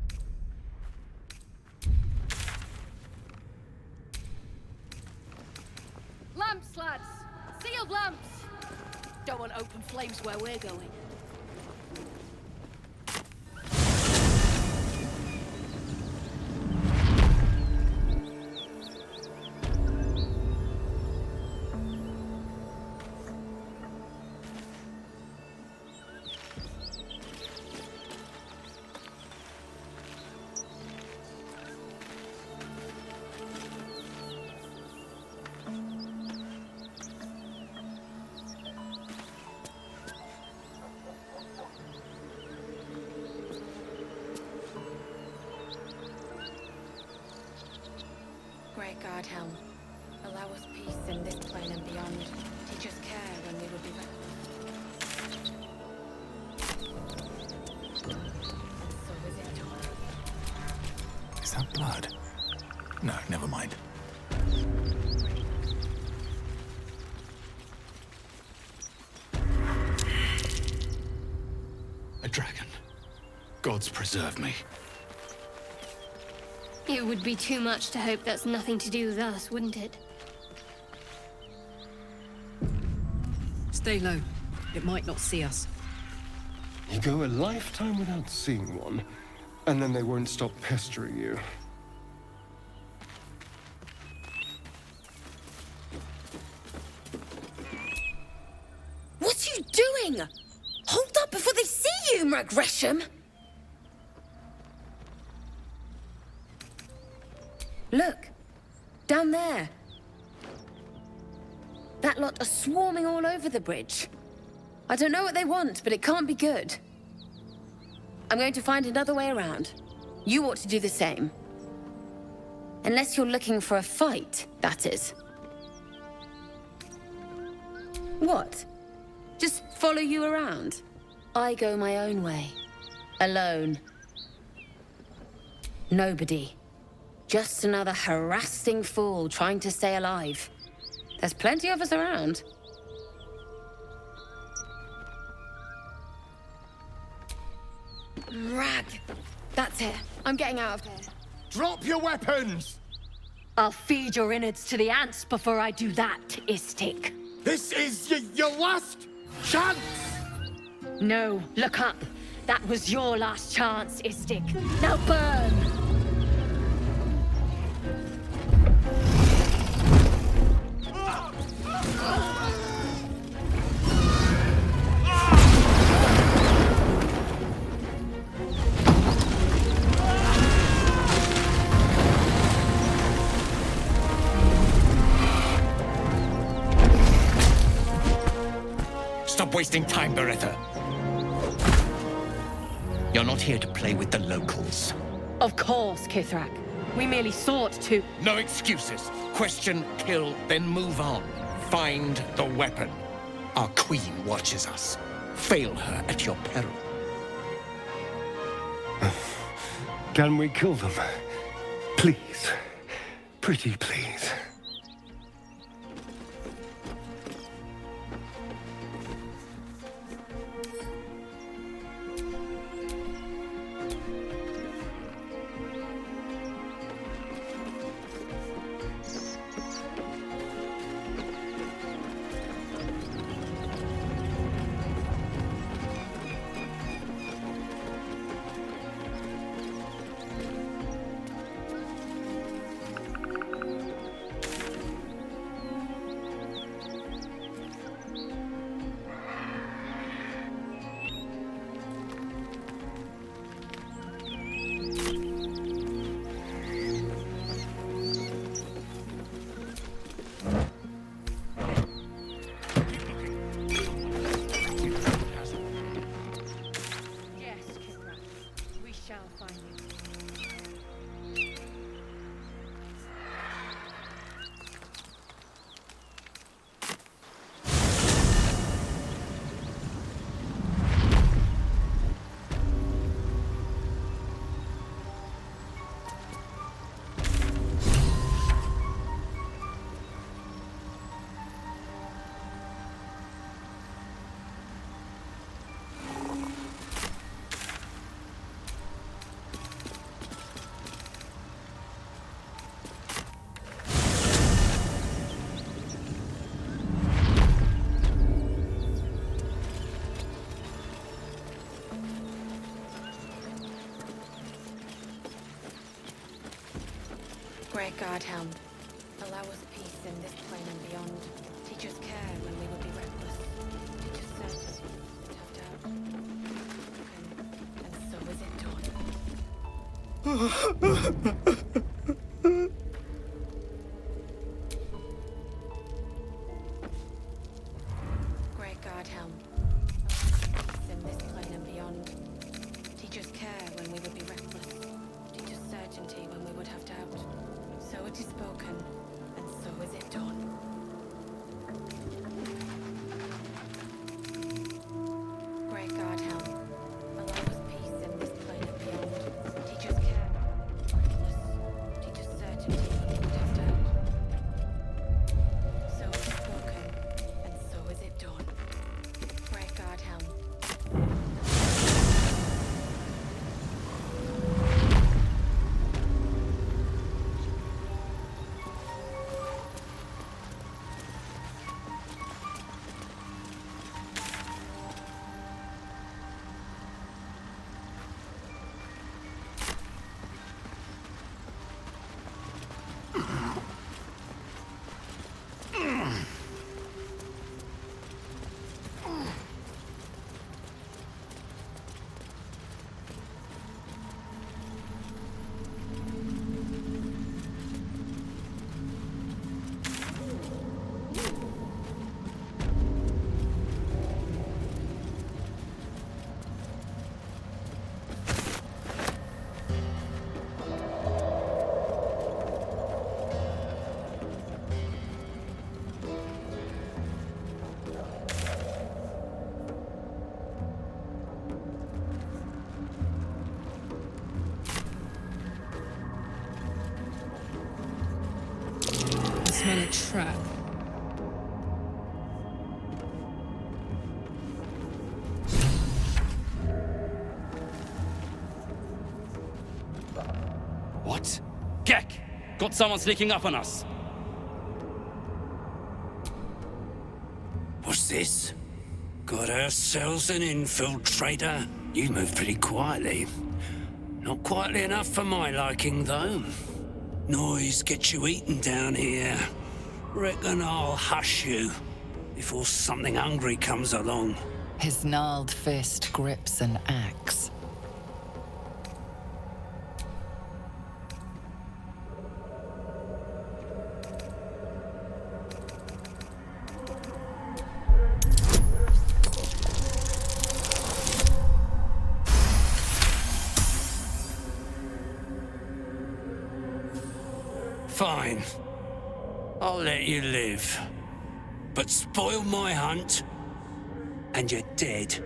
Lamps, lads! Sealed lamps! Don't want open flames where we're going. Great God, Helm. Allow us peace in this plane and beyond. Teach us care when we would be So is it done? Is that blood? No, never mind. A dragon. Gods preserve me. It would be too much to hope that's nothing to do with us, wouldn't it? Stay low. It might not see us. You go a lifetime without seeing one, and then they won't stop pestering you. What are you doing? Hold up before they see you, Gresham! Look, down there. That lot are swarming all over the bridge. I don't know what they want, but it can't be good. I'm going to find another way around. You ought to do the same. Unless you're looking for a fight, that is. What? Just follow you around? I go my own way. Alone. Nobody. Just another harassing fool trying to stay alive. There's plenty of us around. Rag. That's it. I'm getting out of here. Drop your weapons! I'll feed your innards to the ants before I do that, Istik. This is your last chance! No, look up. That was your last chance, Istik. Now burn! Stop wasting time, Beretta. You're not here to play with the locals. Of course, Kithrak. We merely sought to... No excuses. Question, kill, then move on. Find the weapon. Our queen watches us. Fail her at your peril. Can we kill them? Please. Pretty please. Great God, Helm. Allow us peace in this plane and beyond. Teach us care when we would be reckless. Teach us certainty and have doubt. And so is it done. Great God, Helm. Peace in this plane and beyond. Teach us care when we would be reckless. Teach us certainty when we would have doubt. So it is spoken, and so is it done. Great God, Helm. Allow us peace in this plane and beyond. Teach us care. Reckless. Teach us certainty when we would have doubt. So it is spoken, and so is it done. Great God, Helm. Smell a trap. What? Gek! Got someone sneaking up on us. What's this? Got ourselves an infiltrator. You move pretty quietly. Not quietly enough for my liking, though. Noise gets you eaten down here. Reckon I'll hush you before something hungry comes along. His gnarled fist grips an axe. Fine. I'll let you live. But spoil my hunt, and you're dead.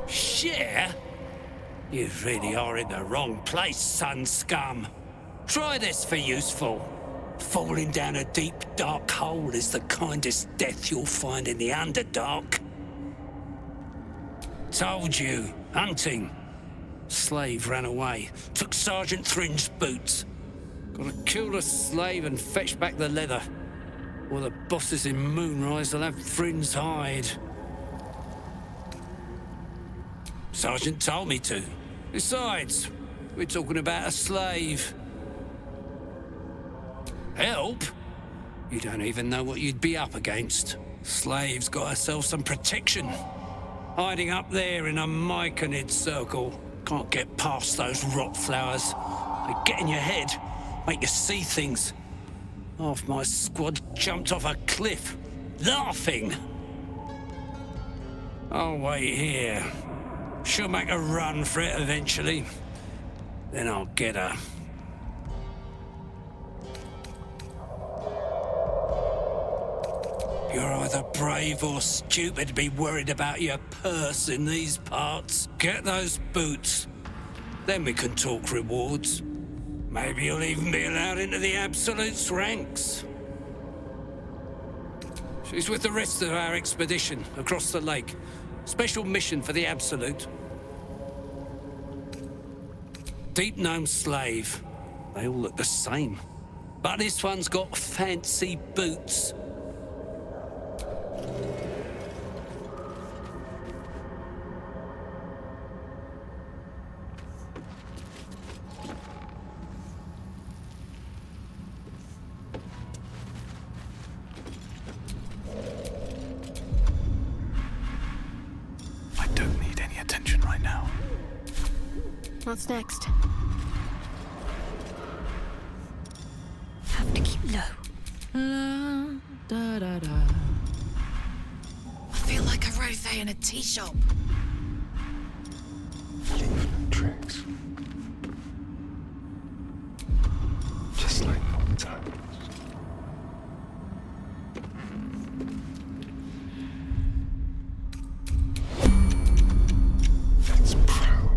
Share? You really are in the wrong place, son scum. Try this for useful. Falling down a deep, dark hole is the kindest death you'll find in the Underdark. Told you, hunting. Slave ran away, took Sergeant Thrin's boots. Gotta kill the slave and fetch back the leather. Or the bosses in Moonrise will have Thrin's hide. Sergeant told me to. Besides, we're talking about a slave. Help? You don't even know what you'd be up against. Slave's got herself some protection. Hiding up there in a myconid circle. Can't get past those rot flowers. They get in your head, make you see things. Half my squad jumped off a cliff, laughing. I'll wait here. She'll make a run for it eventually. Then I'll get her. You're either brave or stupid to be worried about your purse in these parts. Get those boots. Then we can talk rewards. Maybe you'll even be allowed into the Absolute's ranks. She's with the rest of our expedition across the lake. Special mission for the Absolute. Deep gnome slave. They all look the same. But this one's got fancy boots. What's next? Have to keep low. La, da, da, da. I feel like a rosé in a tea shop. Leaving tricks. Just like old times. That's proud.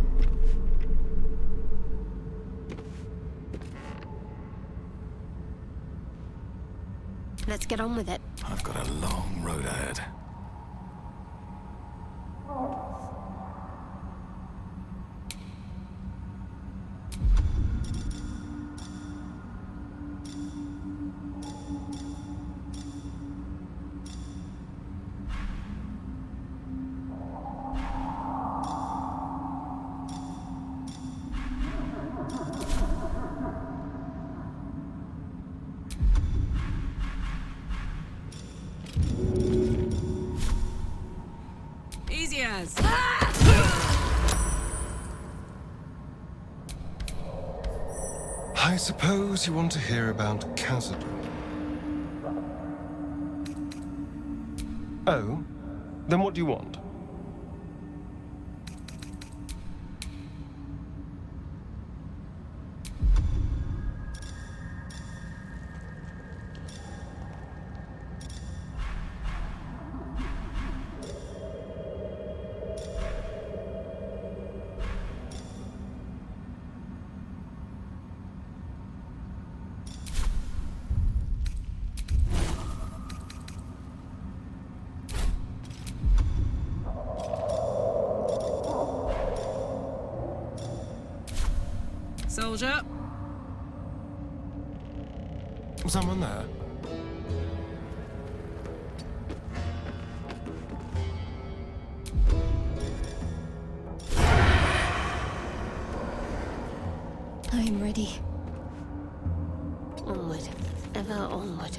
Let's get on with it. I've got a long road ahead. Easy as. I suppose you want to hear about Khazad. Oh? Then what do you want? Soldier. Someone there? I'm ready. Onward. Ever onward.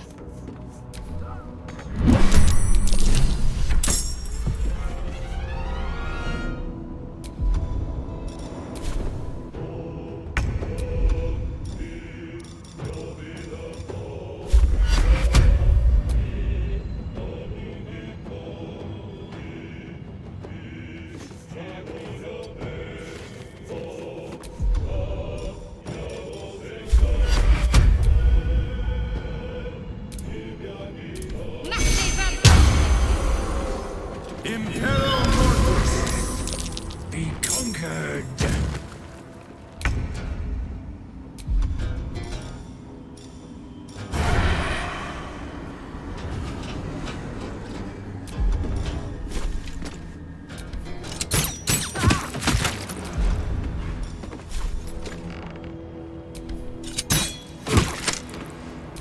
Be conquered.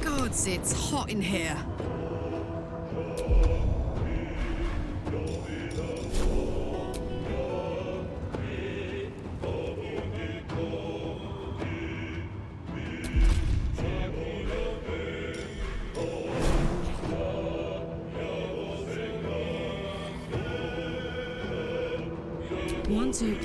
Gods, it's hot in here. One, two.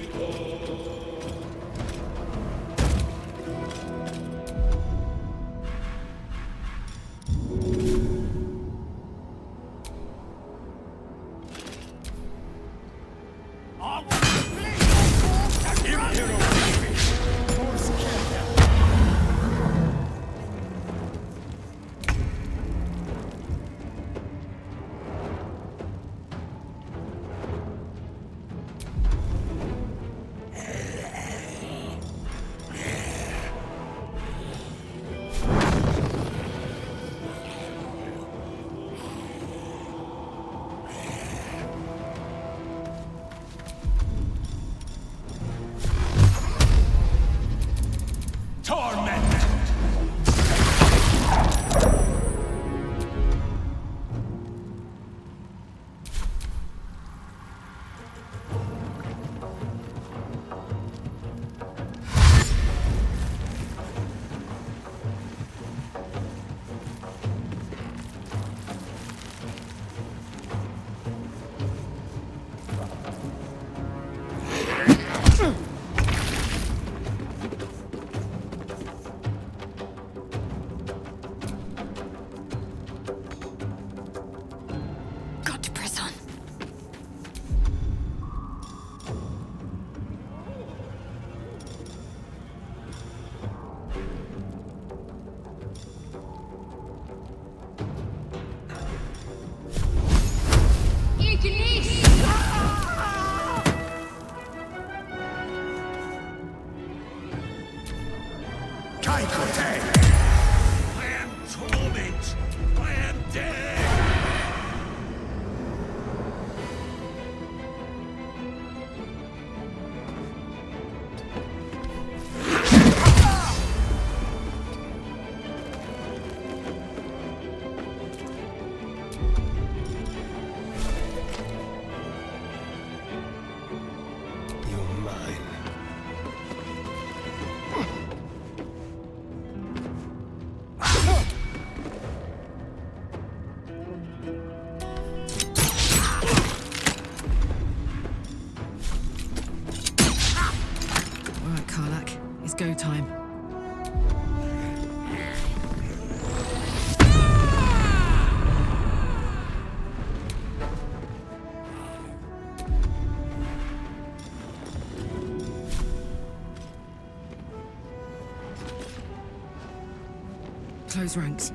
Close ranks.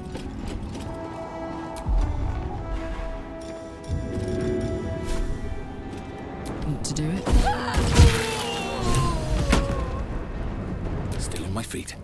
Want to do it? Still on my feet.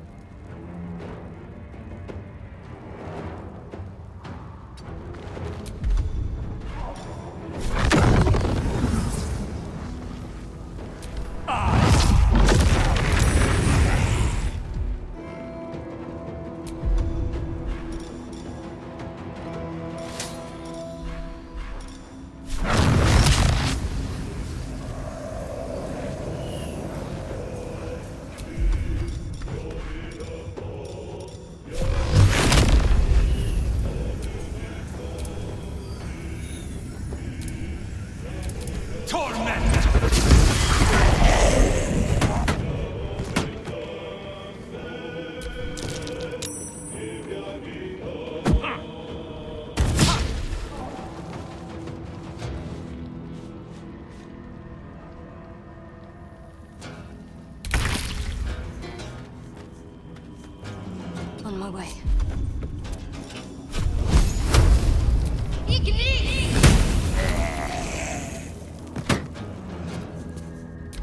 On my way.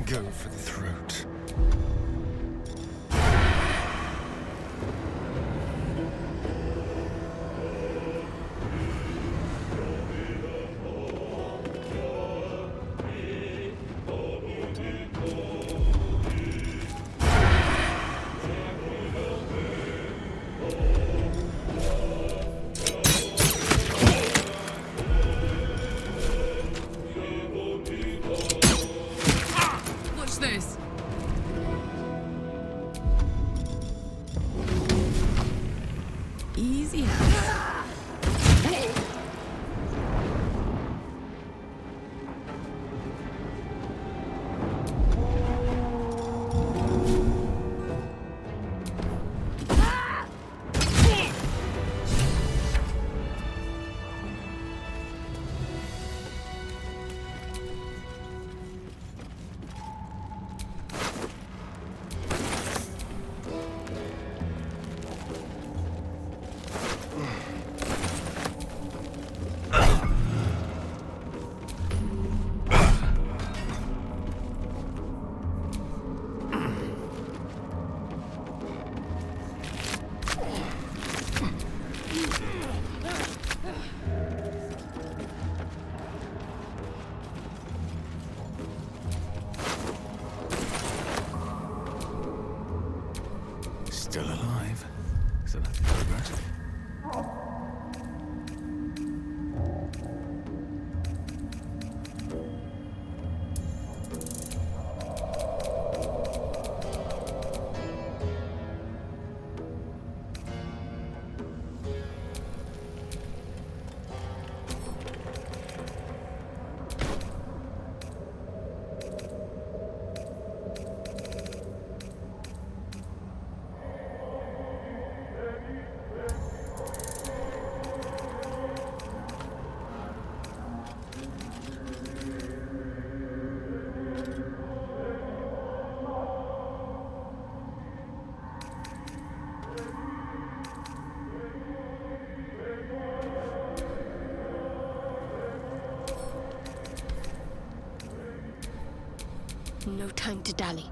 Go for the throat. Watch this. Easy. Still alive. So that's progress. No time to dally.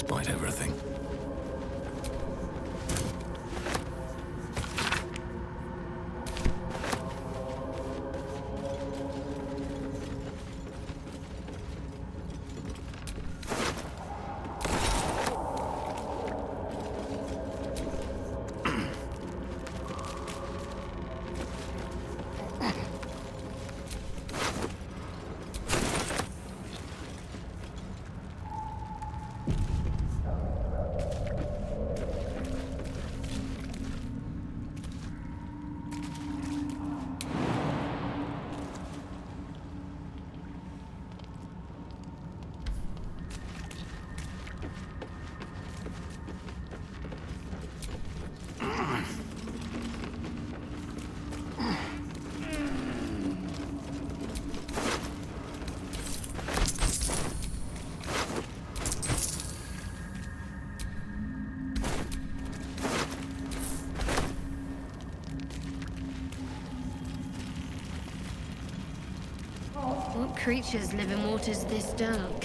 despite everything. What creatures live in waters this dark?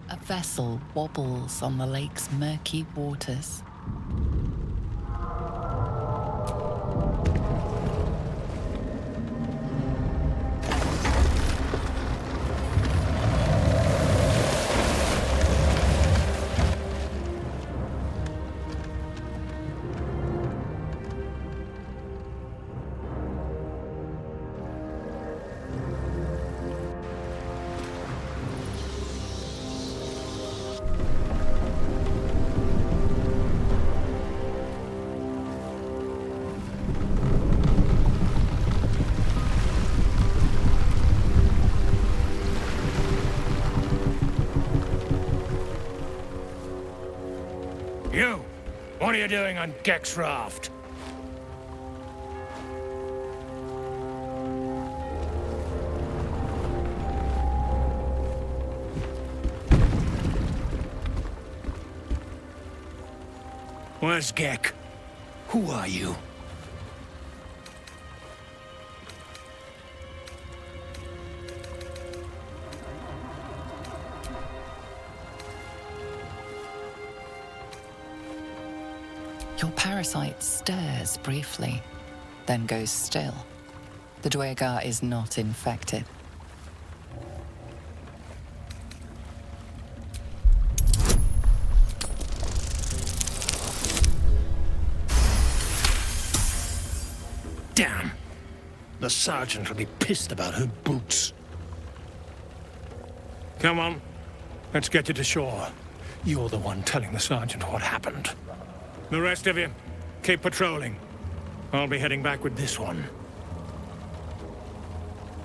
A vessel wobbles on the lake's murky waters. You! What are you doing on Gek's raft? Where's Gek? Who are you? Your parasite stirs briefly, then goes still. The Dwegar is not infected. Damn! The sergeant will be pissed about her boots. Come on, let's get you to shore. You're the one telling the sergeant what happened. The rest of you, keep patrolling. I'll be heading back with this one.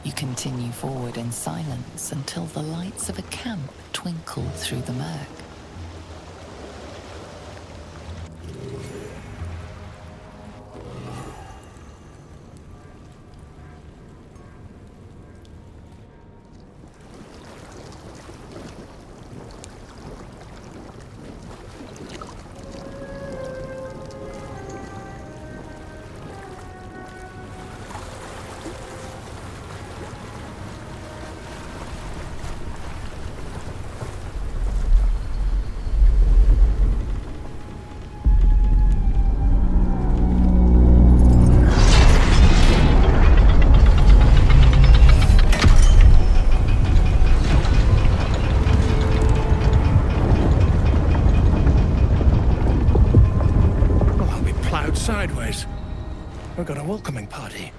You continue forward in silence until the lights of a camp twinkle through the murk. party.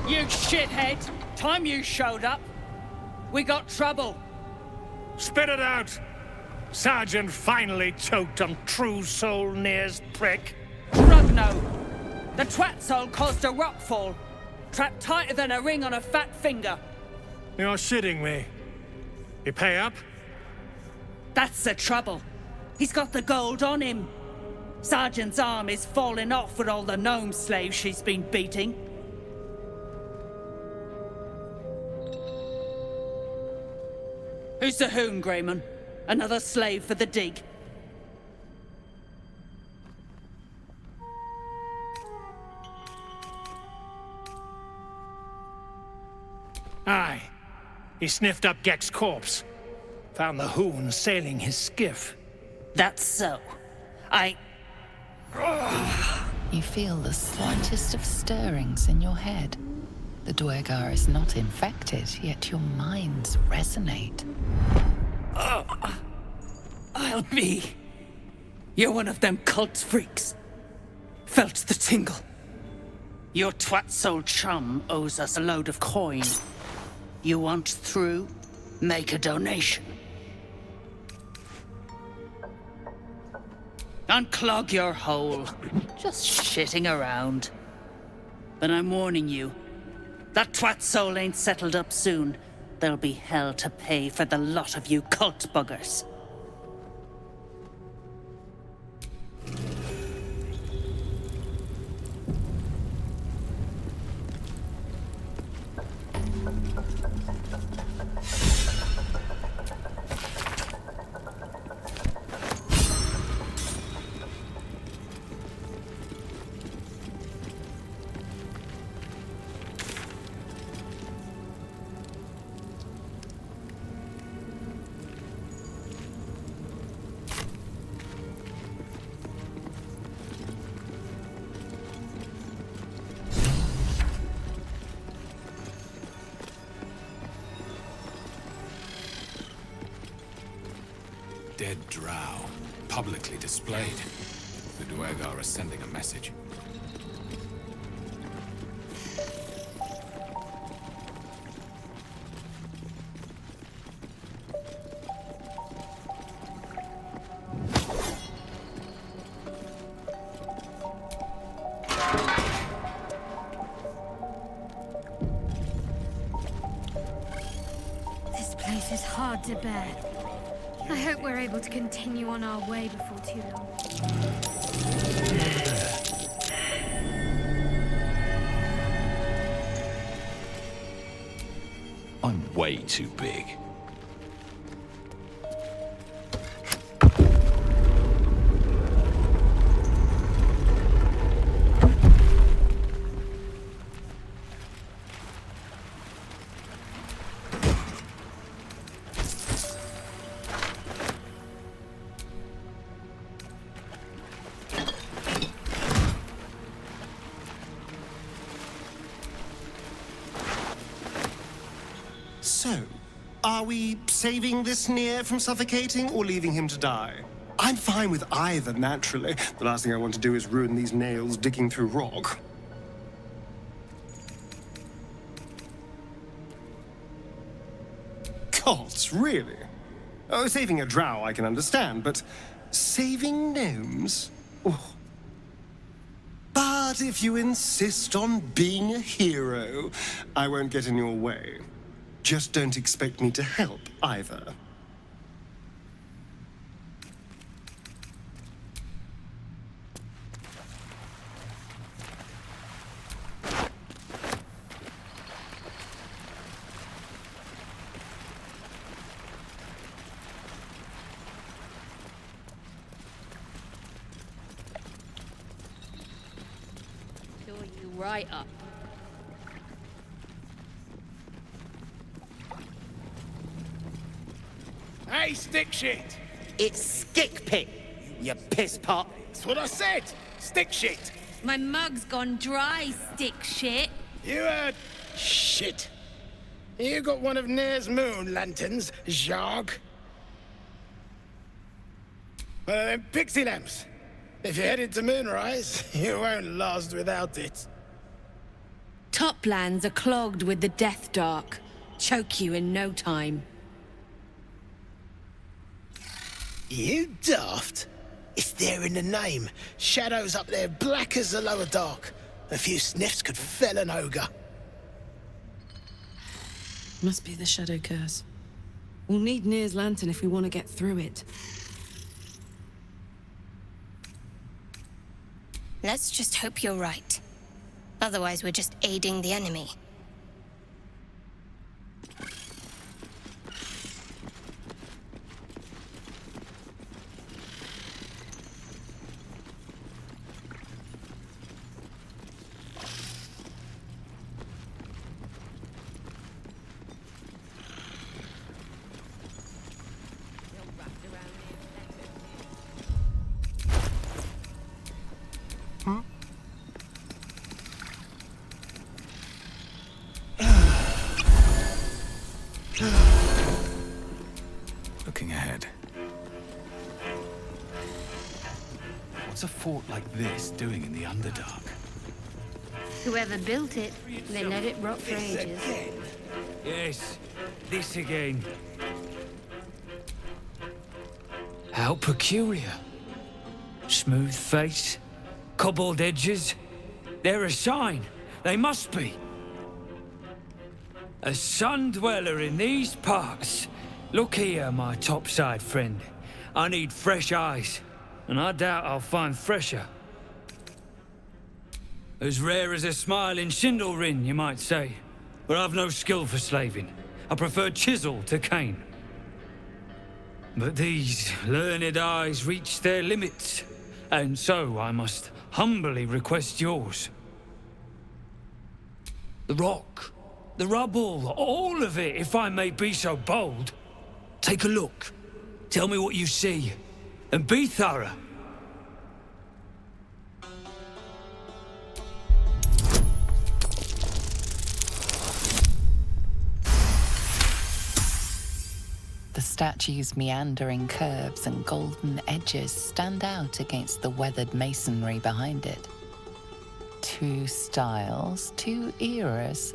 You shithead! Time you showed up. We got trouble. Spit it out! Sergeant finally choked on True Soul Near's prick. Rugno! The twat soul caused a rockfall. Trapped tighter than a ring on a fat finger. You're shitting me. You pay up? That's the trouble. He's got the gold on him. Sergeant's arm is falling off with all the gnome slaves she's been beating. Who's the hoon, Grayman? Another slave for the dig? Aye. He sniffed up Gek's corpse. Found the hoon sailing his skiff. That's so. You feel the slightest of stirrings in your head. The Dwegar is not infected, yet your minds resonate. I'll be. You're one of them cult freaks. Felt the tingle. Your twat soul chum owes us a load of coin. You want through? Make a donation. Unclog your hole. Just shitting around. But I'm warning you, that twat soul ain't settled up soon. There'll be hell to pay for the lot of you cult buggers. Dead drow, publicly displayed. The Dwegar are sending a message. This place is hard to bear. I hope we're able to continue on our way before too long. I'm way too big. So, are we saving this Nier from suffocating or leaving him to die? I'm fine with either, naturally. The last thing I want to do is ruin these nails digging through rock. Cults, really? Oh, saving a drow I can understand, but saving gnomes? Oh. But if you insist on being a hero, I won't get in your way. Just don't expect me to help, either. Fill you right up. Hey, stick shit! It's stick pit, you piss pot. That's what I said! Stick shit! My mug's gone dry, stick shit. You heard? Shit. You got one of Nair's moon lanterns, Jacques? Well, then, pixie lamps. If you're headed to Moonrise, you won't last without it. Toplands are clogged with the Death Dark. Choke you in no time. You daft? It's there in the name. Shadows up there black as the lower dark. A few sniffs could fell an ogre. Must be the shadow curse. We'll need Nir's lantern if we want to get through it. Let's just hope you're right. Otherwise, we're just aiding the enemy. Looking ahead. What's a fort like this doing in the Underdark? Whoever built it, they let it rot for ages. Yes, this again. How peculiar. Smooth face, cobbled edges. They're a sign. They must be. A sun dweller in these parts. Look here, my topside friend. I need fresh eyes, and I doubt I'll find fresher. As rare as a smile in Sindelrin, you might say. But I've no skill for slaving. I prefer chisel to cane. But these learned eyes reach their limits, and so I must humbly request yours. The rock, the rubble, all of it, if I may be so bold. Take a look. Tell me what you see, and be thorough. The statue's meandering curves and golden edges stand out against the weathered masonry behind it. Two styles, two eras.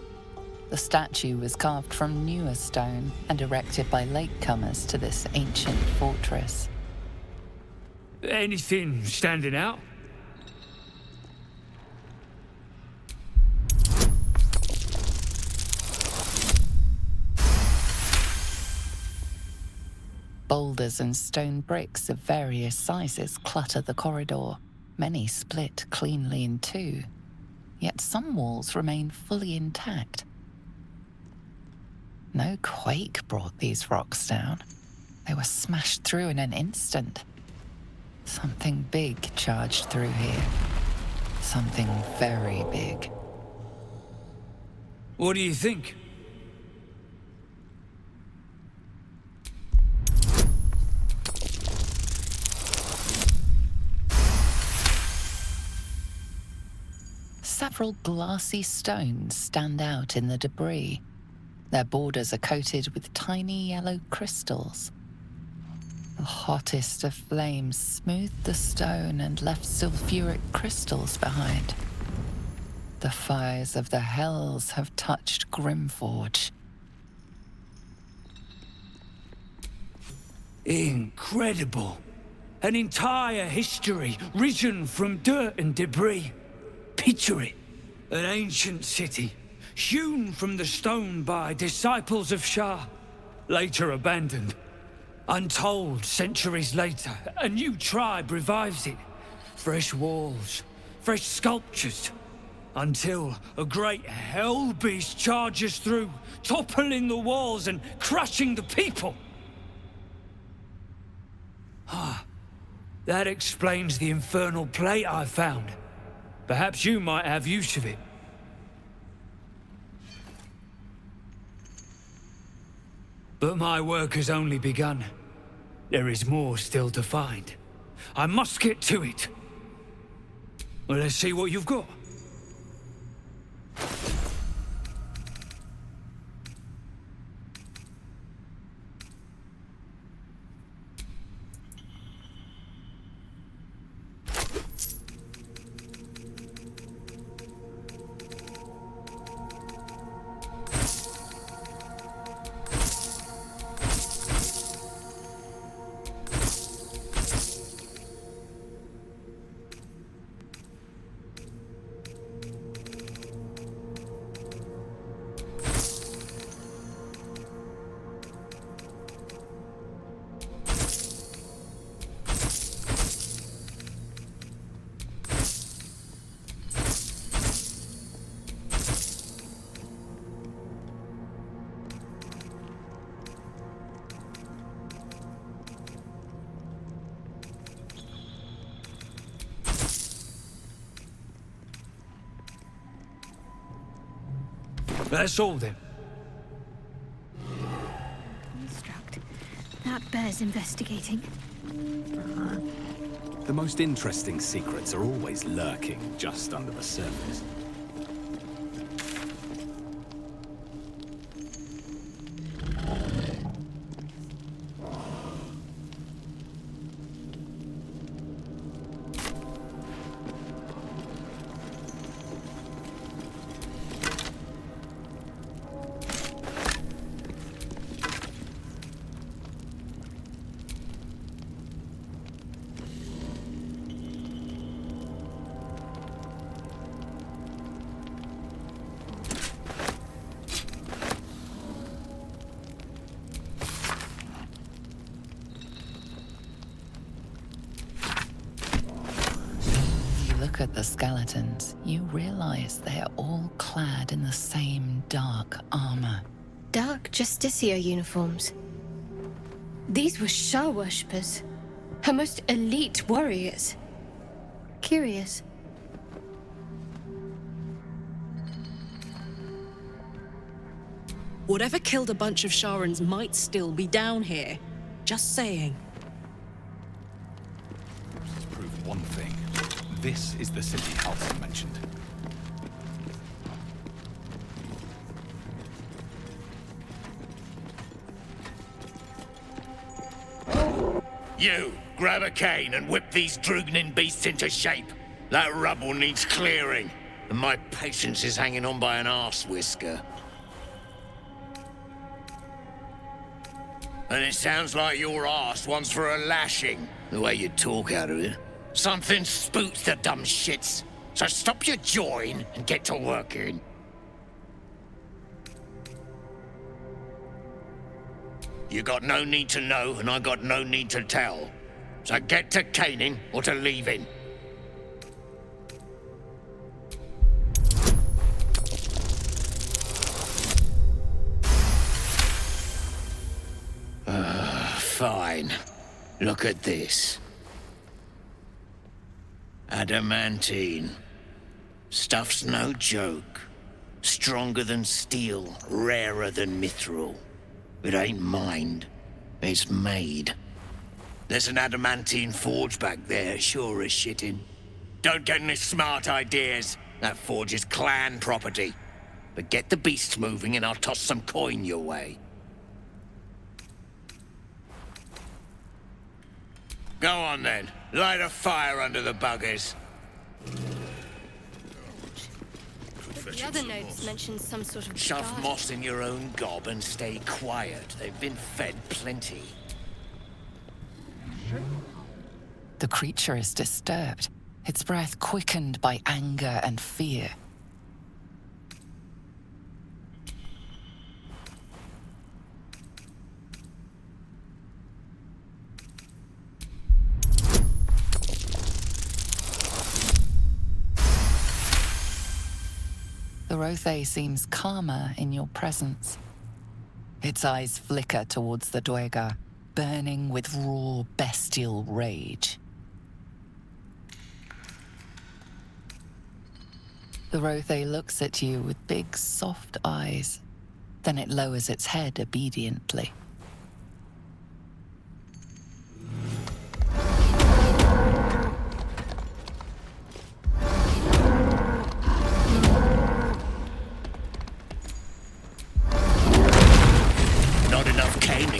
The statue was carved from newer stone and erected by latecomers to this ancient fortress. Anything standing out? Boulders and stone bricks of various sizes clutter the corridor, many split cleanly in two. Yet some walls remain fully intact. No quake brought these rocks down. They were smashed through in an instant. Something big charged through here. Something very big. What do you think? Several glassy stones stand out in the debris. Their borders are coated with tiny yellow crystals. The hottest of flames smoothed the stone and left sulfuric crystals behind. The fires of the hells have touched Grymforge. Incredible. An entire history risen from dirt and debris. Picture it. An ancient city, hewn from the stone by disciples of Shah, later abandoned. Untold centuries later, a new tribe revives it. Fresh walls, fresh sculptures, until a great hell beast charges through, toppling the walls and crushing the people. That explains the infernal plate I found. Perhaps you might have use of it. But my work has only begun. There is more still to find. I must get to it. Well, let's see what you've got. That's all then. Construct. That bears investigating. The most interesting secrets are always lurking just under the surface. Look at the skeletons, you realize they are all clad in the same dark armor. Dark Justicia uniforms. These were Shah worshippers. Her most elite warriors. Curious. Whatever killed a bunch of Sharans might still be down here. Just saying. This has proved one thing. This is the city Halsin mentioned. You, grab a cane and whip these Drugnin beasts into shape. That rubble needs clearing, and my patience is hanging on by an arse whisker. And it sounds like your arse wants for a lashing, the way you talk out of it. Something spooks the dumb shits. So stop your jawing and get to working. You got no need to know, and I got no need to tell. So get to caning or to leaving. Fine. Look at this. Adamantine. Stuff's no joke. Stronger than steel, rarer than mithril. It ain't mined. It's made. There's an adamantine forge back there, sure as shitting. Don't get any smart ideas. That forge is clan property. But get the beasts moving and I'll toss some coin your way. Go on then. Light a fire under the buggers. The other notes mentioned some sort of Shove garden. moss in your own gob and stay quiet. They've been fed plenty. The creature is disturbed, its breath quickened by anger and fear. The Rothe seems calmer in your presence. Its eyes flicker towards the Duergar, burning with raw, bestial rage. The Rothe looks at you with big, soft eyes. Then it lowers its head obediently.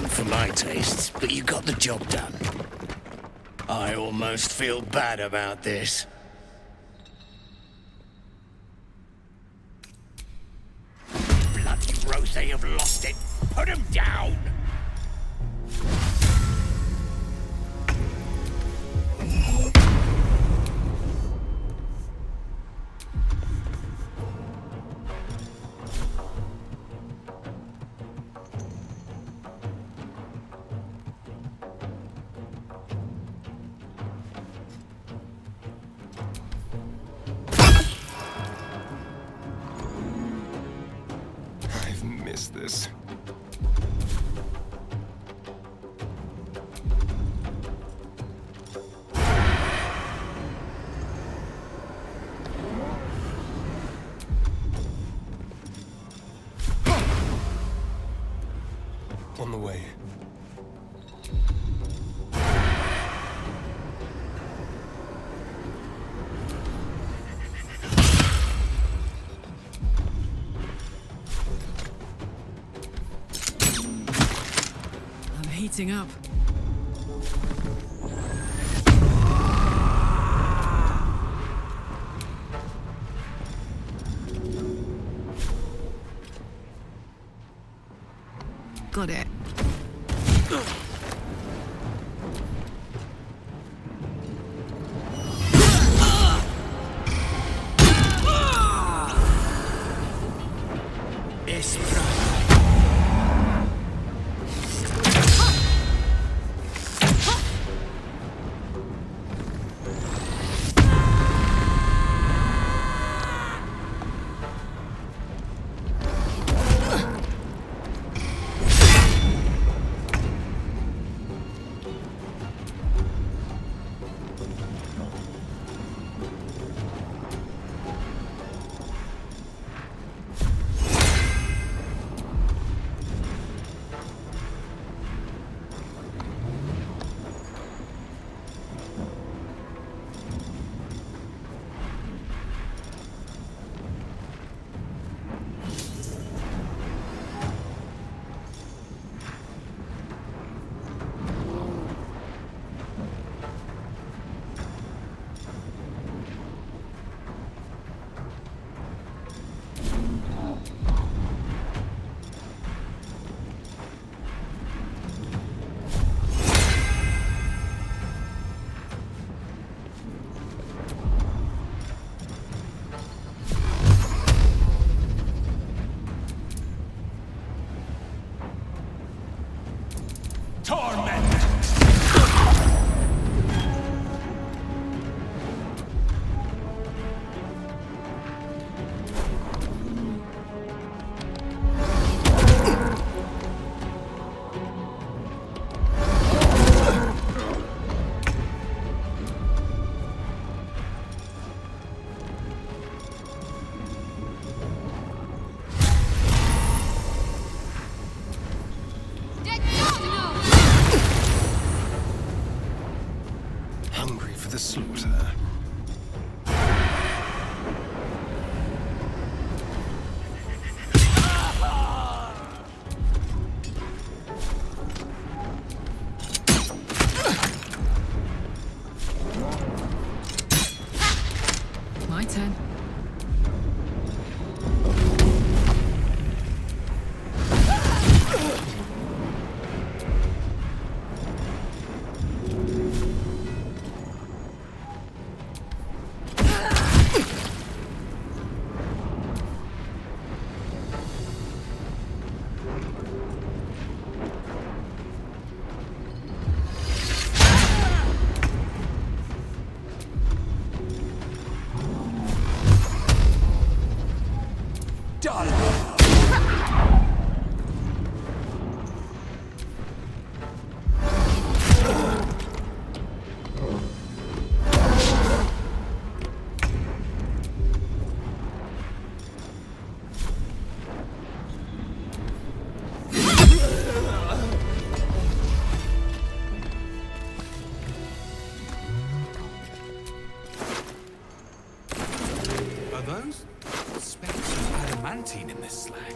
For my tastes, but you got the job done. I almost feel bad about this. Bloody Rose have lost it. Put him down! This. I'm heating up. Got it. Hungry for the slaughter. My turn. Are those specks of adamantine in this slag?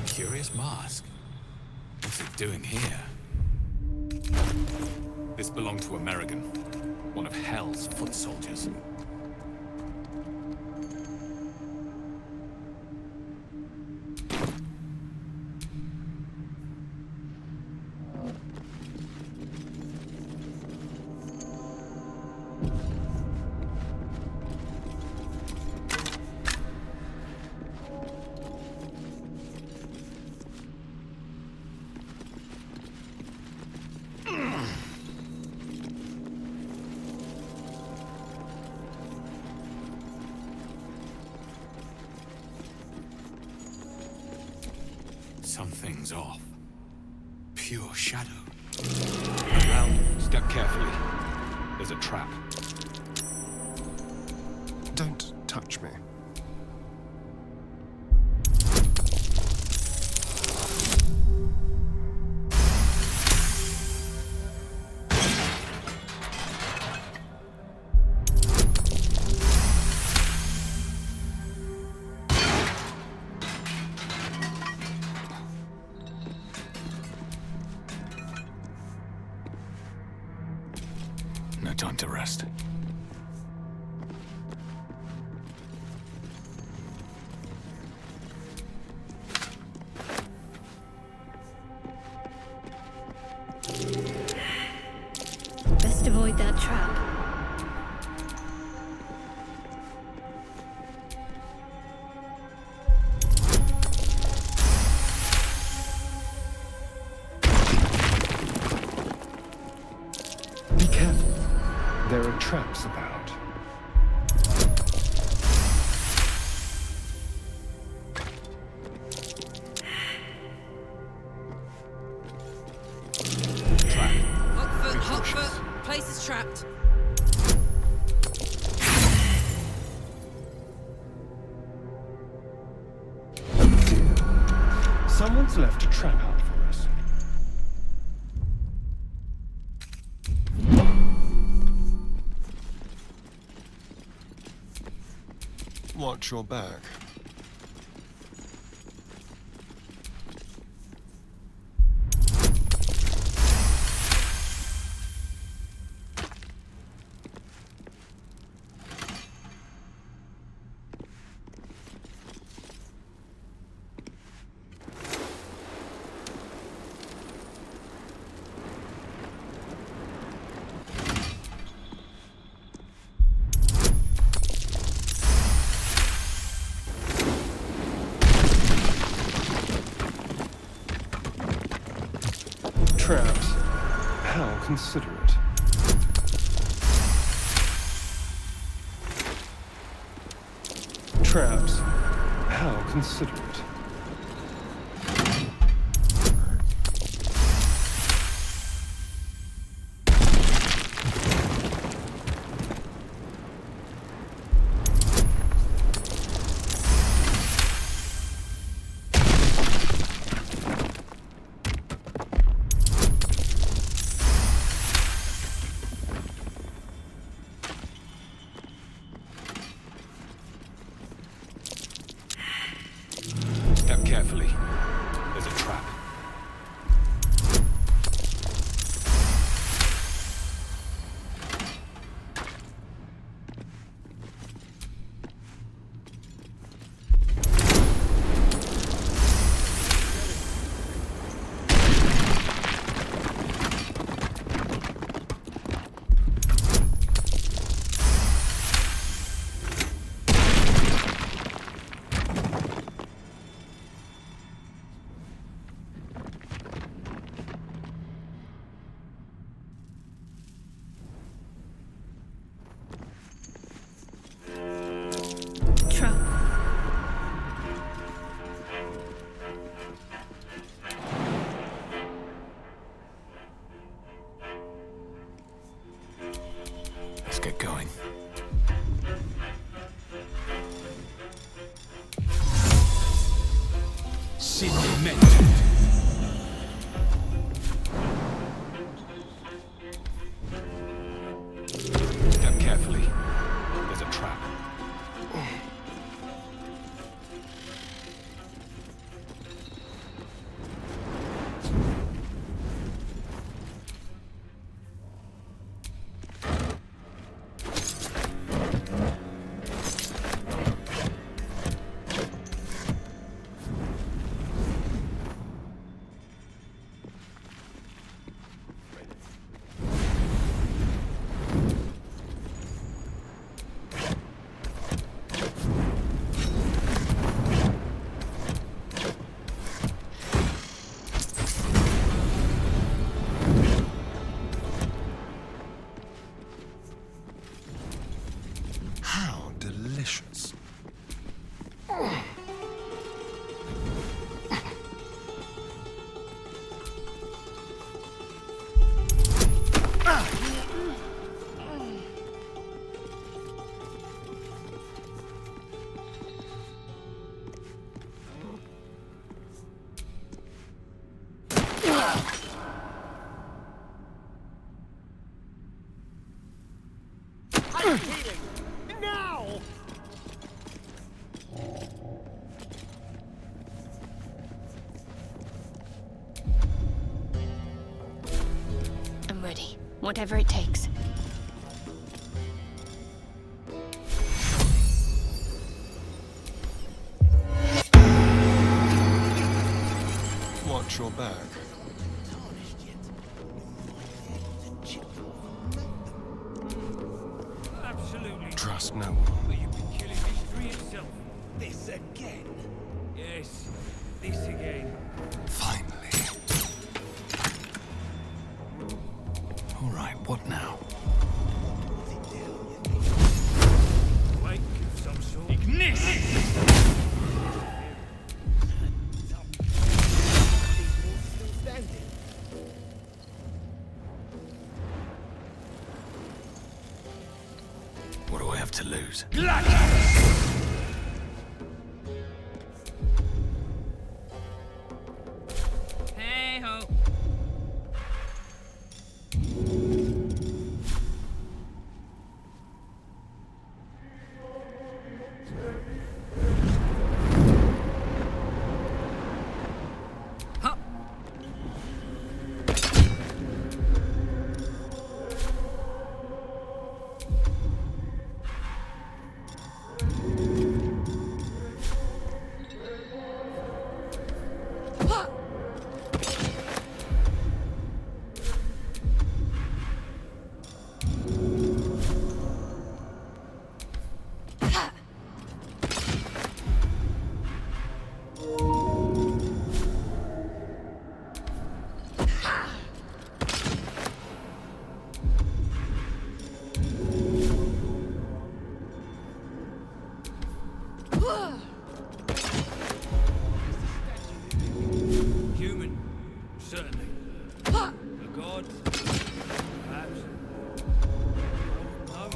Curious mask. What's it doing here? This belonged to American, one of Hell's foot soldiers. Something's off. Pure shadow. Around. Step carefully. There's a trap. Don't touch me. No time to rest. Best avoid that trap. Be careful. There are traps about. Hot foot. Place is trapped. Someone's left a trap out for us. Watch your back. Traps. How considerate. Traps. How considerate. Step carefully. There's a trap. Trap. Let's get going. Sedimented. Step carefully. There's a trap. How delicious. healing! Now! I'm ready. Whatever it takes. Watch your back. Absolutely. Trust no one. But you've been killing history itself. This again? Yes, this again. Finally. All right, what now? Wake of some sort. Ignis! What do I have to lose? Hey ho. Human, certainly. A god, perhaps. No,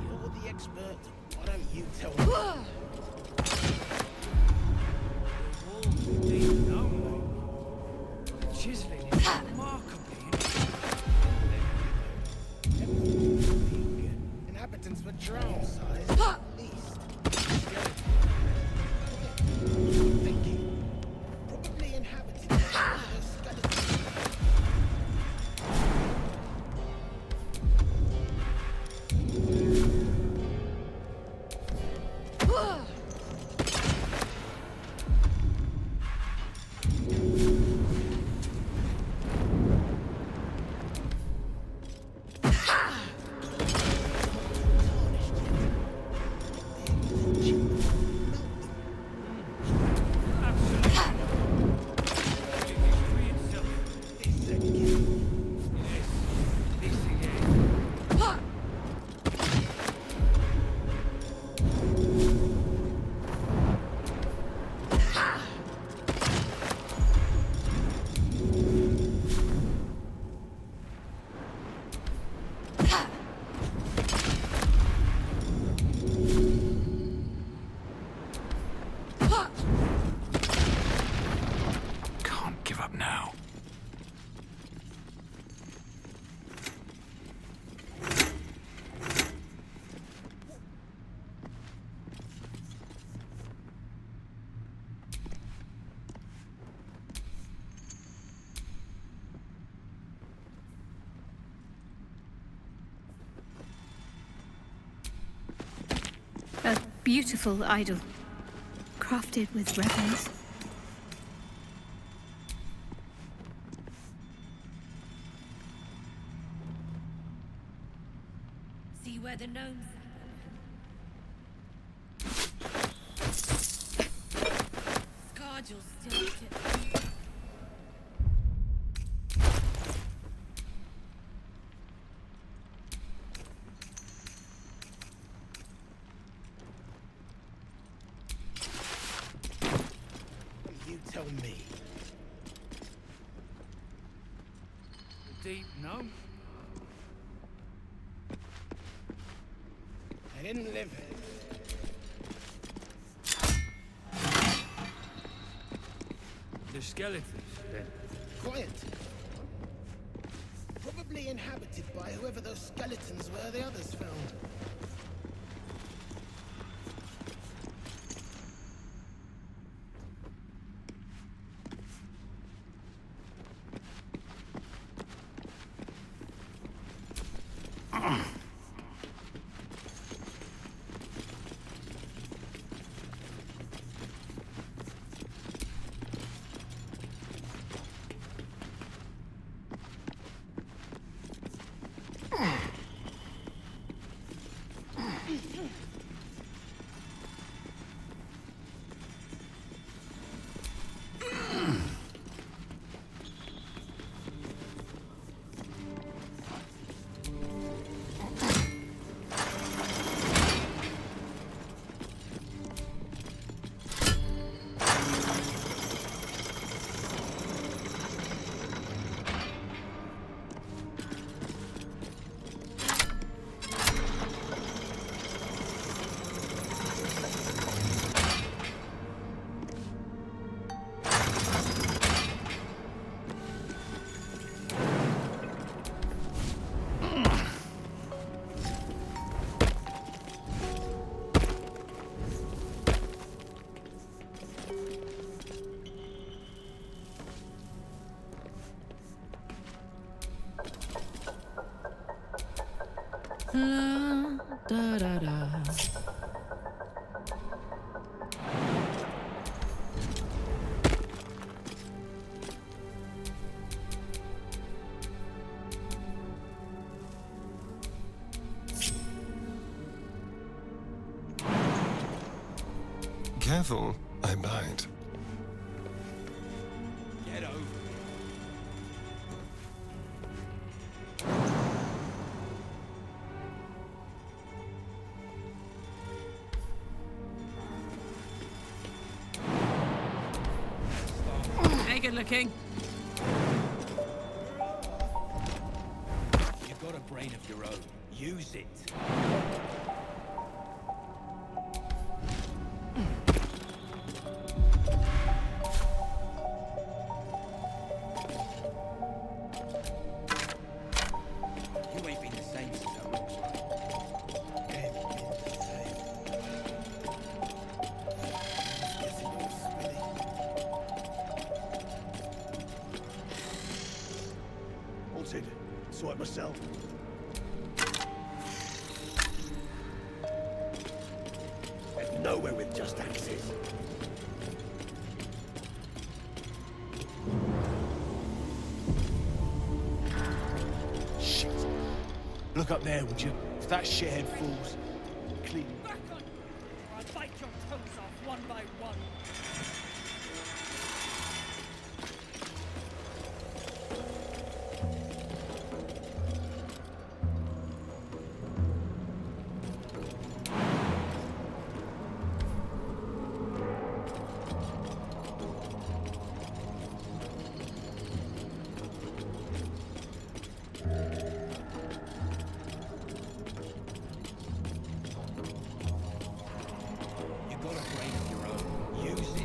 You're the expert. Why don't you tell me? indeed, no. Chiseling is remarkably Inhabitants were drowned size, at least. Thinking. Probably inhabited by skeletons. Can't give up now. A beautiful idol, crafted with reverence. See where the gnomes. Scargill's still at it. You tell me. the deep gnome. I didn't live it. The skeletons, then. Quiet. Probably inhabited by whoever those skeletons were the others found. La da da da. Careful, I bite. Get over it. Hey, good looking. You've got a brain of your own. Use it. You ain't been the same since I looks like. Ain't been the same. It's getting all spilly. Halted. Saw it myself. There's nowhere with just axes. Shit. Look up there, would you? If that shithead falls, clean. Back on you, or I'll bite your toes off one by one. You've got a brain of your own. Use it.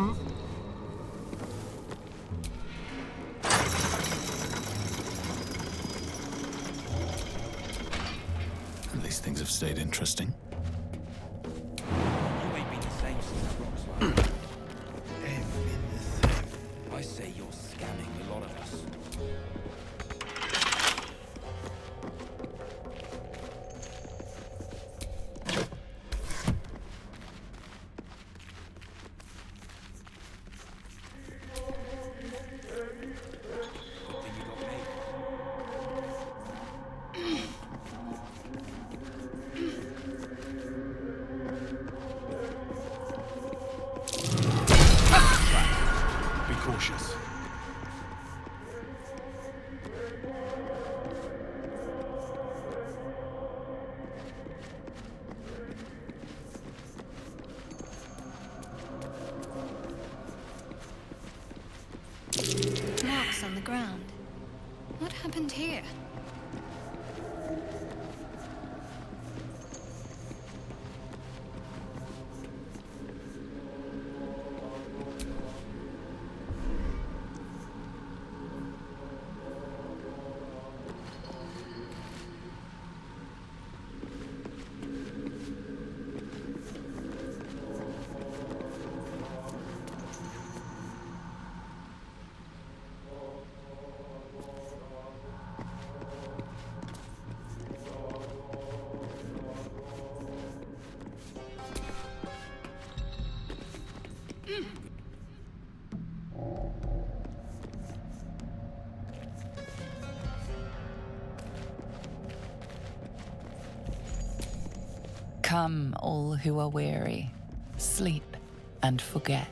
At least things have stayed interesting. You ain't been the same since that rock's like. Ain't been the same. I say you're scamming a lot of us. Good thing you got me. Be cautious. Marks on the ground. What happened here? Come, all who are weary, sleep and forget.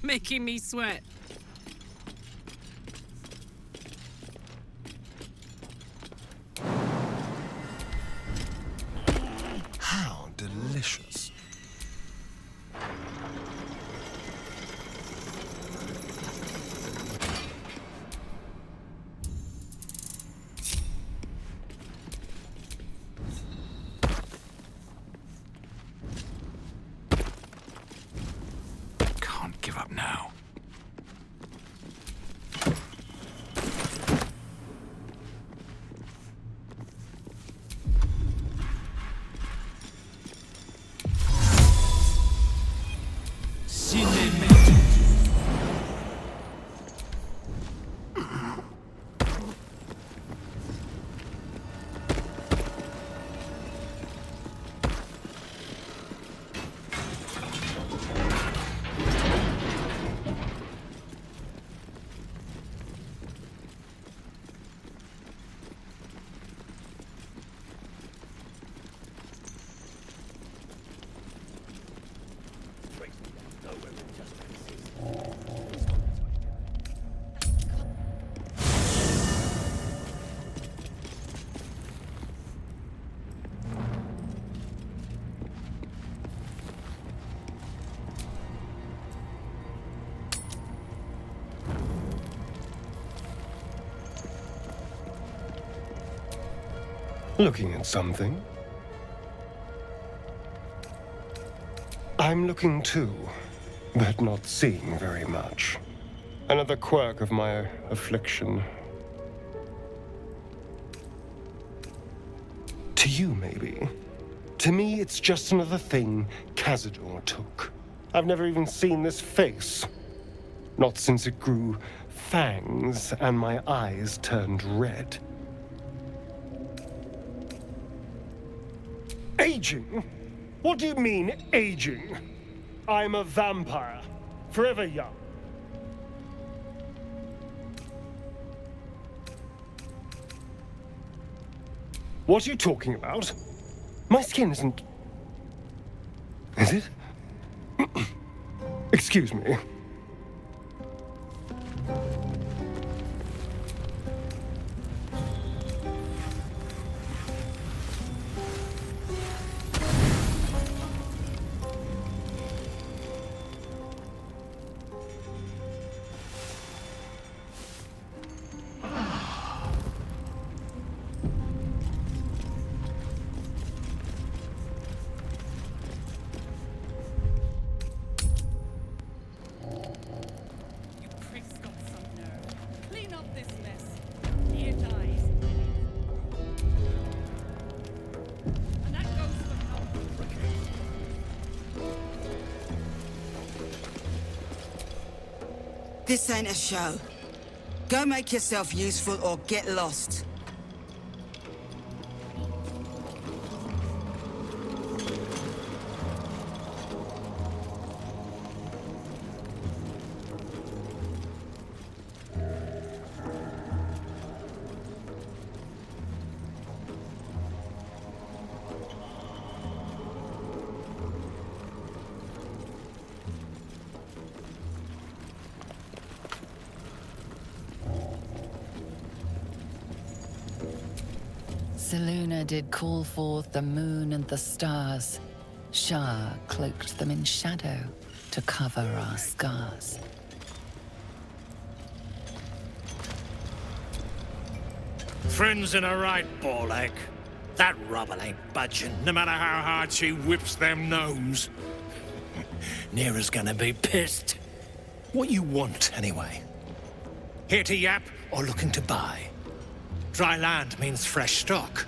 Making me sweat. How delicious. Can't give up now. Looking at something? I'm looking too, but not seeing very much. Another quirk of my affliction. To you, maybe. To me, it's just another thing Cazador took. I've never even seen this face. Not since it grew fangs and my eyes turned red. Aging? What do you mean, aging? I'm a vampire, forever young. What are you talking about? My skin isn't... Is it? Excuse me. This ain't a show. Go make yourself useful or get lost. Seluna did call forth the moon and the stars. Shah cloaked them in shadow to cover our scars. Friends in a right, Borlek. That rubble ain't budging, no matter how hard she whips them gnomes. Neera's gonna be pissed. What you want, anyway? Here to yap or looking to buy? Dry land means fresh stock.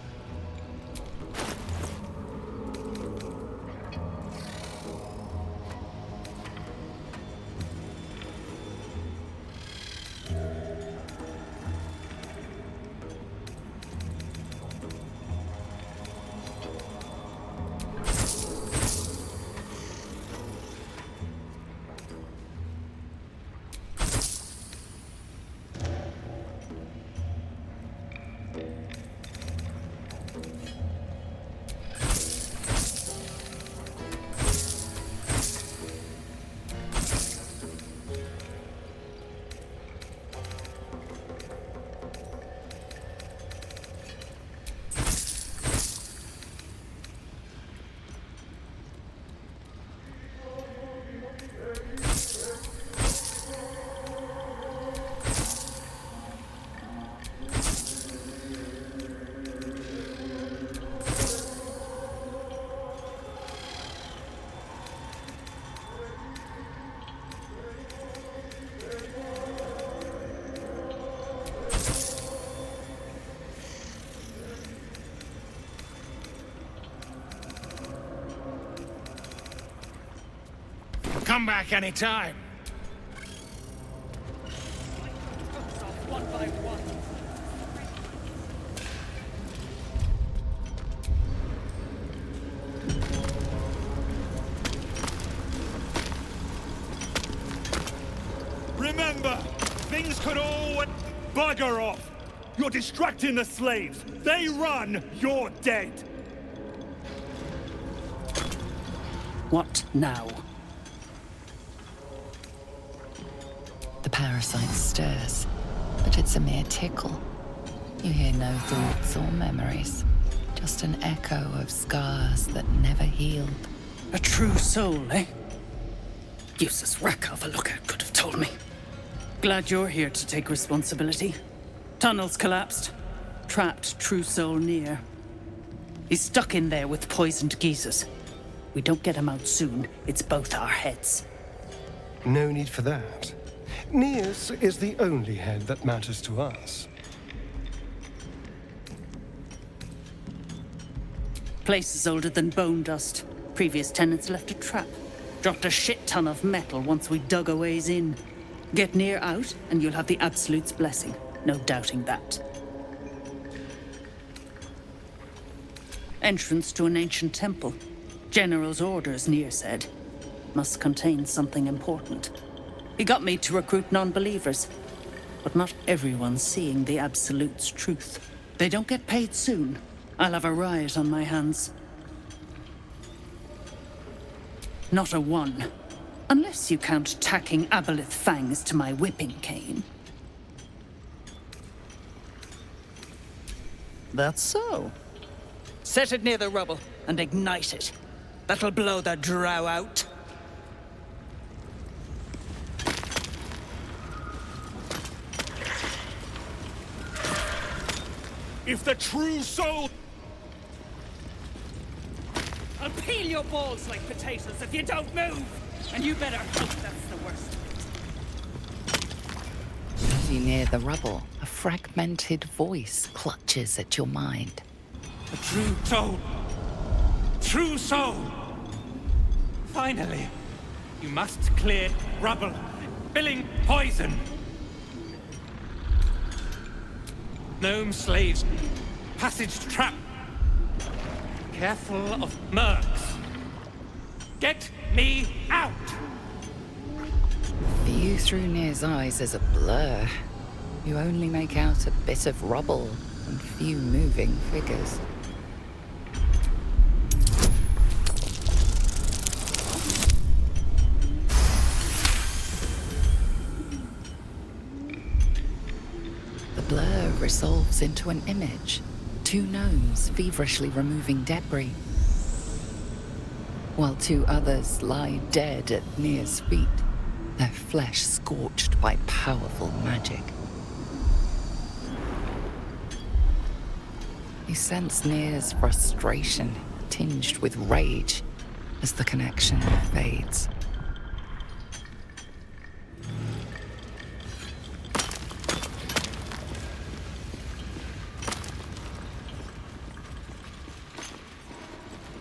Come back anytime. One by one. Remember, things could all bugger off. You're distracting the slaves. They run, you're dead. What now? The parasite stirs, but it's a mere tickle. You hear no thoughts or memories, just an echo of scars that never healed. A true soul, eh? Useless wreck of a lookout could have told me. Glad you're here to take responsibility. Tunnels collapsed. Trapped true soul near. He's stuck in there with poisoned geezers. We don't get him out soon, it's both our heads. No need for that. Near's is the only head that matters to us. Place is older than bone dust. Previous tenants left a trap. Dropped a shit ton of metal once we dug a ways in. Get near out, and you'll have the Absolute's blessing. No doubting that. Entrance to an ancient temple. General's orders, Near said. Must contain something important. He got me to recruit non-believers. But not everyone's seeing the Absolute's truth. They don't get paid soon. I'll have a riot on my hands. Not a one. Unless you count tacking aboleth fangs to my whipping cane. That's so. Set it near the rubble and ignite it. That'll blow the drow out. If the true soul... I'll peel your balls like potatoes if you don't move! And you better hope that's the worst. As you near the rubble, a fragmented voice clutches at your mind. A true soul. True soul. Finally. You must clear rubble. Spilling poison. Gnome slaves. Passage trap. Careful of mercs. Get me out! The view through Near's eyes is a blur. You only make out a bit of rubble and few moving figures. The blur resolves into an image, 2 gnomes feverishly removing debris, while 2 others lie dead at Nia's feet, their flesh scorched by powerful magic. You sense Nia's frustration tinged with rage as the connection fades.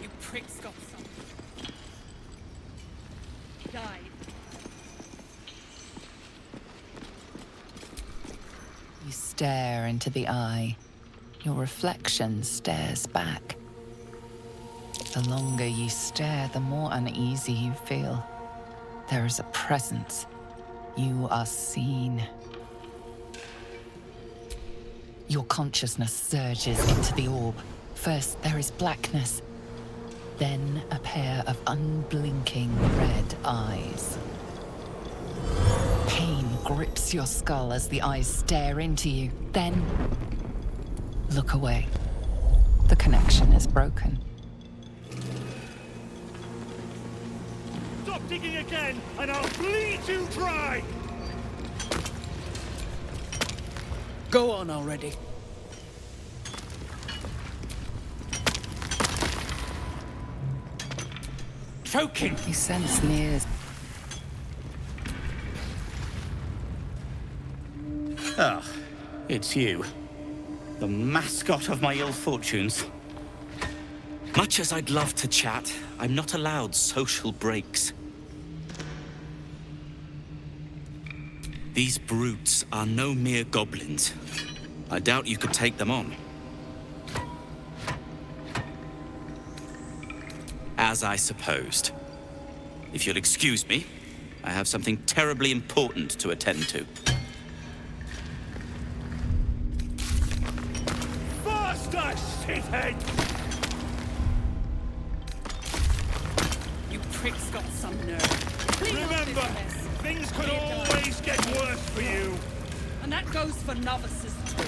You pricks got something. Died. You stare into the eye. Your reflection stares back. The longer you stare, the more uneasy you feel. There is a presence. You are seen. Your consciousness surges into the orb. First, there is blackness. Then, a pair of unblinking red eyes. Pain grips your skull as the eyes stare into you. Then, look away. The connection is broken. Stop digging again, and I'll bleed you dry! Go on already. Choking! You sense Nia's. Ah, it's you. The mascot of my ill fortunes. Much as I'd love to chat, I'm not allowed social breaks. These brutes are no mere goblins. I doubt you could take them on. As I supposed. If you'll excuse me, I have something terribly important to attend to. Faster, shithead! You pricks got some nerve. Clean up this Remember, mess. things could Clear down. always get worse for you. And that goes for novices too.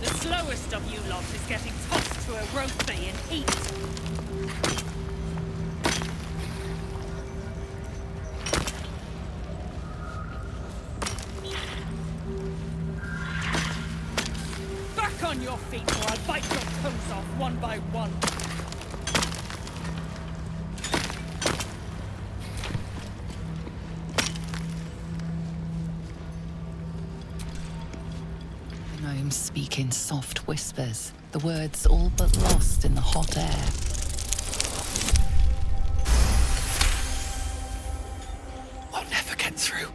The slowest of you lot is getting tossed to a rothay in heat. Back on your feet or I'll bite your toes off one by one. The gnomes speak in soft whispers, the words all but lost in the hot air. We'll never get through.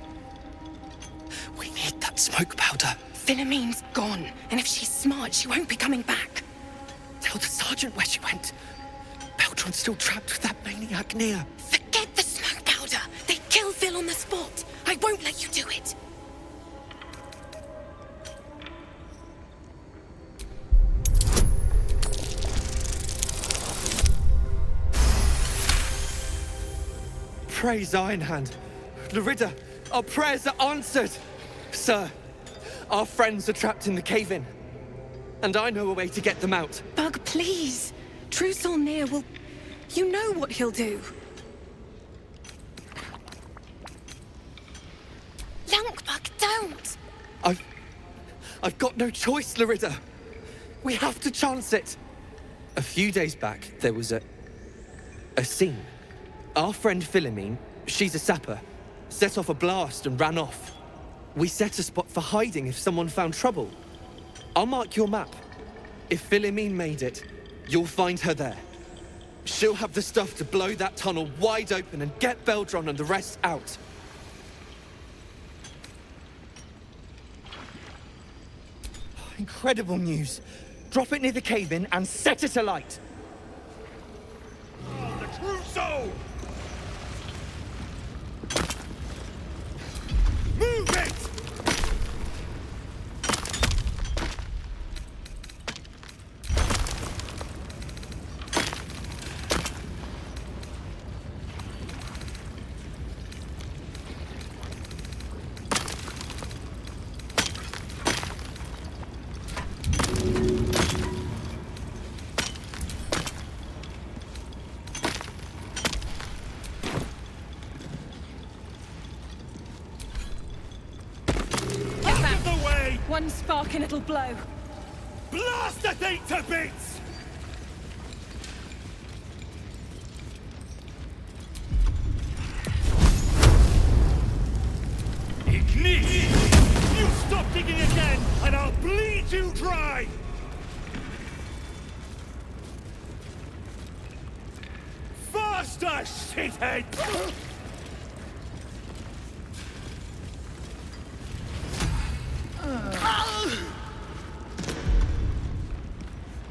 We need that smoke powder. Philommene's gone, and if she's smart, she won't be coming back. Tell the sergeant where she went. Baltur's still trapped with that maniac Nia. Forget the smoke powder. They'd kill Phil on the spot. I won't let you do it. Praise Ironhand. Larida, our prayers are answered. Sir, our friends are trapped in the cave-in. And I know a way to get them out. Bug, please. Truthful Nia will... You know what he'll do. Lankbug, don't! I've got no choice, Larida. We have to chance it. A few days back, there was a scene. Our friend Philomene, she's a sapper, set off a blast and ran off. We set a spot for hiding if someone found trouble. I'll mark your map. If Philomene made it, you'll find her there. She'll have the stuff to blow that tunnel wide open and get Baldur and the rest out. Incredible news. Drop it near the cave-in and set it alight. The true soul! Move it! One spark and it'll blow. Blast the thing to bits! Ignite! You stop digging again, and I'll bleed you dry! Faster, shithead!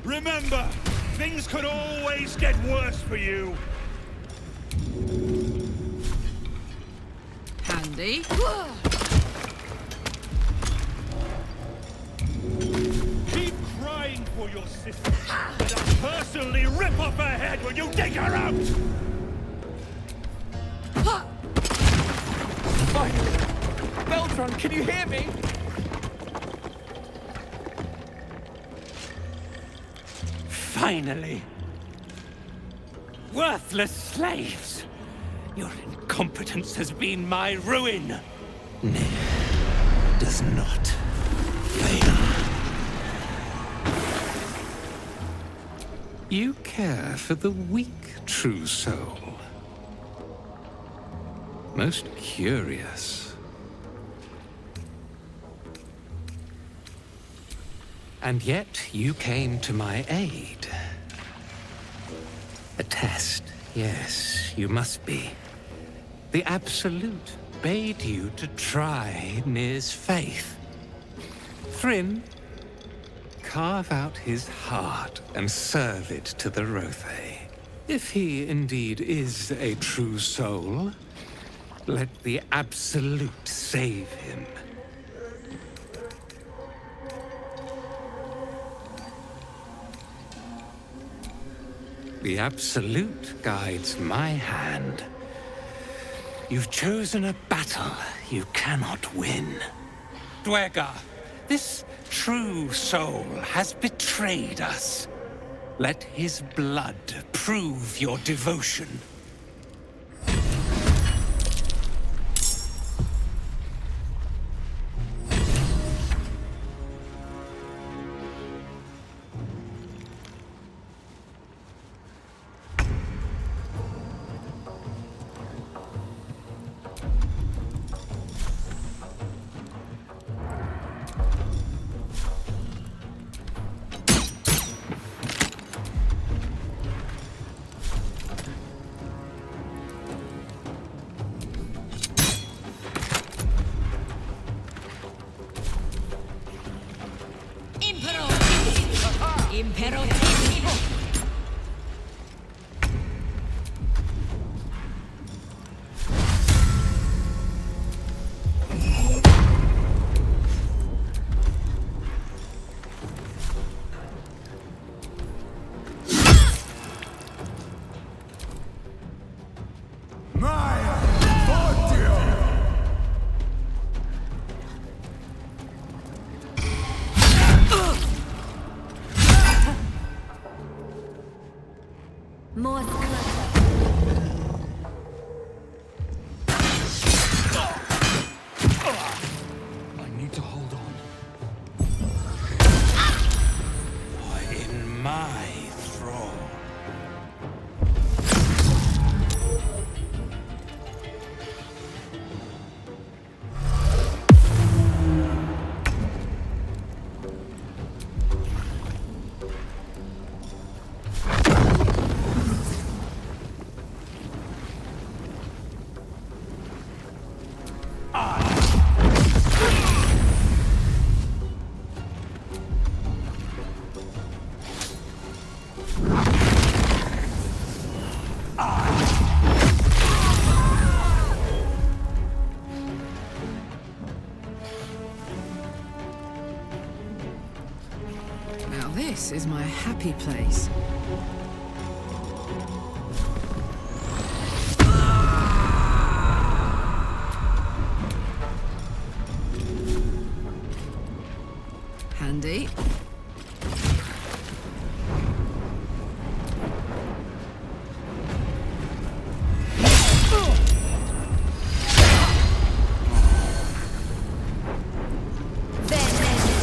Remember, things could always get worse for you. Handy. Keep crying for your sister, and I'll personally rip off her head when you dig her out! Finally! Baldur, can you hear me? Finally! Worthless slaves! Your incompetence has been my ruin! Does not fail. You care for the weak, true soul. Most curious. And yet you came to my aid. A test, yes, you must be. The Absolute bade you to try Nir's faith. Thrym, carve out his heart and serve it to the Rothe. If he indeed is a true soul, let the Absolute save him. The Absolute guides my hand. You've chosen a battle you cannot win. Dwergar, this true soul has betrayed us. Let his blood prove your devotion. More I need to hold on. In my thrall. Now this is my happy place. Handy. Veneno.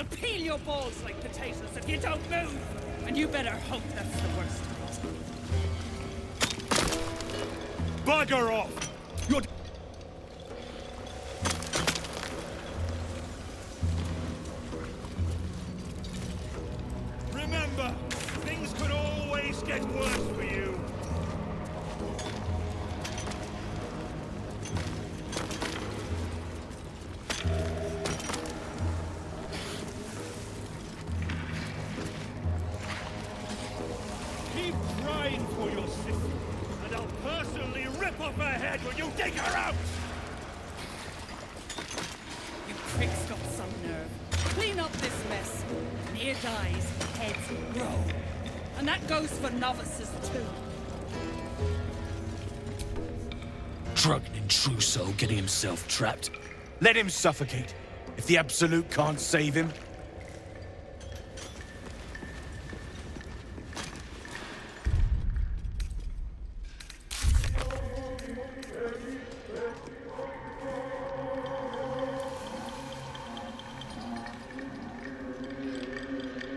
I'll peel your balls like potatoes if you don't move! And you better hope that's the worst of it. Bugger off! You're... Remember, things could always get worse for you. Keep crying for your sister, and I'll personally rip off her head when you dig her out! You prick's got some nerve. Clean up this mess. Near dies, heads grow. And that goes for novices too. Drunken intruso getting himself trapped. Let him suffocate. If the Absolute can't save him.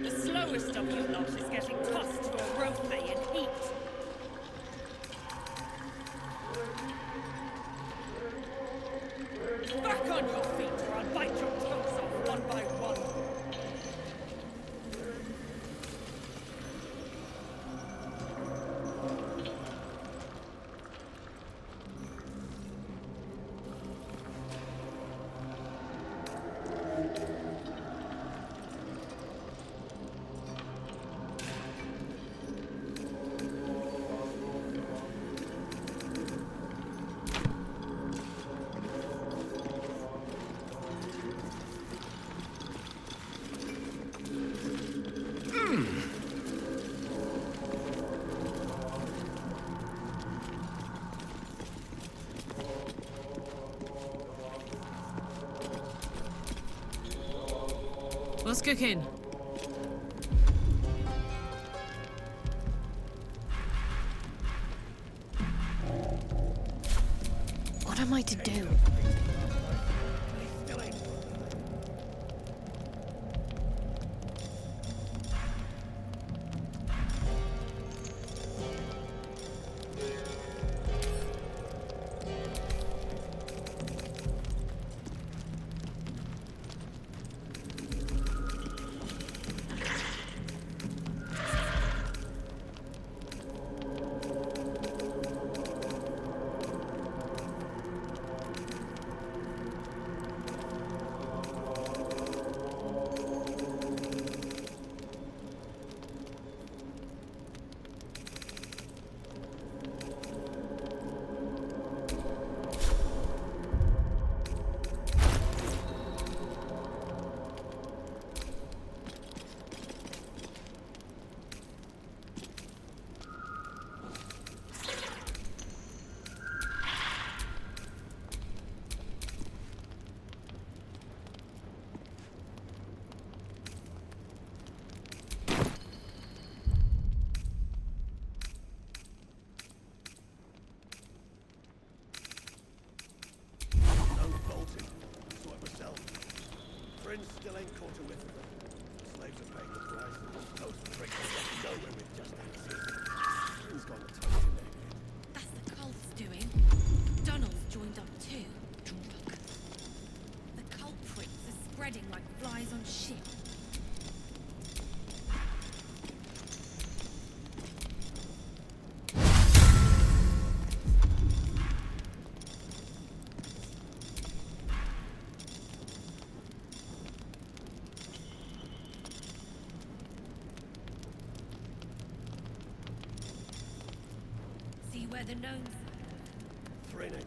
The slowest of you lot is getting tossed to a rothe in heat. Back on your feet or I'll bite your toes off one by one. What's cooking? What am I to do? Still ain't caught a whiff of them. Slaves are paying the price. Those pricks are getting nowhere with just access. Who's got a toe in there? That's the cult's doing. Donald's joined up too. Drunk. The culprits are spreading like flies on shit. Where the gnomes... Three names.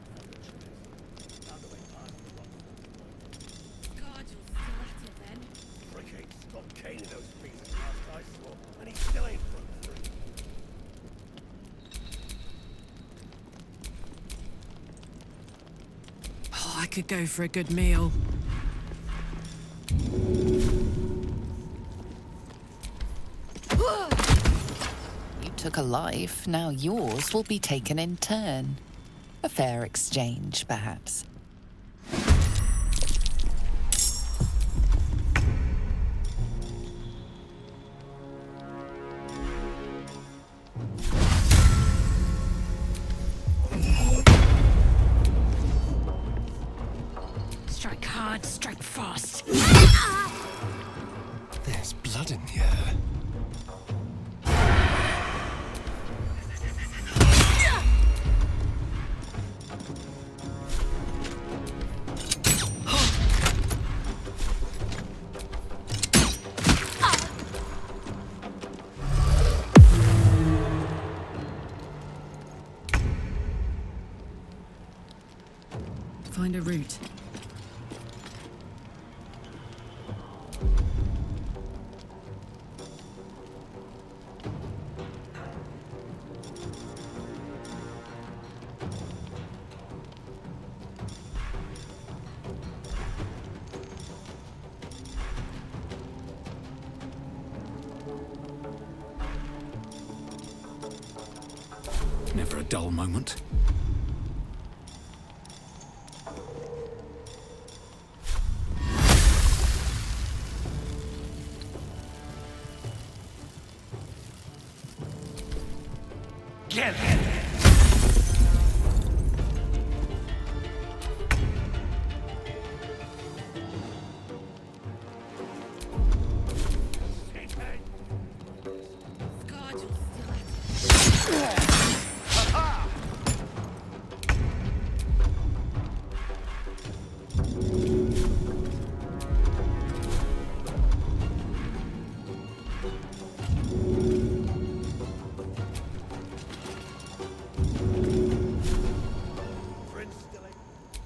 Found a way past the rock. God, you're still at it then. Frick ain't stopped caning those pieces last I saw, and he still ain't broke free. Oh, I could go for a good meal. Took a life, now yours will be taken in turn. A fair exchange, perhaps. fast. There's blood in here. Find a route. Never a dull moment. Get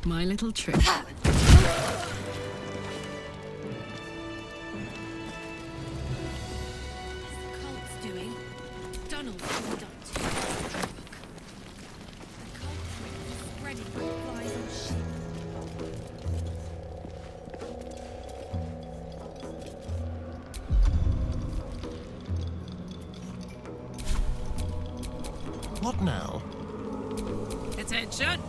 My little trick. Cult's doing. Donald's moved up to. The culprit is spreading like flies on shit. What now? Attention!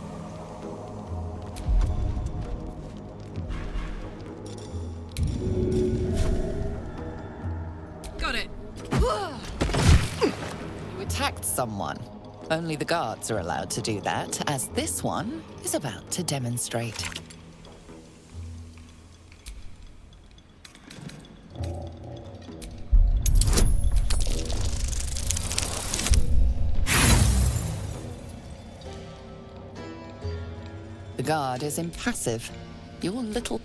Got it. You attacked someone. Only the guards are allowed to do that, as this one is about to demonstrate. The guard is impassive. Your little...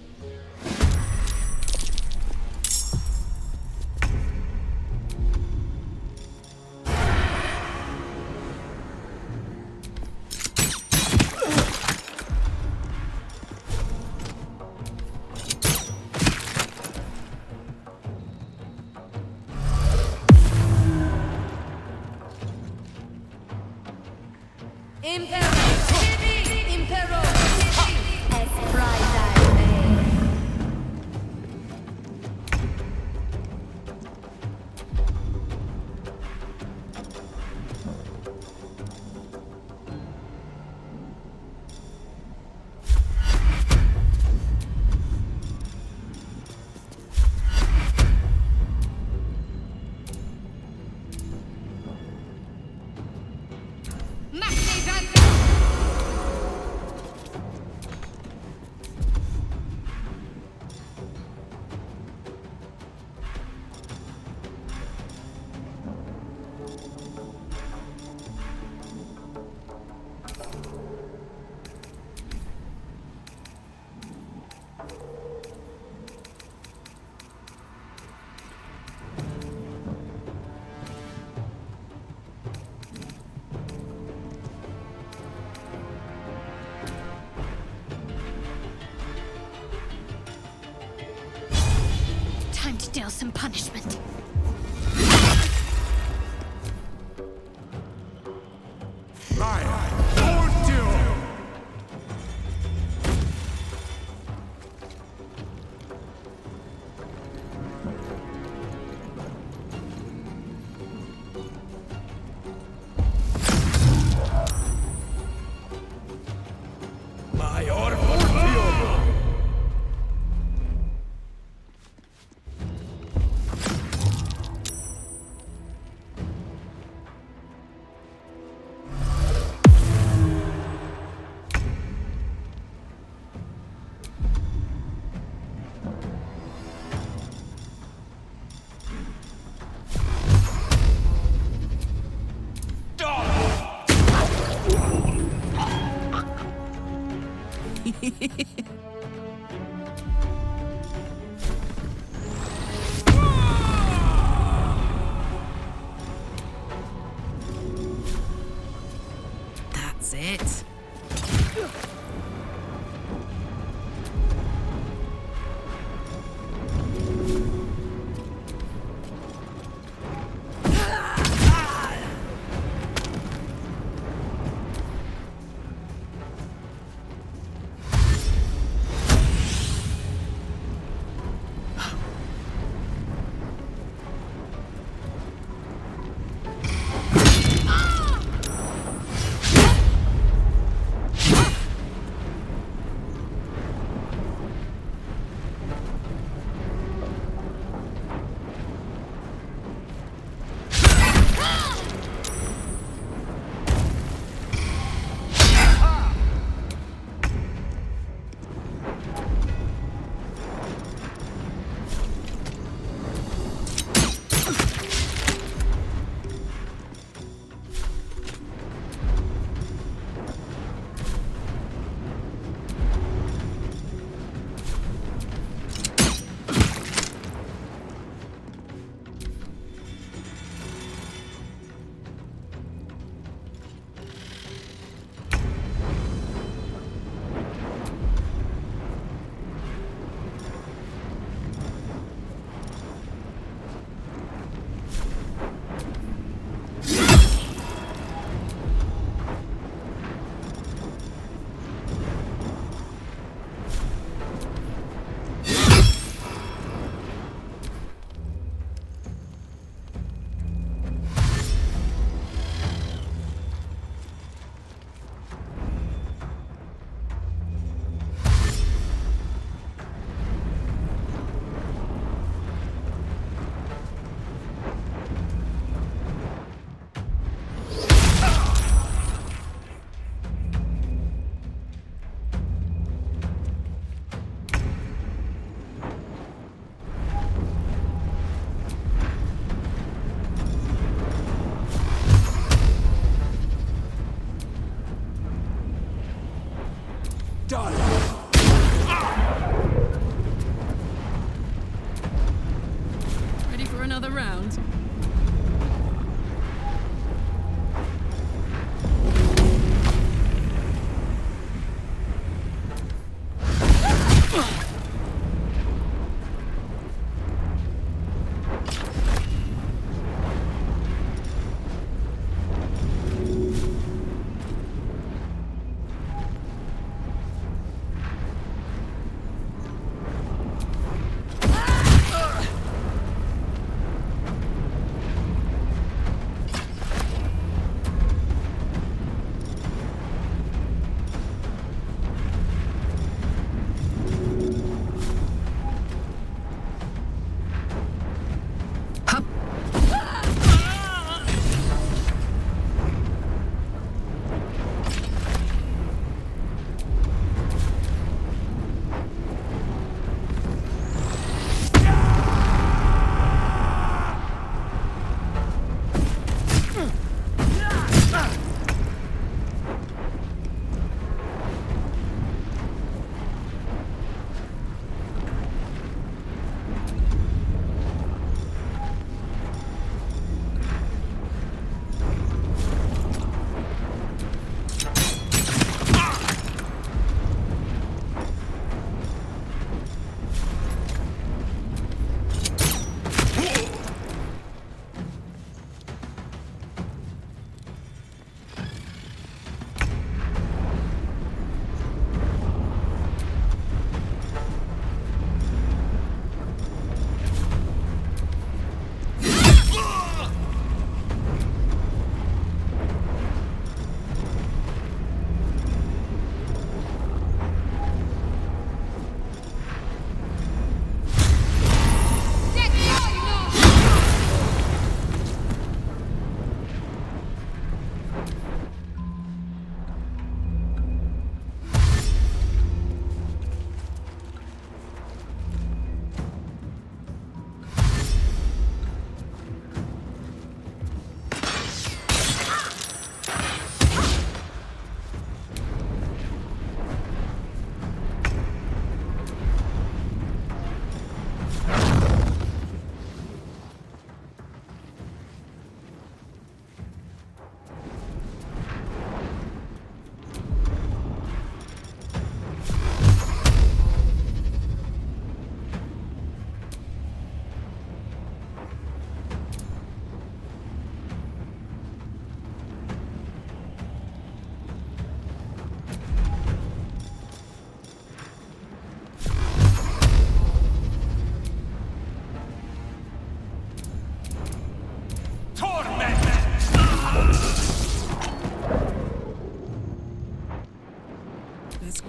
Time to deal some punishment. That's it.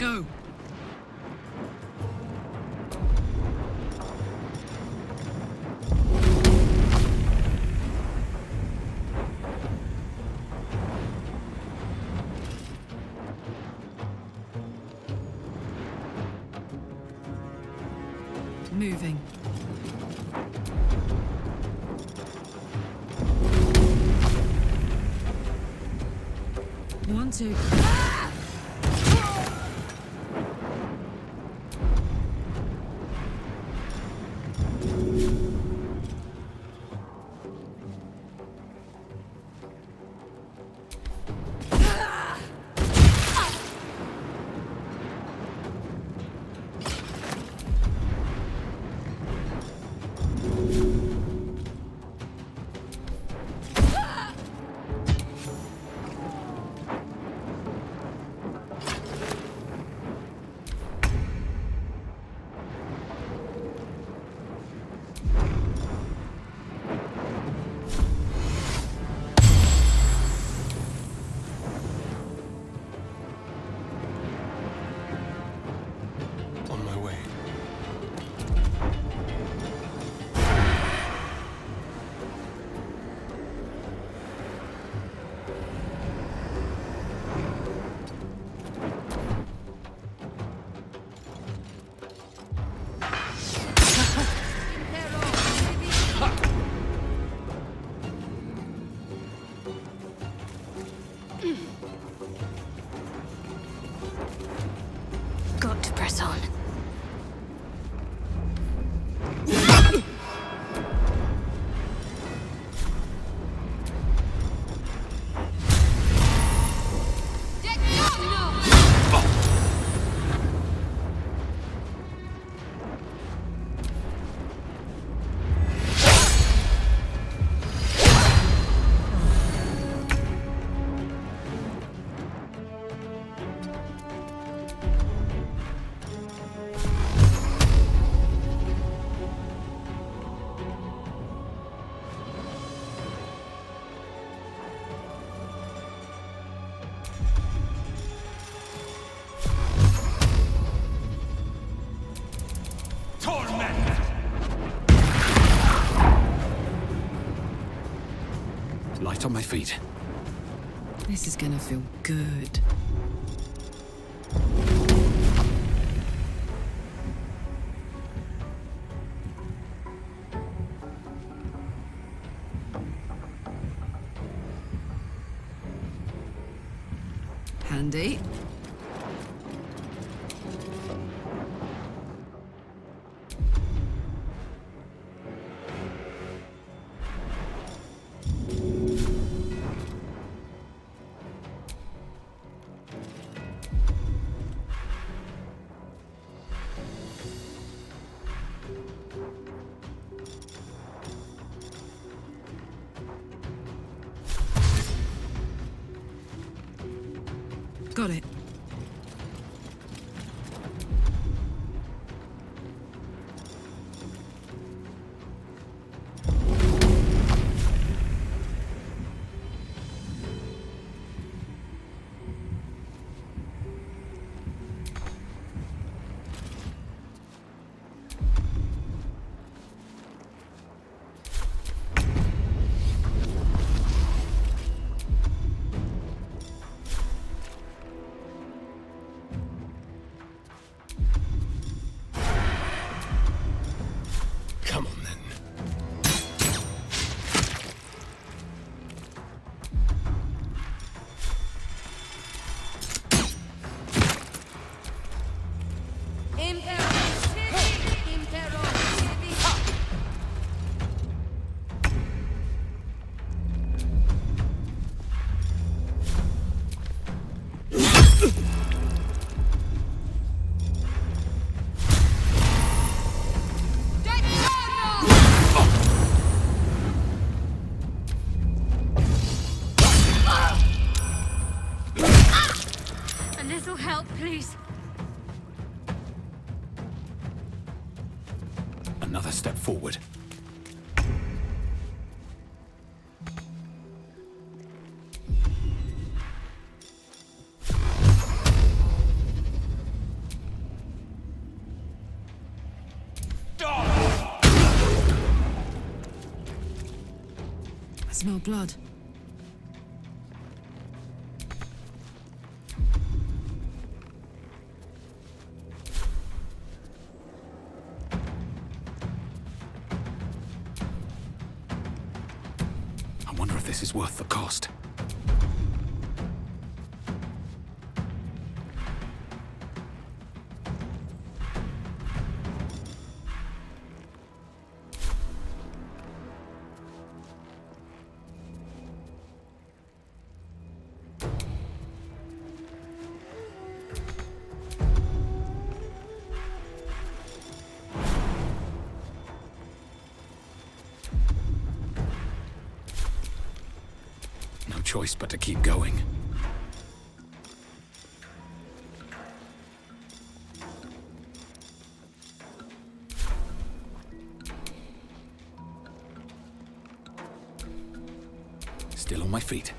go. Moving. One, two. On my way. Got to press on. Light on my feet. This is gonna feel good. Handy. Got it. Come on then. A little help, please. Another step forward. Smell blood. I wonder if this is worth the cost. Choice but to keep going. Still on my feet.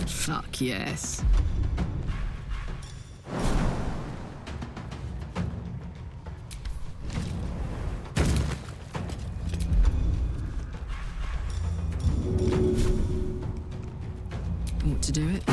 Fuck yes. To do it.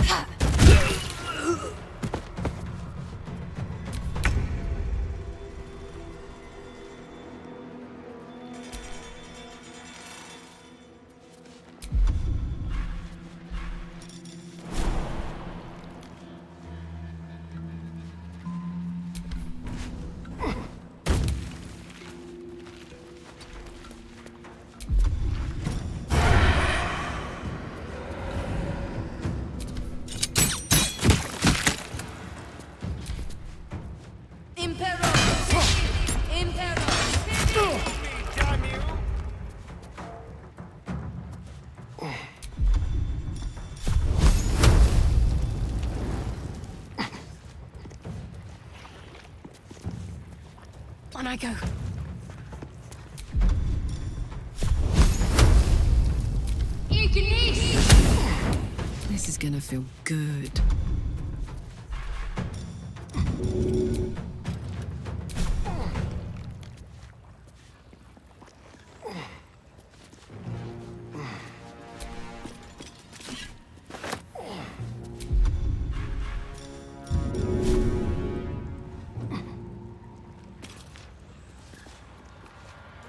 On I go. This is gonna feel good.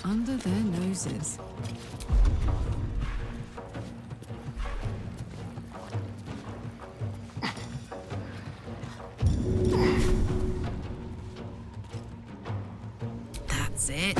Under their noses. That's it.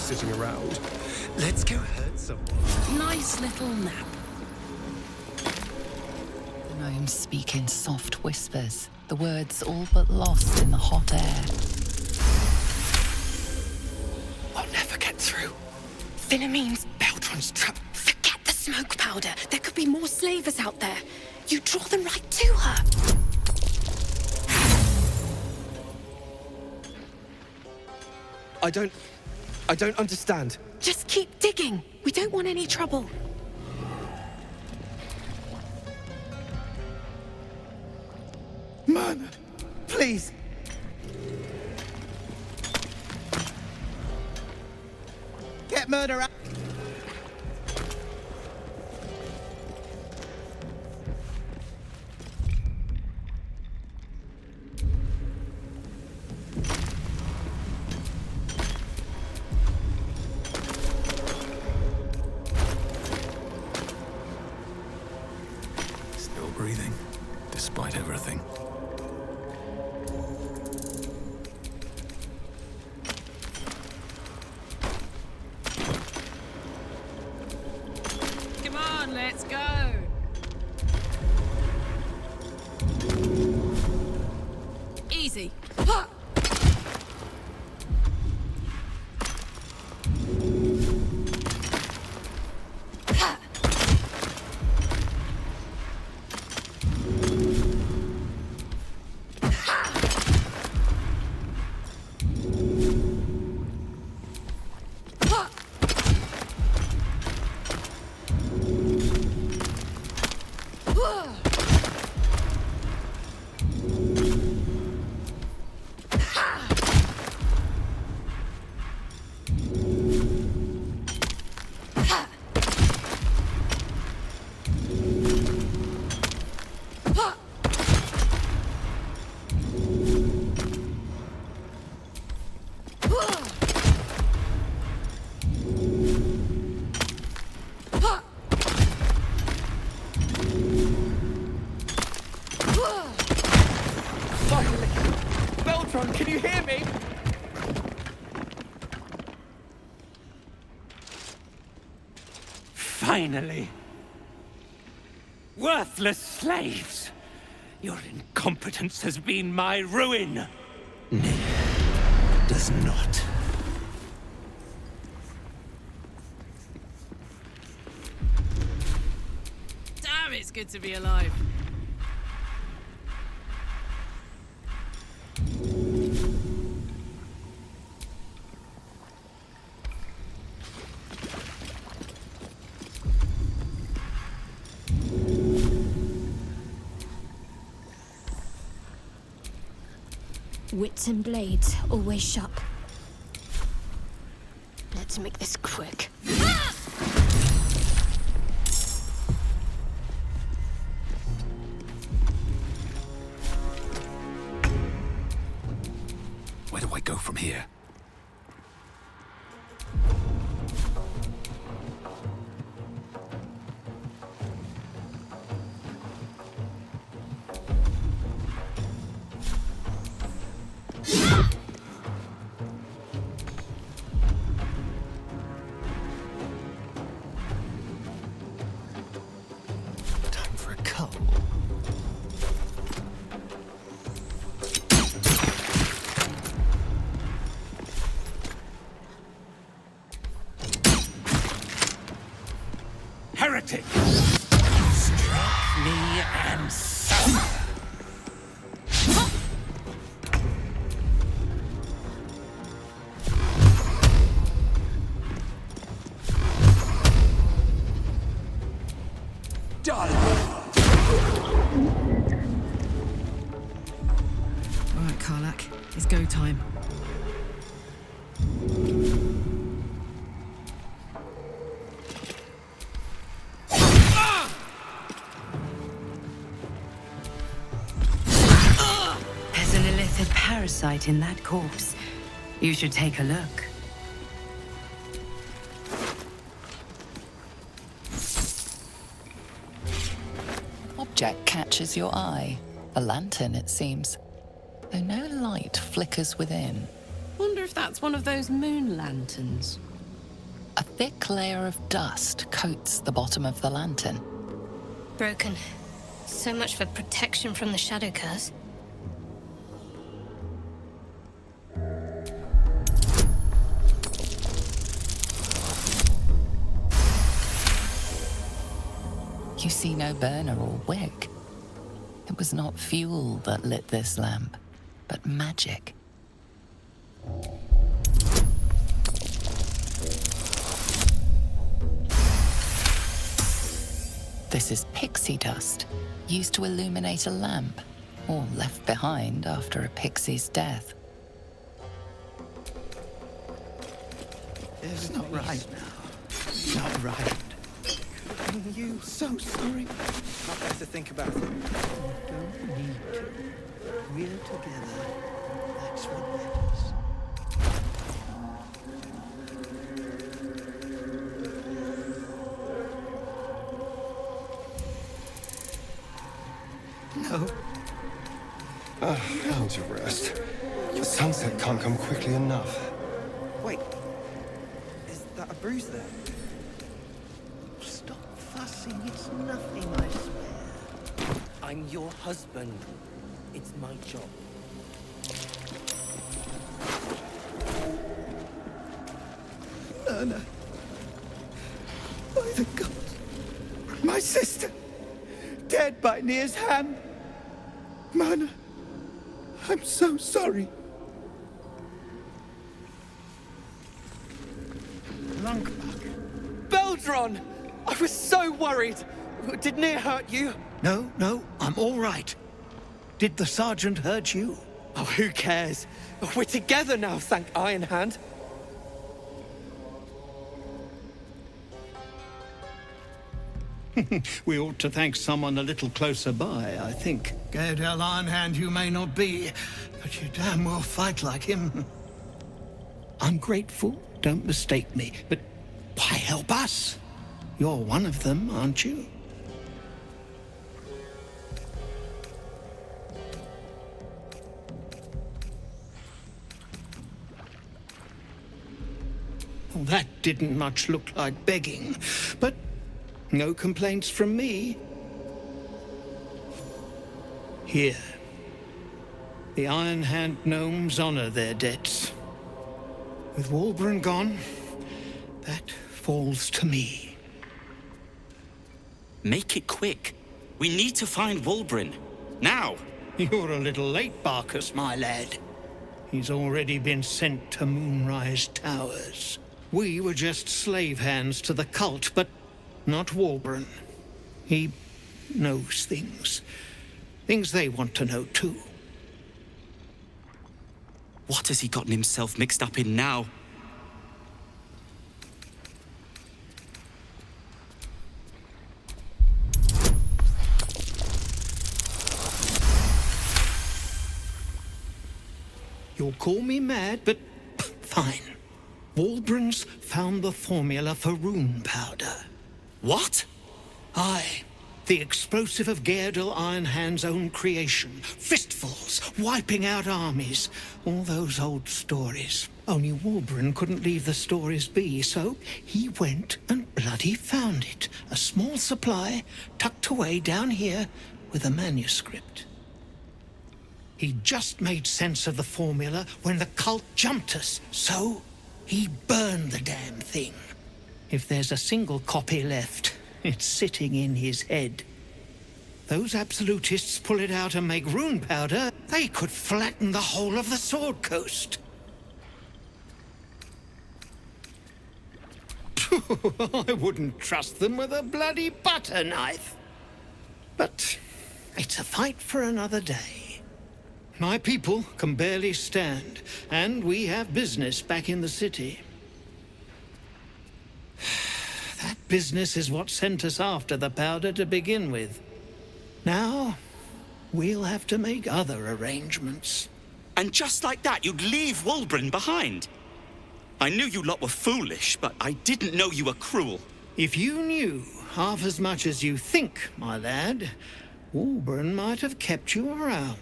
sitting around. Let's go hurt someone. Nice little nap. The gnomes speak in soft whispers, the words all but lost in the hot air. I'll never get through. Philommene's. Beltron's trap. Forget the smoke powder. There could be more slavers out there. You draw them right to her. I don't understand. Just keep digging. We don't want any trouble. Man, please. Get murder out. Still breathing, despite everything. Come on, let's go. Easy. Finally! Beltron, can you hear me? Finally. Worthless slaves. Your incompetence has been my ruin. Does not. Damn, it's good to be alive. Wits and blades, always sharp. Let's make this quick. Where do I go from here? Time for a cull. Heretic! Struck me and suffer. All right, Karlak, it's go time. There's an illithid parasite in that corpse. You should take a look. Object catches your eye. A lantern, it seems. Though no light flickers within. Wonder if that's one of those moon lanterns. A thick layer of dust coats the bottom of the lantern. Broken. So much for protection from the shadow curse. You see no burner or wick. It was not fuel that lit this lamp, but magic. This is pixie dust, used to illuminate a lamp, or left behind after a pixie's death. It's not right now. Not right. You so sorry. Not better to think about it. Don't need to. We're together. That's what matters. No. I need to rest. The sunset can't come quickly enough. Wait. Is that a bruise there? Stop fussing. It's nothing, I swear. I'm your husband. It's my job. Lana. By the gods. My sister. Dead by Nir's hand. Mana. I'm so sorry. Baldur! I was so worried. Did Nir hurt you? No, I'm all right. Did the sergeant hurt you? Oh, who cares? We're together now, thank Iron Hand. We ought to thank someone a little closer by, I think. Gaedel Ironhand you may not be, but you damn well fight like him. I'm grateful, don't mistake me, but why help us? You're one of them, aren't you? Well, that didn't much look like begging, but no complaints from me. Here. The Iron Hand gnomes honor their debts. With Walburn gone, that falls to me. Make it quick. We need to find Walburn. Now! You're a little late, Barkus, my lad. He's already been sent to Moonrise Towers. We were just slave hands to the cult, but not Walburn. He knows things. Things they want to know, too. What has he gotten himself mixed up in now? You'll call me mad, but fine. Walbrun's found the formula for rune powder. What? Aye. The explosive of Gaedel Ironhand's own creation. Fistfuls, wiping out armies. All those old stories. Only Walburn couldn't leave the stories be, so he went and bloody found it. A small supply, tucked away down here with a manuscript. He just made sense of the formula when the cult jumped us, so he burned the damn thing. If there's a single copy left, it's sitting in his head. Those absolutists pull it out and make rune powder, they could flatten the whole of the Sword Coast. I wouldn't trust them with a bloody butter knife. But it's a fight for another day. My people can barely stand, and we have business back in the city. That business is what sent us after the powder to begin with. Now, we'll have to make other arrangements. And just like that, you'd leave Walburn behind? I knew you lot were foolish, but I didn't know you were cruel. If you knew half as much as you think, my lad, Walburn might have kept you around.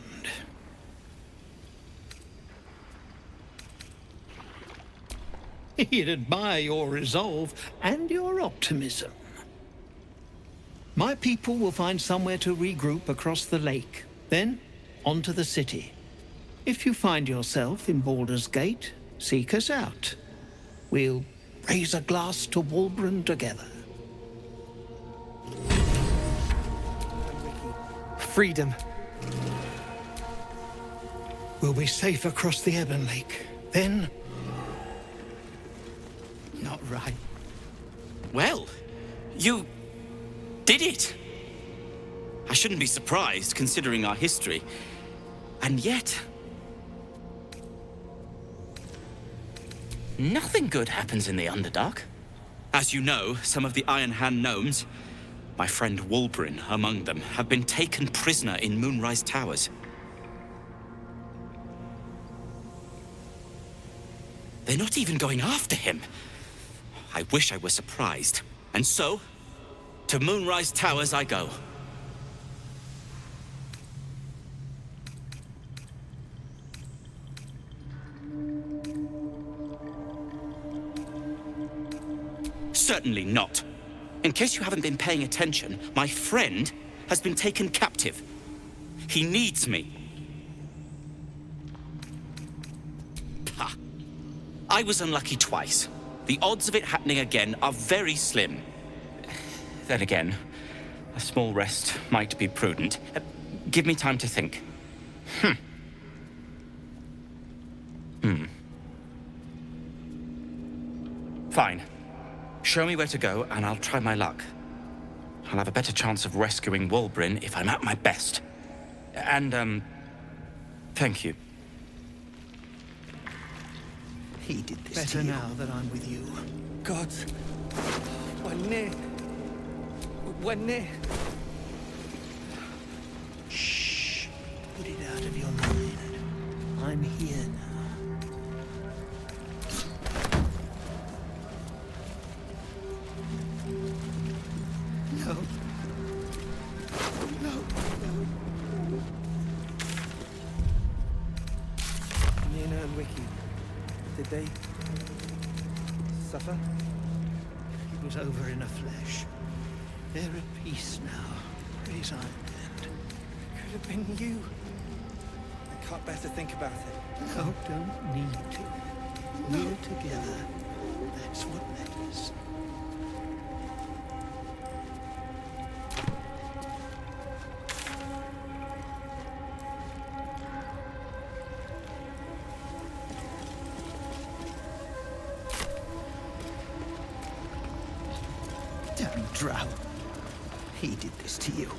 He'd admire your resolve and your optimism. My people will find somewhere to regroup across the lake. Then, on to the city. If you find yourself in Baldur's Gate, seek us out. We'll raise a glass to Wulbren together. Freedom. We'll be safe across the Ebon Lake. Then... Not right. Well, you did it. I shouldn't be surprised, considering our history. And yet... nothing good happens in the Underdark. As you know, some of the Iron Hand gnomes, my friend Wulbren among them, have been taken prisoner in Moonrise Towers. They're not even going after him. I wish I were surprised. And so, to Moonrise Towers I go. Certainly not. In case you haven't been paying attention, my friend has been taken captive. He needs me. Ha! I was unlucky twice. The odds of it happening again are very slim. Then again, a small rest might be prudent. Give me time to think. Fine. Show me where to go, and I'll try my luck. I'll have a better chance of rescuing Wulbren if I'm at my best. And, thank you. He did this better now that I'm with you. God. We're near. We're near. Shh. Put it out of your mind. I'm here now. No. No. Nina and Wiki. Did they suffer? It was over in a flash. They're at peace now. Praise Iron Hand. Could have been you. I can't bear to think about it. No, don't need to. We're together. That's what matters. Damn Drow. He did this to you.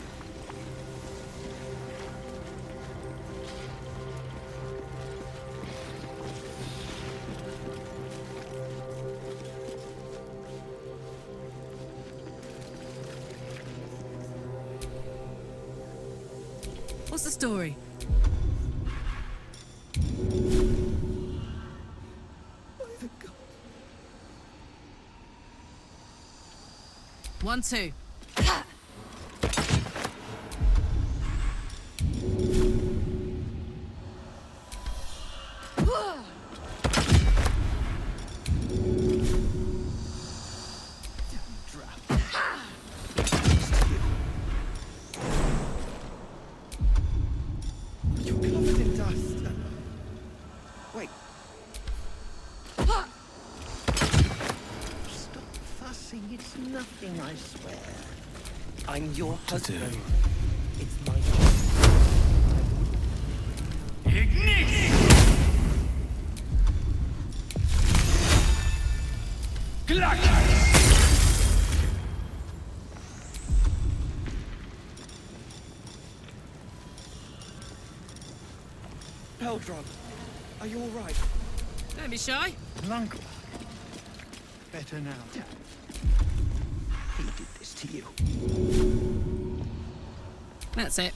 What's the story? One, two. You're covered in dust. Wait. Stop fussing. It's nothing, I swear. I'm your husband. It's my Ignite! Baldur, are you all right? Don't be shy. Uncle. Better now. He did this to you. That's it.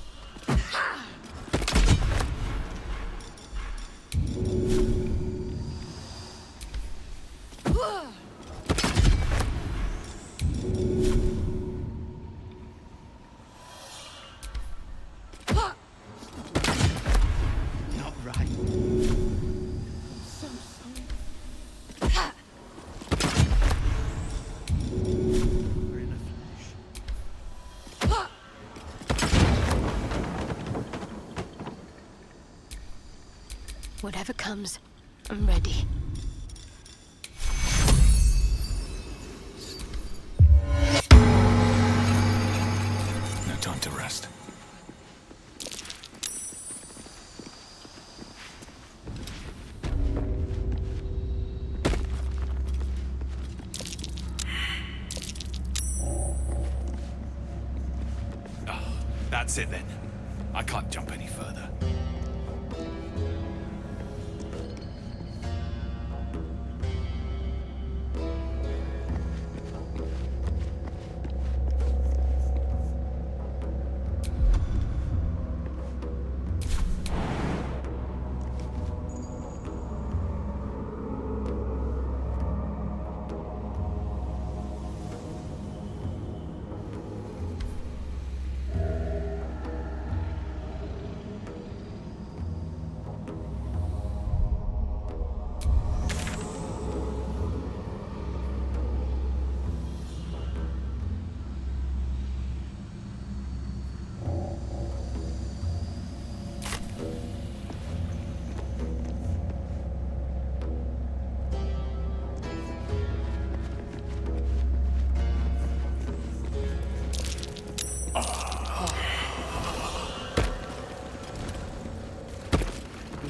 Not right. So sorry. Whatever comes, I'm ready. No time to rest. That's it then. I can't jump any further.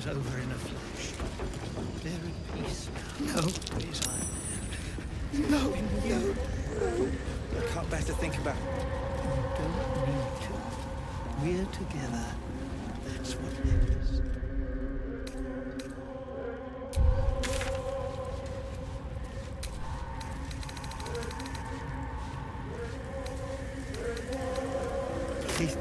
Over in a flash. They're at peace now. No, please, no, no. I can't bear to think about. You don't need to. We're together. That's what matters. Please.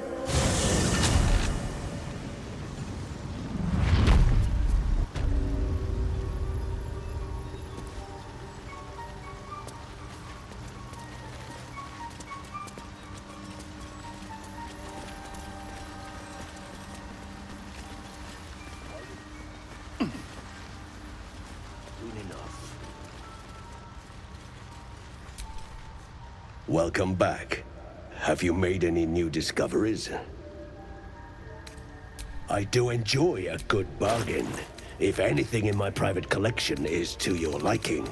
Welcome back. Have you made any new discoveries? I do enjoy a good bargain, if anything in my private collection is to your liking.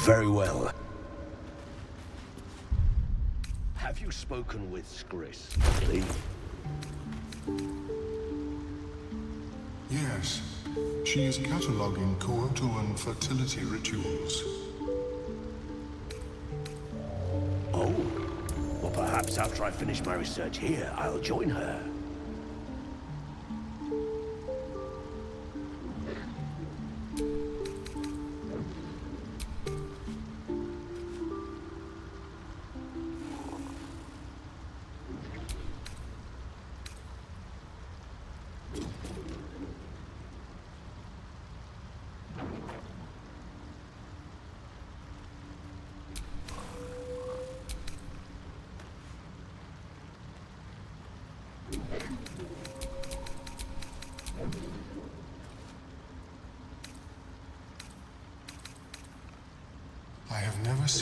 Very well. Have you spoken with Skris, Lee? Yes. She is cataloguing Koatoan fertility rituals. Oh. Well, perhaps after I finish my research here, I'll join her.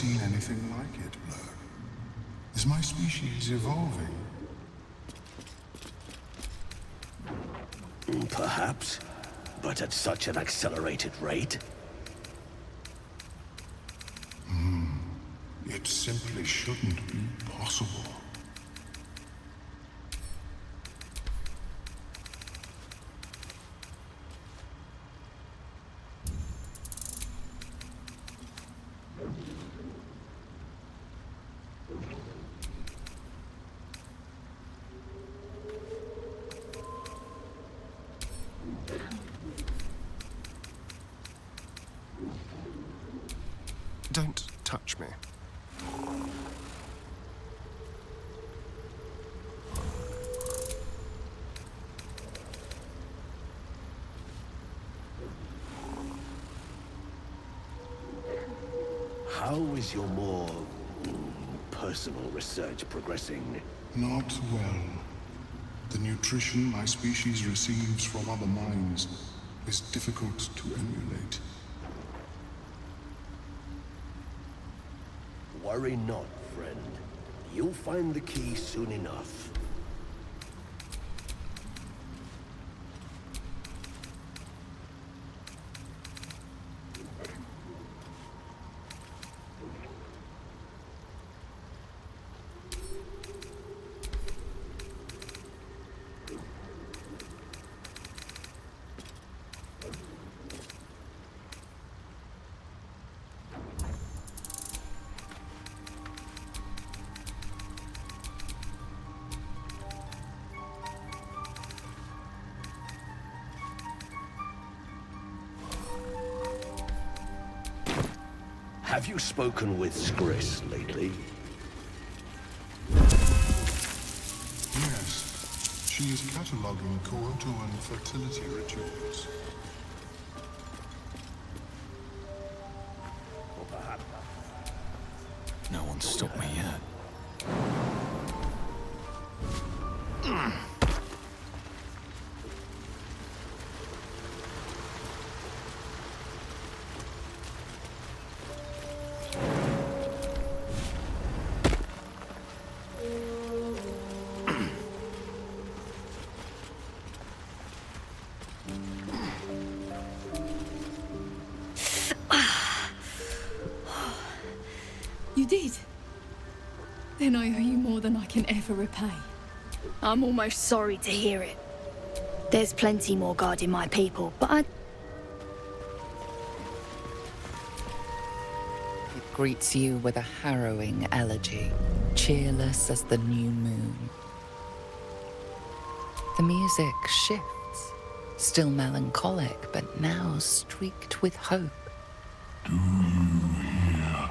seen anything like it, Blur. Is my species evolving? Perhaps, but at such an accelerated rate. It simply shouldn't be possible. Don't touch me. How is your more personal research progressing? Not well. The nutrition my species receives from other minds is difficult to emulate. Worry not, friend. You'll find the key soon enough. Have you spoken with Skris lately? Yes. She is cataloging Kohotuan fertility rituals. Or perhaps... No one's stopped me yet. You did? Then I owe you more than I can ever repay. I'm almost sorry to hear it. There's plenty more guarding my people, but It greets you with a harrowing elegy, cheerless as the new moon. The music shifts, still melancholic, but now streaked with hope. Do you hear?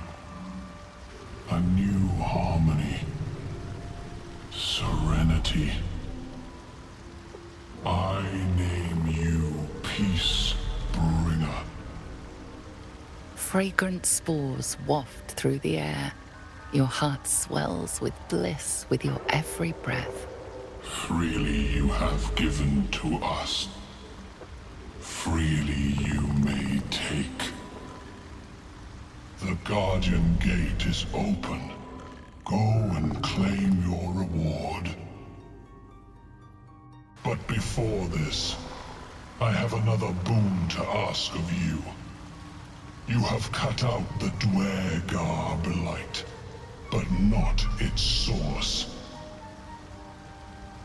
A new harmony. Serenity. I name you Peace Bringer. Fragrant spores waft through the air. Your heart swells with bliss with your every breath. Freely you have given to us. Freely you may take. The Guardian Gate is open. Go and claim your reward. But before this, I have another boon to ask of you. You have cut out the Dwergar blight, but not its source.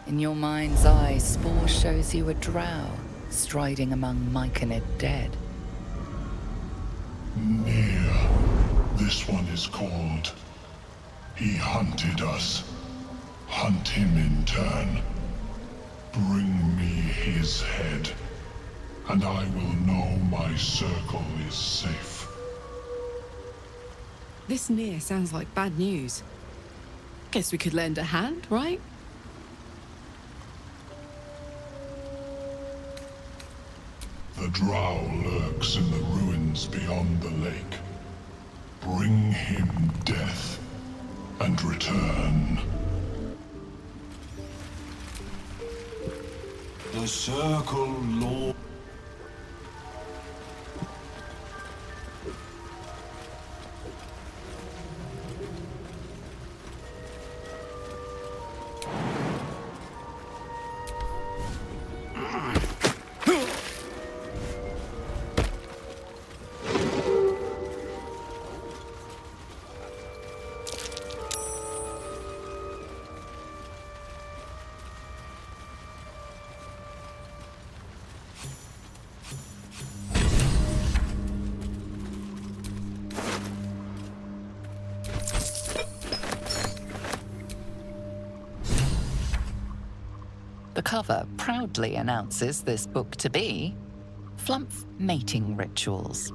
In your mind's eye, Spore shows you a drow, striding among Myconid dead. Near. This one is called. He hunted us. Hunt him in turn. Bring me his head, and I will know my circle is safe. This near sounds like bad news. Guess we could lend a hand, right? The drow lurks in the ruins beyond the lake. Bring him death, and return. The Circle Lord. The cover proudly announces this book to be Flumph Mating Rituals.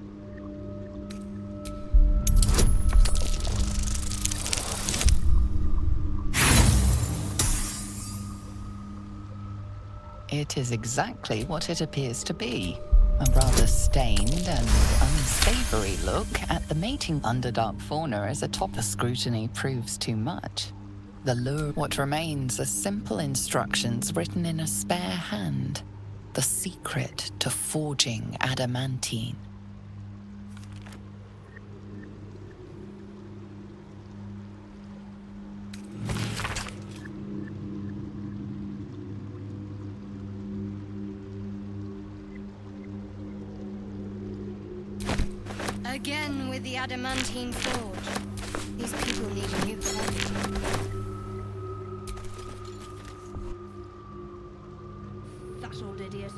It is exactly what it appears to be. A rather stained and unsavory look at the mating Underdark fauna as atop the scrutiny proves too much. The lure, what remains are simple instructions written in a spare hand. The secret to forging adamantine. Again with the adamantine forge. These people need a new forge. That old idiot.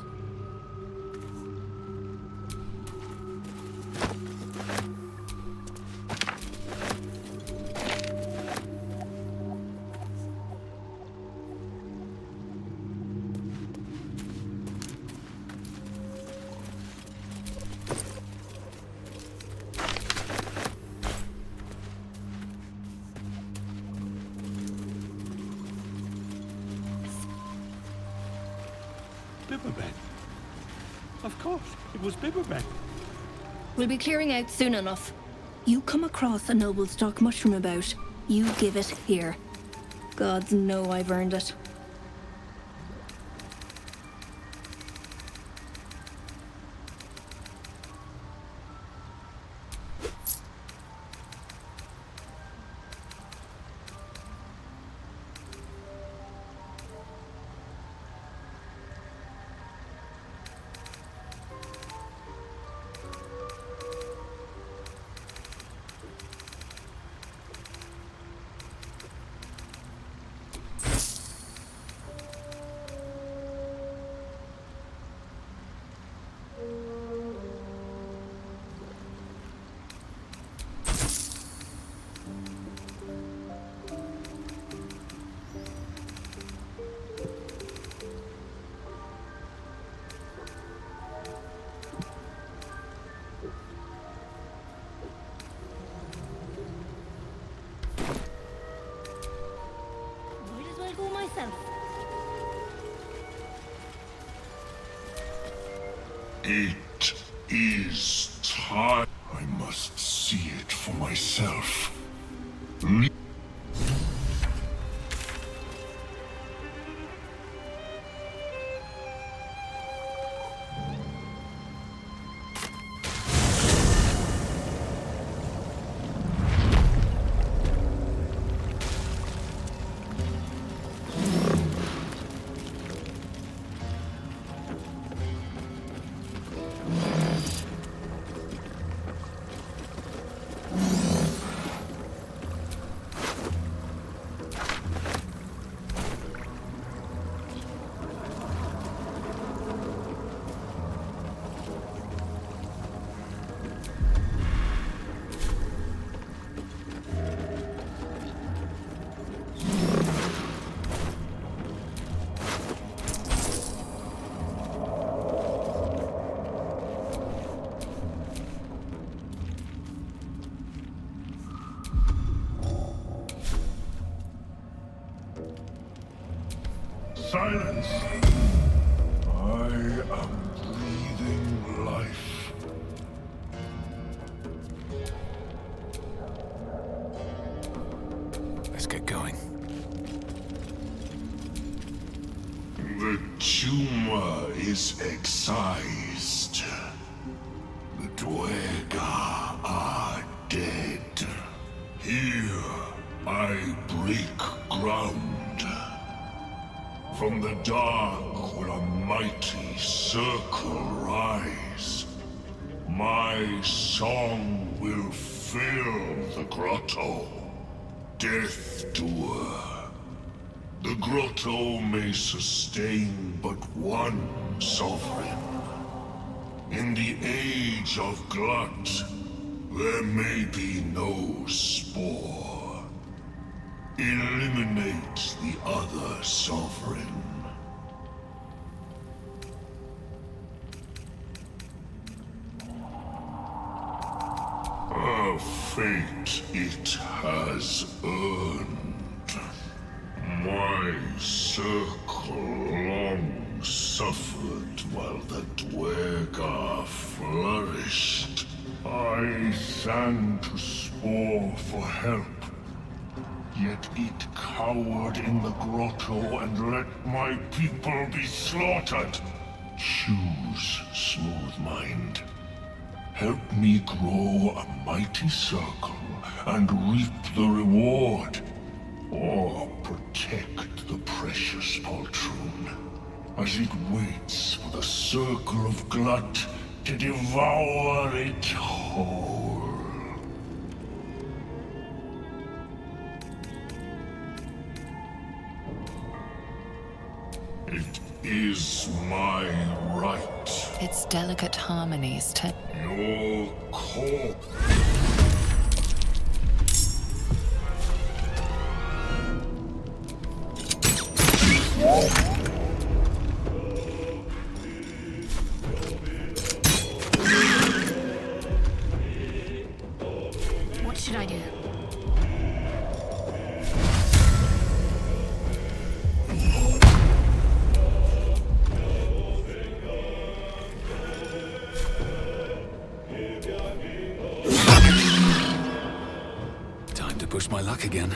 Bibberman. Of course, it was Bibberman. We'll be clearing out soon enough. You come across a noble stock mushroom about, you give it here. Gods know I've earned it. It is time. I must see it for myself. Silence! I am breathing life. Let's get going. The tumor is excised. The Dwega are dead. Here I break ground. From the dark will a mighty circle rise. My song will fill the grotto. Death Doer. The grotto may sustain but one sovereign. In the age of Glut, there may be no spore. Eliminate the other sovereign, fate it has earned. My circle long suffered while the Dwergar flourished. I sang to Spore for help, yet it cowered in the grotto and let my people be slaughtered. Choose, Smooth Mind. Help me grow a mighty circle and reap the reward, or protect the precious poltroon as it waits for the circle of Glut to devour it whole. It is my right. Its delicate harmonies to Your corpse. What should I do? Time to push my luck again.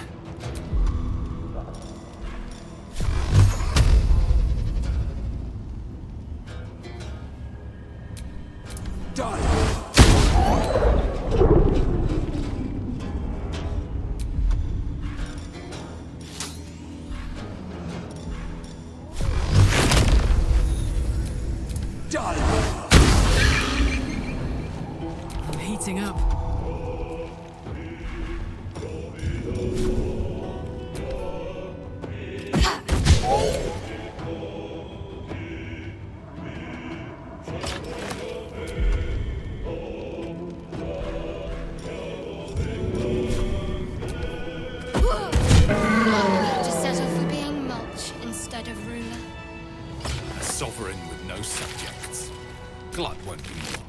I'm heating up. To settle for being mulch instead of ruler. A sovereign with no subjects. Glut won't be one.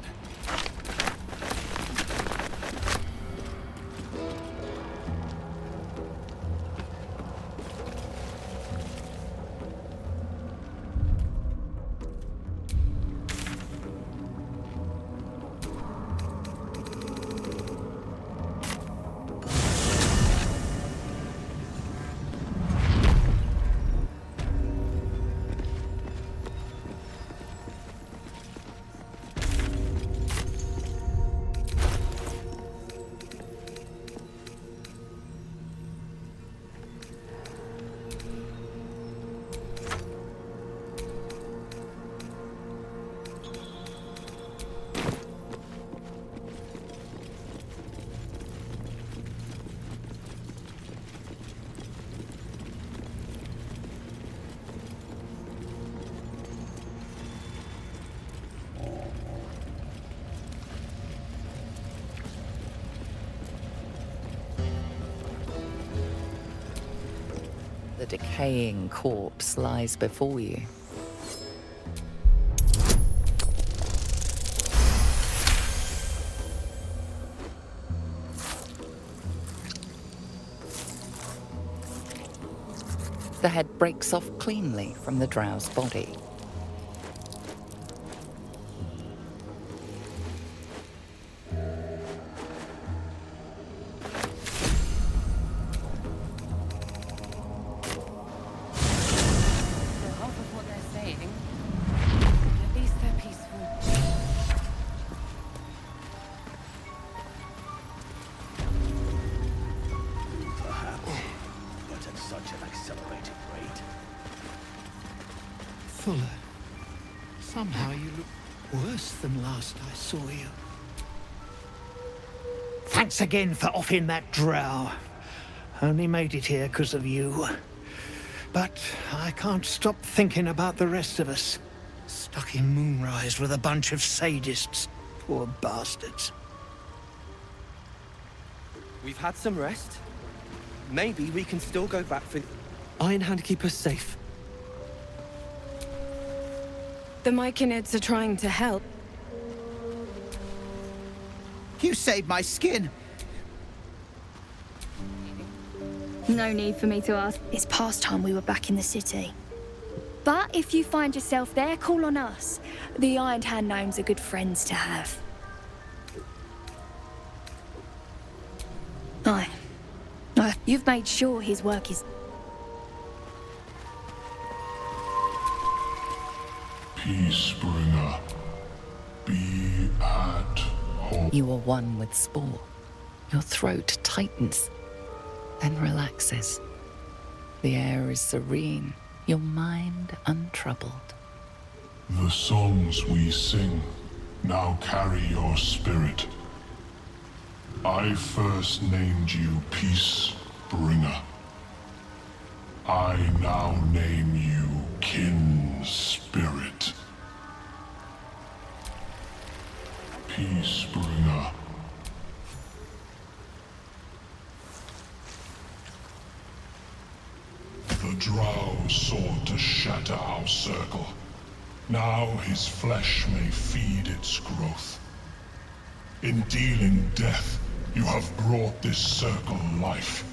the decaying corpse lies before you. The head breaks off cleanly from the drow's body. Fuller, somehow you look worse than last I saw you. Thanks again for offing that drow. Only made it here because of you. But I can't stop thinking about the rest of us. Stuck in Moonrise with a bunch of sadists. Poor bastards. We've had some rest. Maybe we can still go back for... Iron Hand keep us safe. The Myconids are trying to help. You saved my skin. No need for me to ask. It's past time we were back in the city. But if you find yourself there, call on us. The Iron Hand gnomes are good friends to have. Aye. You've made sure his work is... Peacebringer, be at home. You are one with Spore. Your throat tightens, then relaxes. The air is serene, your mind untroubled. The songs we sing now carry your spirit. I first named you Peacebringer. I now name you Kin Spirit. Peacebringer. The Drow sought to shatter our circle. Now his flesh may feed its growth. In dealing death, you have brought this circle life,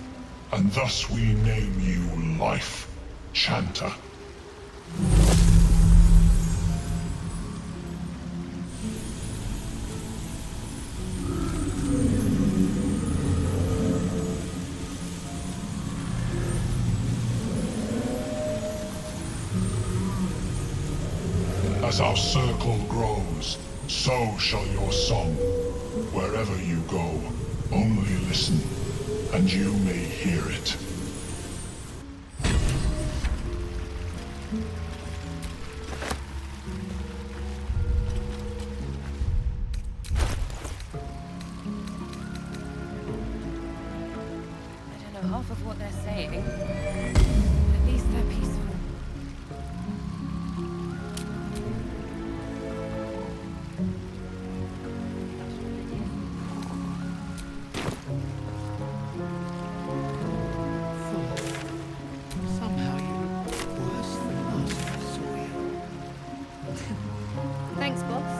and thus we name you Life Chanter. As our circle grows, so shall your song. Wherever you go, only listen, and you may hear it. I don't know half of what they're saying. At least they're peaceful. Somehow you look worse than last I saw you. Thanks, boss.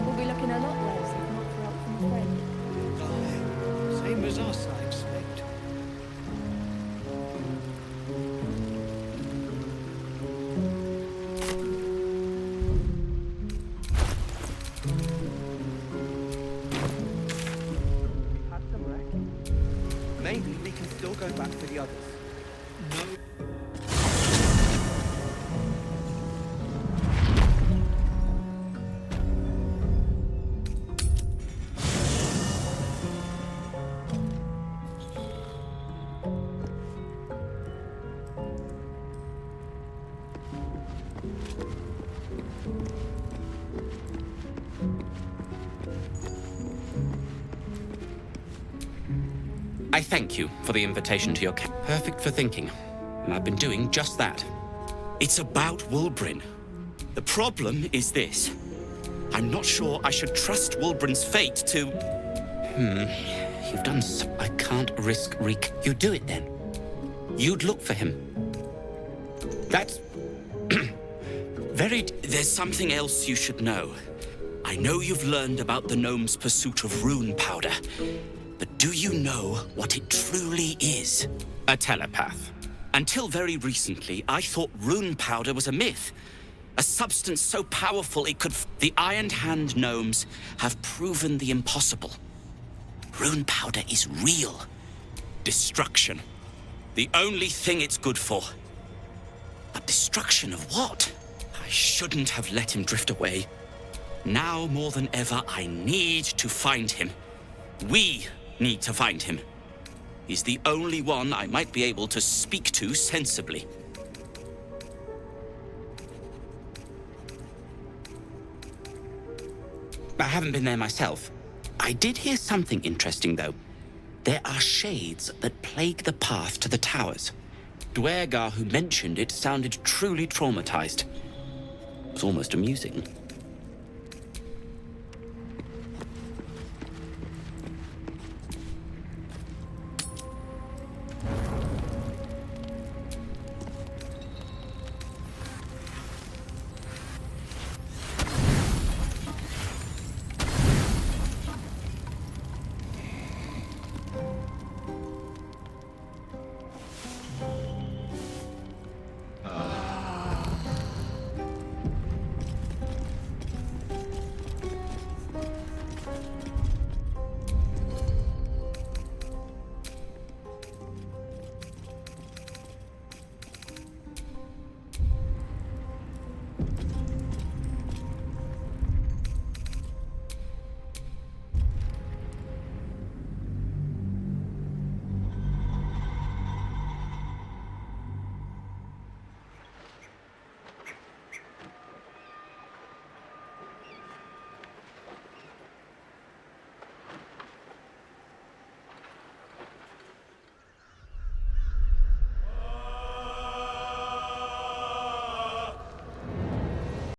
We'll be looking a lot worse if not for help from a friend. Aye, same as us, I expect. Maybe we can still go back for the others. I thank you for the invitation to your camp. Perfect for thinking, and I've been doing just that. It's about Wulbrin. The problem is this. I'm not sure I should trust Wulbrin's fate to... You've done so... I can't risk You do it then. You'd look for him. That's... There's something else you should know. I know you've learned about the gnome's pursuit of rune powder. But do you know what it truly is? A telepath. Until very recently, I thought rune powder was a myth. A substance so powerful it could... The Iron Hand gnomes have proven the impossible. Rune powder is real. Destruction. The only thing it's good for. But destruction of what? I shouldn't have let him drift away. Now more than ever, I need to find him. We need to find him. He's the only one I might be able to speak to sensibly. I haven't been there myself. I did hear something interesting, though. There are shades that plague the path to the towers. Dwergar, who mentioned it, sounded truly traumatized. It was almost amusing.